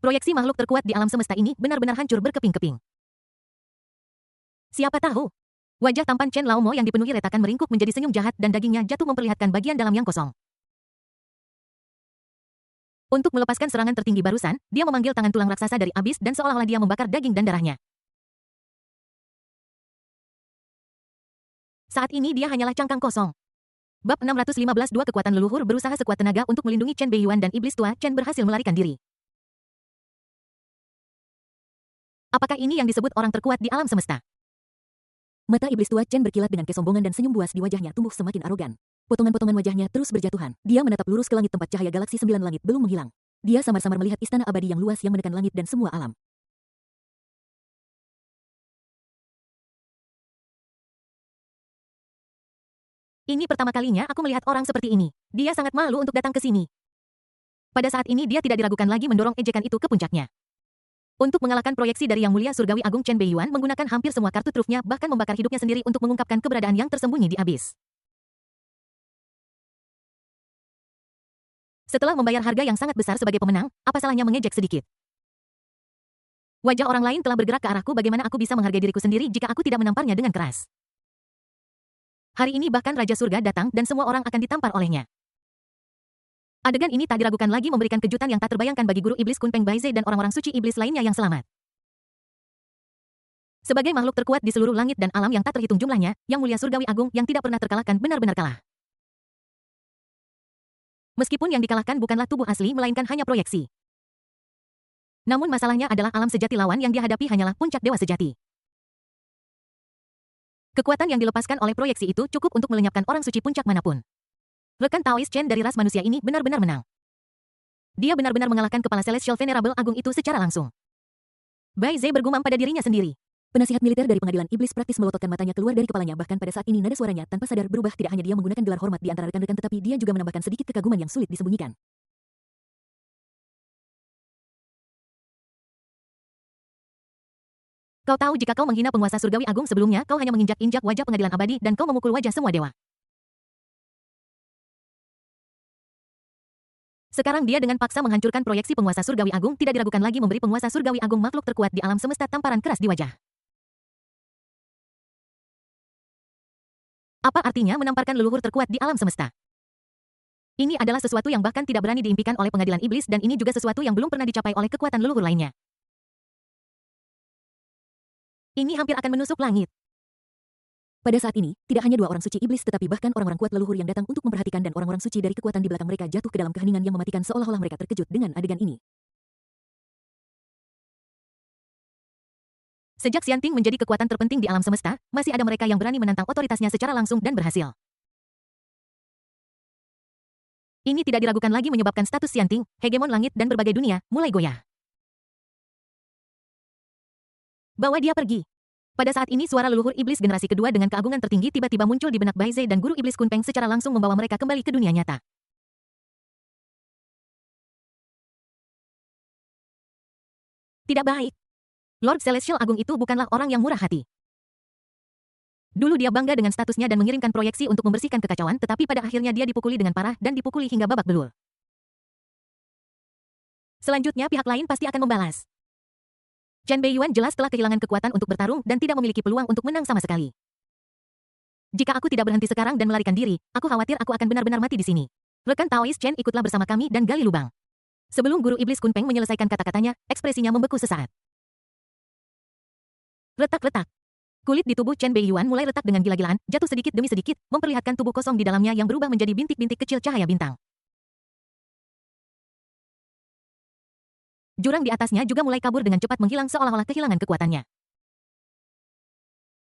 Proyeksi makhluk terkuat di alam semesta ini benar-benar hancur berkeping-keping. Siapa tahu? Wajah tampan Chen Laomo yang dipenuhi retakan meringkuk menjadi senyum jahat dan dagingnya jatuh memperlihatkan bagian dalam yang kosong. Untuk melepaskan serangan tertinggi barusan, dia memanggil tangan tulang raksasa dari abis dan seolah-olah dia membakar daging dan darahnya. Saat ini dia hanyalah cangkang kosong. Bab 615, dua kekuatan leluhur berusaha sekuat tenaga untuk melindungi Chen Beiyuan dan iblis tua Chen berhasil melarikan diri. Apakah ini yang disebut orang terkuat di alam semesta? Mata iblis tua Chen berkilat dengan kesombongan dan senyum buas di wajahnya tumbuh semakin arogan. Potongan-potongan wajahnya terus berjatuhan. Dia menatap lurus ke langit tempat cahaya galaksi 9 langit belum menghilang. Dia samar-samar melihat istana abadi yang luas yang menekan langit dan semua alam. Ini pertama kalinya aku melihat orang seperti ini. Dia sangat malu untuk datang ke sini. Pada saat ini dia tidak diragukan lagi mendorong ejekan itu ke puncaknya. Untuk mengalahkan proyeksi dari Yang Mulia Surgawi Agung Chen Beiyuan menggunakan hampir semua kartu trufnya, bahkan membakar hidupnya sendiri untuk mengungkapkan keberadaan yang tersembunyi di abis. Setelah membayar harga yang sangat besar sebagai pemenang, apa salahnya mengejek sedikit? Wajah orang lain telah bergerak ke arahku, bagaimana aku bisa menghargai diriku sendiri jika aku tidak menamparnya dengan keras. Hari ini bahkan Raja Surga datang dan semua orang akan ditampar olehnya. Adegan ini tak diragukan lagi memberikan kejutan yang tak terbayangkan bagi guru iblis Kunpeng Baize dan orang-orang suci iblis lainnya yang selamat. Sebagai makhluk terkuat di seluruh langit dan alam yang tak terhitung jumlahnya, Yang Mulia Surgawi Agung yang tidak pernah terkalahkan benar-benar kalah. Meskipun yang dikalahkan bukanlah tubuh asli melainkan hanya proyeksi. Namun masalahnya adalah alam sejati, lawan yang dihadapi hanyalah puncak dewa sejati. Kekuatan yang dilepaskan oleh proyeksi itu cukup untuk melenyapkan orang suci puncak manapun. Rekan Taoist Chen dari ras manusia ini benar-benar menang. Dia benar-benar mengalahkan kepala Celestial Venerable Agung itu secara langsung. Baize bergumam pada dirinya sendiri. Penasihat militer dari pengadilan iblis praktis melototkan matanya keluar dari kepalanya, bahkan pada saat ini nada suaranya tanpa sadar berubah, tidak hanya dia menggunakan gelar hormat di antara rekan-rekan tetapi dia juga menambahkan sedikit kekaguman yang sulit disembunyikan. Kau tahu jika kau menghina penguasa surgawi agung sebelumnya, kau hanya menginjak-injak wajah pengadilan abadi dan kau memukul wajah semua dewa. Sekarang dia dengan paksa menghancurkan proyeksi penguasa surgawi agung, tidak diragukan lagi memberi penguasa surgawi agung makhluk terkuat di alam semesta tamparan keras di wajah. Apa artinya menamparkan leluhur terkuat di alam semesta? Ini adalah sesuatu yang bahkan tidak berani diimpikan oleh pengadilan iblis dan ini juga sesuatu yang belum pernah dicapai oleh kekuatan leluhur lainnya. Ini hampir akan menusuk langit. Pada saat ini, tidak hanya dua orang suci iblis tetapi bahkan orang-orang kuat leluhur yang datang untuk memperhatikan dan orang-orang suci dari kekuatan di belakang mereka jatuh ke dalam keheningan yang mematikan seolah-olah mereka terkejut dengan adegan ini. Sejak Xianting menjadi kekuatan terpenting di alam semesta, masih ada mereka yang berani menantang otoritasnya secara langsung dan berhasil. Ini tidak diragukan lagi menyebabkan status Xianting, hegemon langit dan berbagai dunia, mulai goyah. Bawa dia pergi. Pada saat ini suara leluhur iblis generasi kedua dengan keagungan tertinggi tiba-tiba muncul di benak Baize dan guru iblis Kunpeng secara langsung membawa mereka kembali ke dunia nyata. Tidak baik. Lord Celestial Agung itu bukanlah orang yang murah hati. Dulu dia bangga dengan statusnya dan mengirimkan proyeksi untuk membersihkan kekacauan, tetapi pada akhirnya dia dipukuli dengan parah dan dipukuli hingga babak belur. Selanjutnya pihak lain pasti akan membalas. Chen Beiyuan jelas telah kehilangan kekuatan untuk bertarung dan tidak memiliki peluang untuk menang sama sekali. Jika aku tidak berhenti sekarang dan melarikan diri, aku khawatir aku akan benar-benar mati di sini. Rekan Taois Chen ikutlah bersama kami dan gali lubang. Sebelum guru iblis Kunpeng menyelesaikan kata-katanya, ekspresinya membeku sesaat. Retak-retak. Kulit di tubuh Chen Beiyuan mulai retak dengan gila-gilaan, jatuh sedikit demi sedikit, memperlihatkan tubuh kosong di dalamnya yang berubah menjadi bintik-bintik kecil cahaya bintang. Jurang di atasnya juga mulai kabur dengan cepat menghilang seolah-olah kehilangan kekuatannya.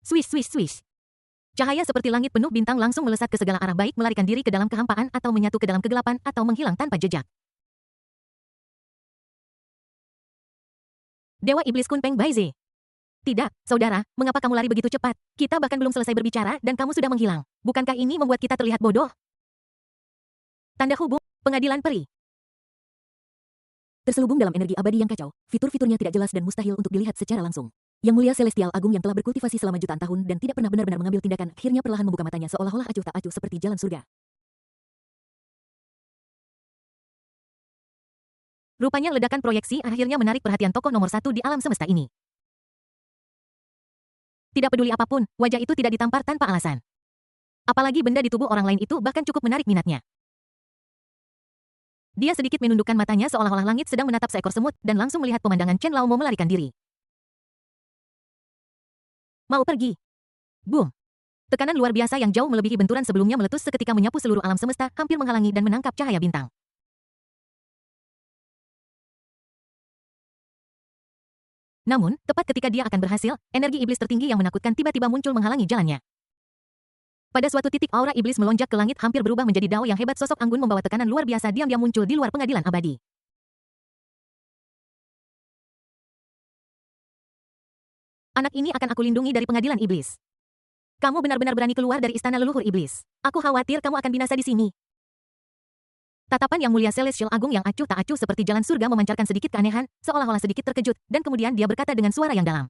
Swish, swish, swish. Cahaya seperti langit penuh bintang langsung melesat ke segala arah, baik melarikan diri ke dalam kehampaan atau menyatu ke dalam kegelapan atau menghilang tanpa jejak. Dewa Iblis Kunpeng Baize. Tidak, saudara, mengapa kamu lari begitu cepat? Kita bahkan belum selesai berbicara dan kamu sudah menghilang. Bukankah ini membuat kita terlihat bodoh? Tanda hubung, pengadilan peri. Terselubung dalam energi abadi yang kacau, fitur-fiturnya tidak jelas dan mustahil untuk dilihat secara langsung. Yang mulia Celestial Agung yang telah berkultivasi selama jutaan tahun dan tidak pernah benar-benar mengambil tindakan, akhirnya perlahan membuka matanya seolah-olah acuh tak acuh seperti jalan surga. Rupanya ledakan proyeksi akhirnya menarik perhatian tokoh nomor satu di alam semesta ini. Tidak peduli apapun, wajah itu tidak ditampar tanpa alasan. Apalagi benda di tubuh orang lain itu bahkan cukup menarik minatnya. Dia sedikit menundukkan matanya seolah-olah langit sedang menatap seekor semut dan langsung melihat pemandangan Chen Lao mau melarikan diri. Mau pergi. Boom. Tekanan luar biasa yang jauh melebihi benturan sebelumnya meletus seketika menyapu seluruh alam semesta, hampir menghalangi dan menangkap cahaya bintang. Namun, tepat ketika dia akan berhasil, energi iblis tertinggi yang menakutkan tiba-tiba muncul menghalangi jalannya. Pada suatu titik aura iblis melonjak ke langit hampir berubah menjadi dao yang hebat. Sosok anggun membawa tekanan luar biasa diam-diam muncul di luar pengadilan abadi. Anak ini akan aku lindungi dari pengadilan iblis. Kamu benar-benar berani keluar dari istana leluhur iblis. Aku khawatir kamu akan binasa di sini. Tatapan yang mulia Celestial Agung yang acuh tak acuh seperti jalan surga memancarkan sedikit keanehan, seolah-olah sedikit terkejut, dan kemudian dia berkata dengan suara yang dalam.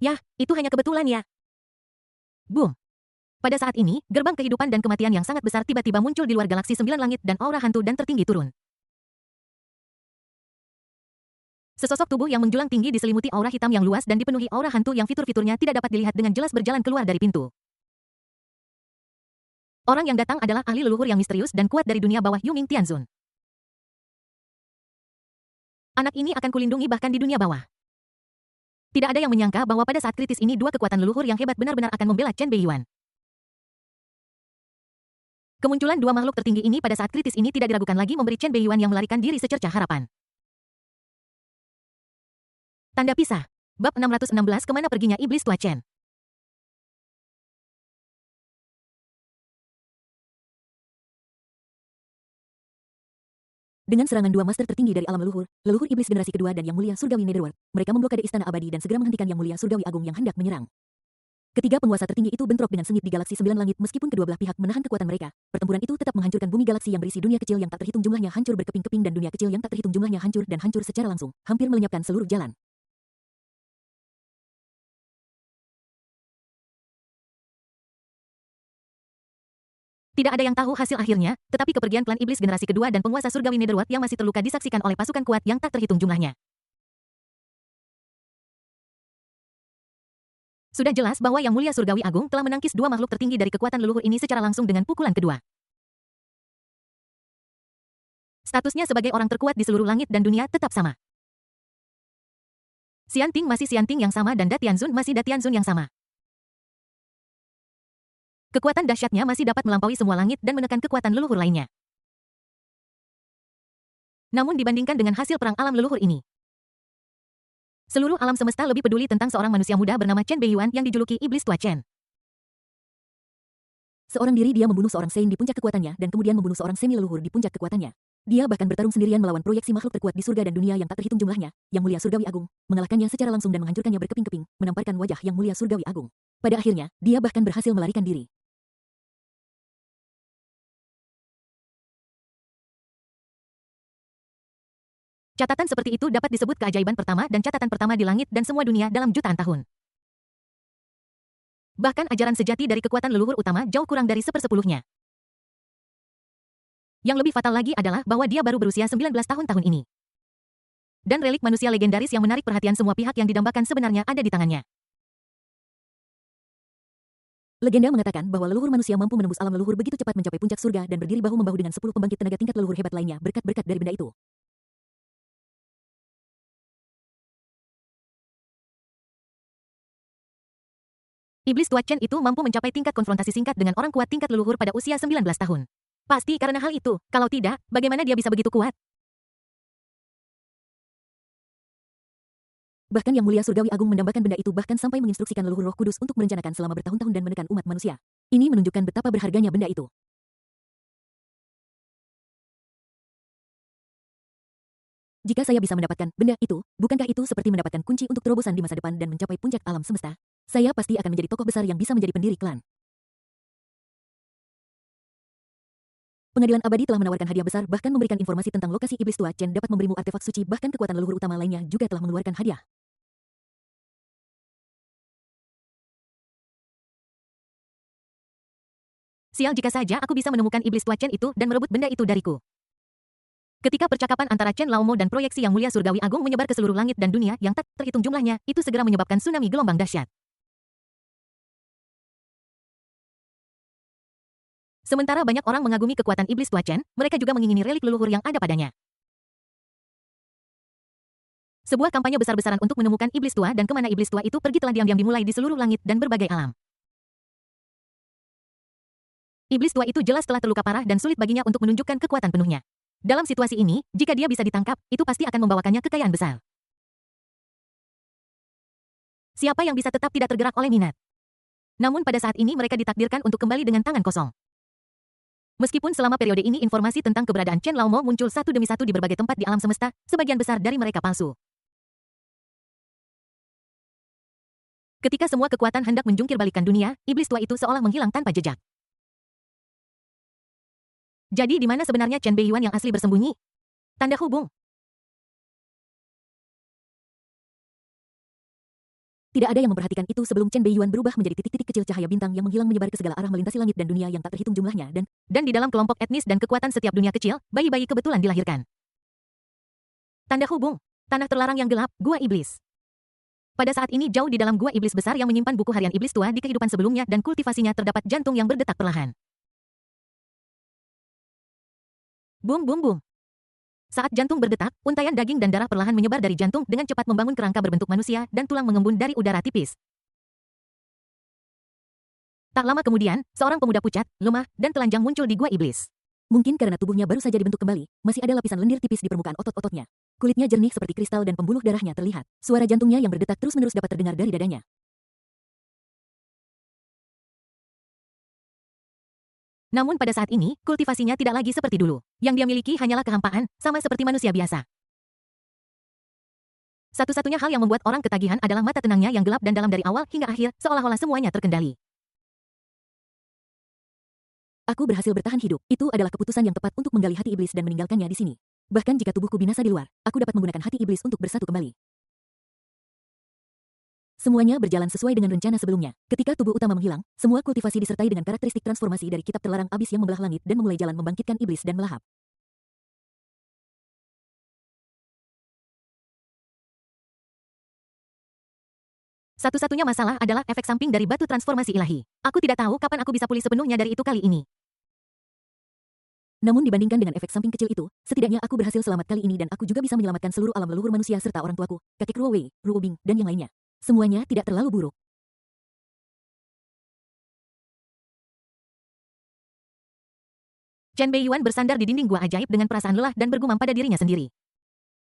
Yah, itu hanya kebetulan ya. Boom. Pada saat ini, gerbang kehidupan dan kematian yang sangat besar tiba-tiba muncul di luar galaksi 9 langit dan aura hantu dan tertinggi turun. Sesosok tubuh yang menjulang tinggi diselimuti aura hitam yang luas dan dipenuhi aura hantu yang fitur-fiturnya tidak dapat dilihat dengan jelas berjalan keluar dari pintu. Orang yang datang adalah ahli leluhur yang misterius dan kuat dari dunia bawah Yuming Tianzun. Anak ini akan kulindungi bahkan di dunia bawah. Tidak ada yang menyangka bahwa pada saat kritis ini dua kekuatan leluhur yang hebat benar-benar akan membela Chen Beiyuan. Kemunculan dua makhluk tertinggi ini pada saat kritis ini tidak diragukan lagi memberi Chen Beiyuan yang melarikan diri secercah harapan. Tanda pisah. Bab 616 Kemana perginya iblis tua Chen? Dengan serangan dua master tertinggi dari alam leluhur, leluhur iblis generasi kedua dan yang mulia surgawi Netherworld, mereka memblokade istana abadi dan segera menghentikan yang mulia surgawi agung yang hendak menyerang. Ketiga penguasa tertinggi itu bentrok dengan sengit di galaksi 9 langit meskipun kedua belah pihak menahan kekuatan mereka. Pertempuran itu tetap menghancurkan bumi galaksi yang berisi dunia kecil yang tak terhitung jumlahnya hancur berkeping-keping dan dunia kecil yang tak terhitung jumlahnya hancur dan hancur secara langsung, hampir melenyapkan seluruh jalan. Tidak ada yang tahu hasil akhirnya, tetapi kepergian klan iblis generasi kedua dan penguasa surgawi Netherworld yang masih terluka disaksikan oleh pasukan kuat yang tak terhitung jumlahnya. Sudah jelas bahwa yang mulia surgawi agung telah menangkis dua makhluk tertinggi dari kekuatan leluhur ini secara langsung dengan pukulan kedua. Statusnya sebagai orang terkuat di seluruh langit dan dunia tetap sama. Xianting masih Xianting yang sama dan Da Tianzun masih Da Tianzun yang sama. Kekuatan dahsyatnya masih dapat melampaui semua langit dan menekan kekuatan leluhur lainnya. Namun dibandingkan dengan hasil perang alam leluhur ini, Seluruh alam semesta lebih peduli tentang seorang manusia muda bernama Chen Beiyuan yang dijuluki Iblis Tua Chen. Seorang diri dia membunuh seorang Saint di puncak kekuatannya dan kemudian membunuh seorang semi leluhur di puncak kekuatannya. Dia bahkan bertarung sendirian melawan proyeksi makhluk terkuat di surga dan dunia yang tak terhitung jumlahnya, Yang Mulia Surgawi Agung, mengalahkannya secara langsung dan menghancurkannya berkeping-keping, menamparkan wajah Yang Mulia Surgawi Agung. Pada akhirnya, dia bahkan berhasil melarikan diri. Catatan seperti itu dapat disebut keajaiban pertama dan catatan pertama di langit dan semua dunia dalam jutaan tahun. Bahkan ajaran sejati dari kekuatan leluhur utama jauh kurang dari sepersepuluhnya. Yang lebih fatal lagi adalah bahwa dia baru berusia 19 tahun ini. Dan relik manusia legendaris yang menarik perhatian semua pihak yang didambakan sebenarnya ada di tangannya. Legenda mengatakan bahwa leluhur manusia mampu menembus alam leluhur begitu cepat mencapai puncak surga dan berdiri bahu-membahu dengan 10 pembangkit tenaga tingkat leluhur hebat lainnya berkat-berkat dari benda itu. Iblis Tua Chen itu mampu mencapai tingkat konfrontasi singkat dengan orang kuat tingkat leluhur pada usia 19 tahun. Pasti karena hal itu, kalau tidak, bagaimana dia bisa begitu kuat? Bahkan Yang Mulia Surgawi Agung mendambakan benda itu bahkan sampai menginstruksikan leluhur Roh Kudus untuk merencanakan selama bertahun-tahun dan menekan umat manusia. Ini menunjukkan betapa berharganya benda itu. Jika saya bisa mendapatkan benda itu, bukankah itu seperti mendapatkan kunci untuk terobosan di masa depan dan mencapai puncak alam semesta? Saya pasti akan menjadi tokoh besar yang bisa menjadi pendiri klan. Pengadilan Abadi telah menawarkan hadiah besar bahkan memberikan informasi tentang lokasi Iblis Tua Chen dapat memberimu artefak suci bahkan kekuatan leluhur utama lainnya juga telah mengeluarkan hadiah. Sial jika saja aku bisa menemukan Iblis Tua Chen itu dan merebut benda itu dariku. Ketika percakapan antara Chen Laomo dan proyeksi Yang Mulia Surgawi Agung menyebar ke seluruh langit dan dunia yang tak terhitung jumlahnya, itu segera menyebabkan tsunami gelombang dahsyat. Sementara banyak orang mengagumi kekuatan Iblis Tua Chen, mereka juga mengingini relik leluhur yang ada padanya. Sebuah kampanye besar-besaran untuk menemukan Iblis Tua dan kemana Iblis Tua itu pergi telah diam-diam dimulai di seluruh langit dan berbagai alam. Iblis Tua itu jelas telah terluka parah dan sulit baginya untuk menunjukkan kekuatan penuhnya. Dalam situasi ini, jika dia bisa ditangkap, itu pasti akan membawakannya kekayaan besar. Siapa yang bisa tetap tidak tergerak oleh minat? Namun pada saat ini mereka ditakdirkan untuk kembali dengan tangan kosong. Meskipun selama periode ini informasi tentang keberadaan Chen Laomo muncul satu demi satu di berbagai tempat di alam semesta, sebagian besar dari mereka palsu. Ketika semua kekuatan hendak menjungkir balikan dunia, Iblis Tua itu seolah menghilang tanpa jejak. Jadi di mana sebenarnya Chen Beiyuan yang asli bersembunyi? Tanda hubung. Tidak ada yang memperhatikan itu sebelum Chen Beiyuan berubah menjadi titik-titik kecil cahaya bintang yang menghilang menyebar ke segala arah melintasi langit dan dunia yang tak terhitung jumlahnya dan di dalam kelompok etnis dan kekuatan setiap dunia kecil, bayi-bayi kebetulan dilahirkan. Tanda hubung. Tanah terlarang yang gelap, Gua Iblis. Pada saat ini jauh di dalam Gua Iblis besar yang menyimpan buku harian Iblis Tua di kehidupan sebelumnya dan kultivasinya terdapat jantung yang berdetak perlahan. Bum bum bum. Saat jantung berdetak, untaian daging dan darah perlahan menyebar dari jantung dengan cepat membangun kerangka berbentuk manusia dan tulang mengembun dari udara tipis. Tak lama kemudian, seorang pemuda pucat, lemah, dan telanjang muncul di Gua Iblis. Mungkin karena tubuhnya baru saja dibentuk kembali, masih ada lapisan lendir tipis di permukaan otot-ototnya. Kulitnya jernih seperti kristal dan pembuluh darahnya terlihat. Suara jantungnya yang berdetak terus-menerus dapat terdengar dari dadanya. Namun pada saat ini, kultivasinya tidak lagi seperti dulu. Yang dia miliki hanyalah kehampaan, sama seperti manusia biasa. Satu-satunya hal yang membuat orang ketagihan adalah mata tenangnya yang gelap dan dalam dari awal hingga akhir, seolah-olah semuanya terkendali. Aku berhasil bertahan hidup. Itu adalah keputusan yang tepat untuk menggali hati iblis dan meninggalkannya di sini. Bahkan jika tubuhku binasa di luar, aku dapat menggunakan hati iblis untuk bersatu kembali. Semuanya berjalan sesuai dengan rencana sebelumnya. Ketika tubuh utama menghilang, semua kultivasi disertai dengan karakteristik transformasi dari kitab terlarang abis yang membelah langit dan memulai jalan membangkitkan iblis dan melahap. Satu-satunya masalah adalah efek samping dari batu transformasi ilahi. Aku tidak tahu kapan aku bisa pulih sepenuhnya dari itu kali ini. Namun dibandingkan dengan efek samping kecil itu, setidaknya aku berhasil selamat kali ini dan aku juga bisa menyelamatkan seluruh alam leluhur manusia serta orang tuaku, kakek Ruo Wei, Ruo Bing, dan yang lainnya. Semuanya tidak terlalu buruk. Chen Beiyuan bersandar di dinding gua ajaib dengan perasaan lelah dan bergumam pada dirinya sendiri.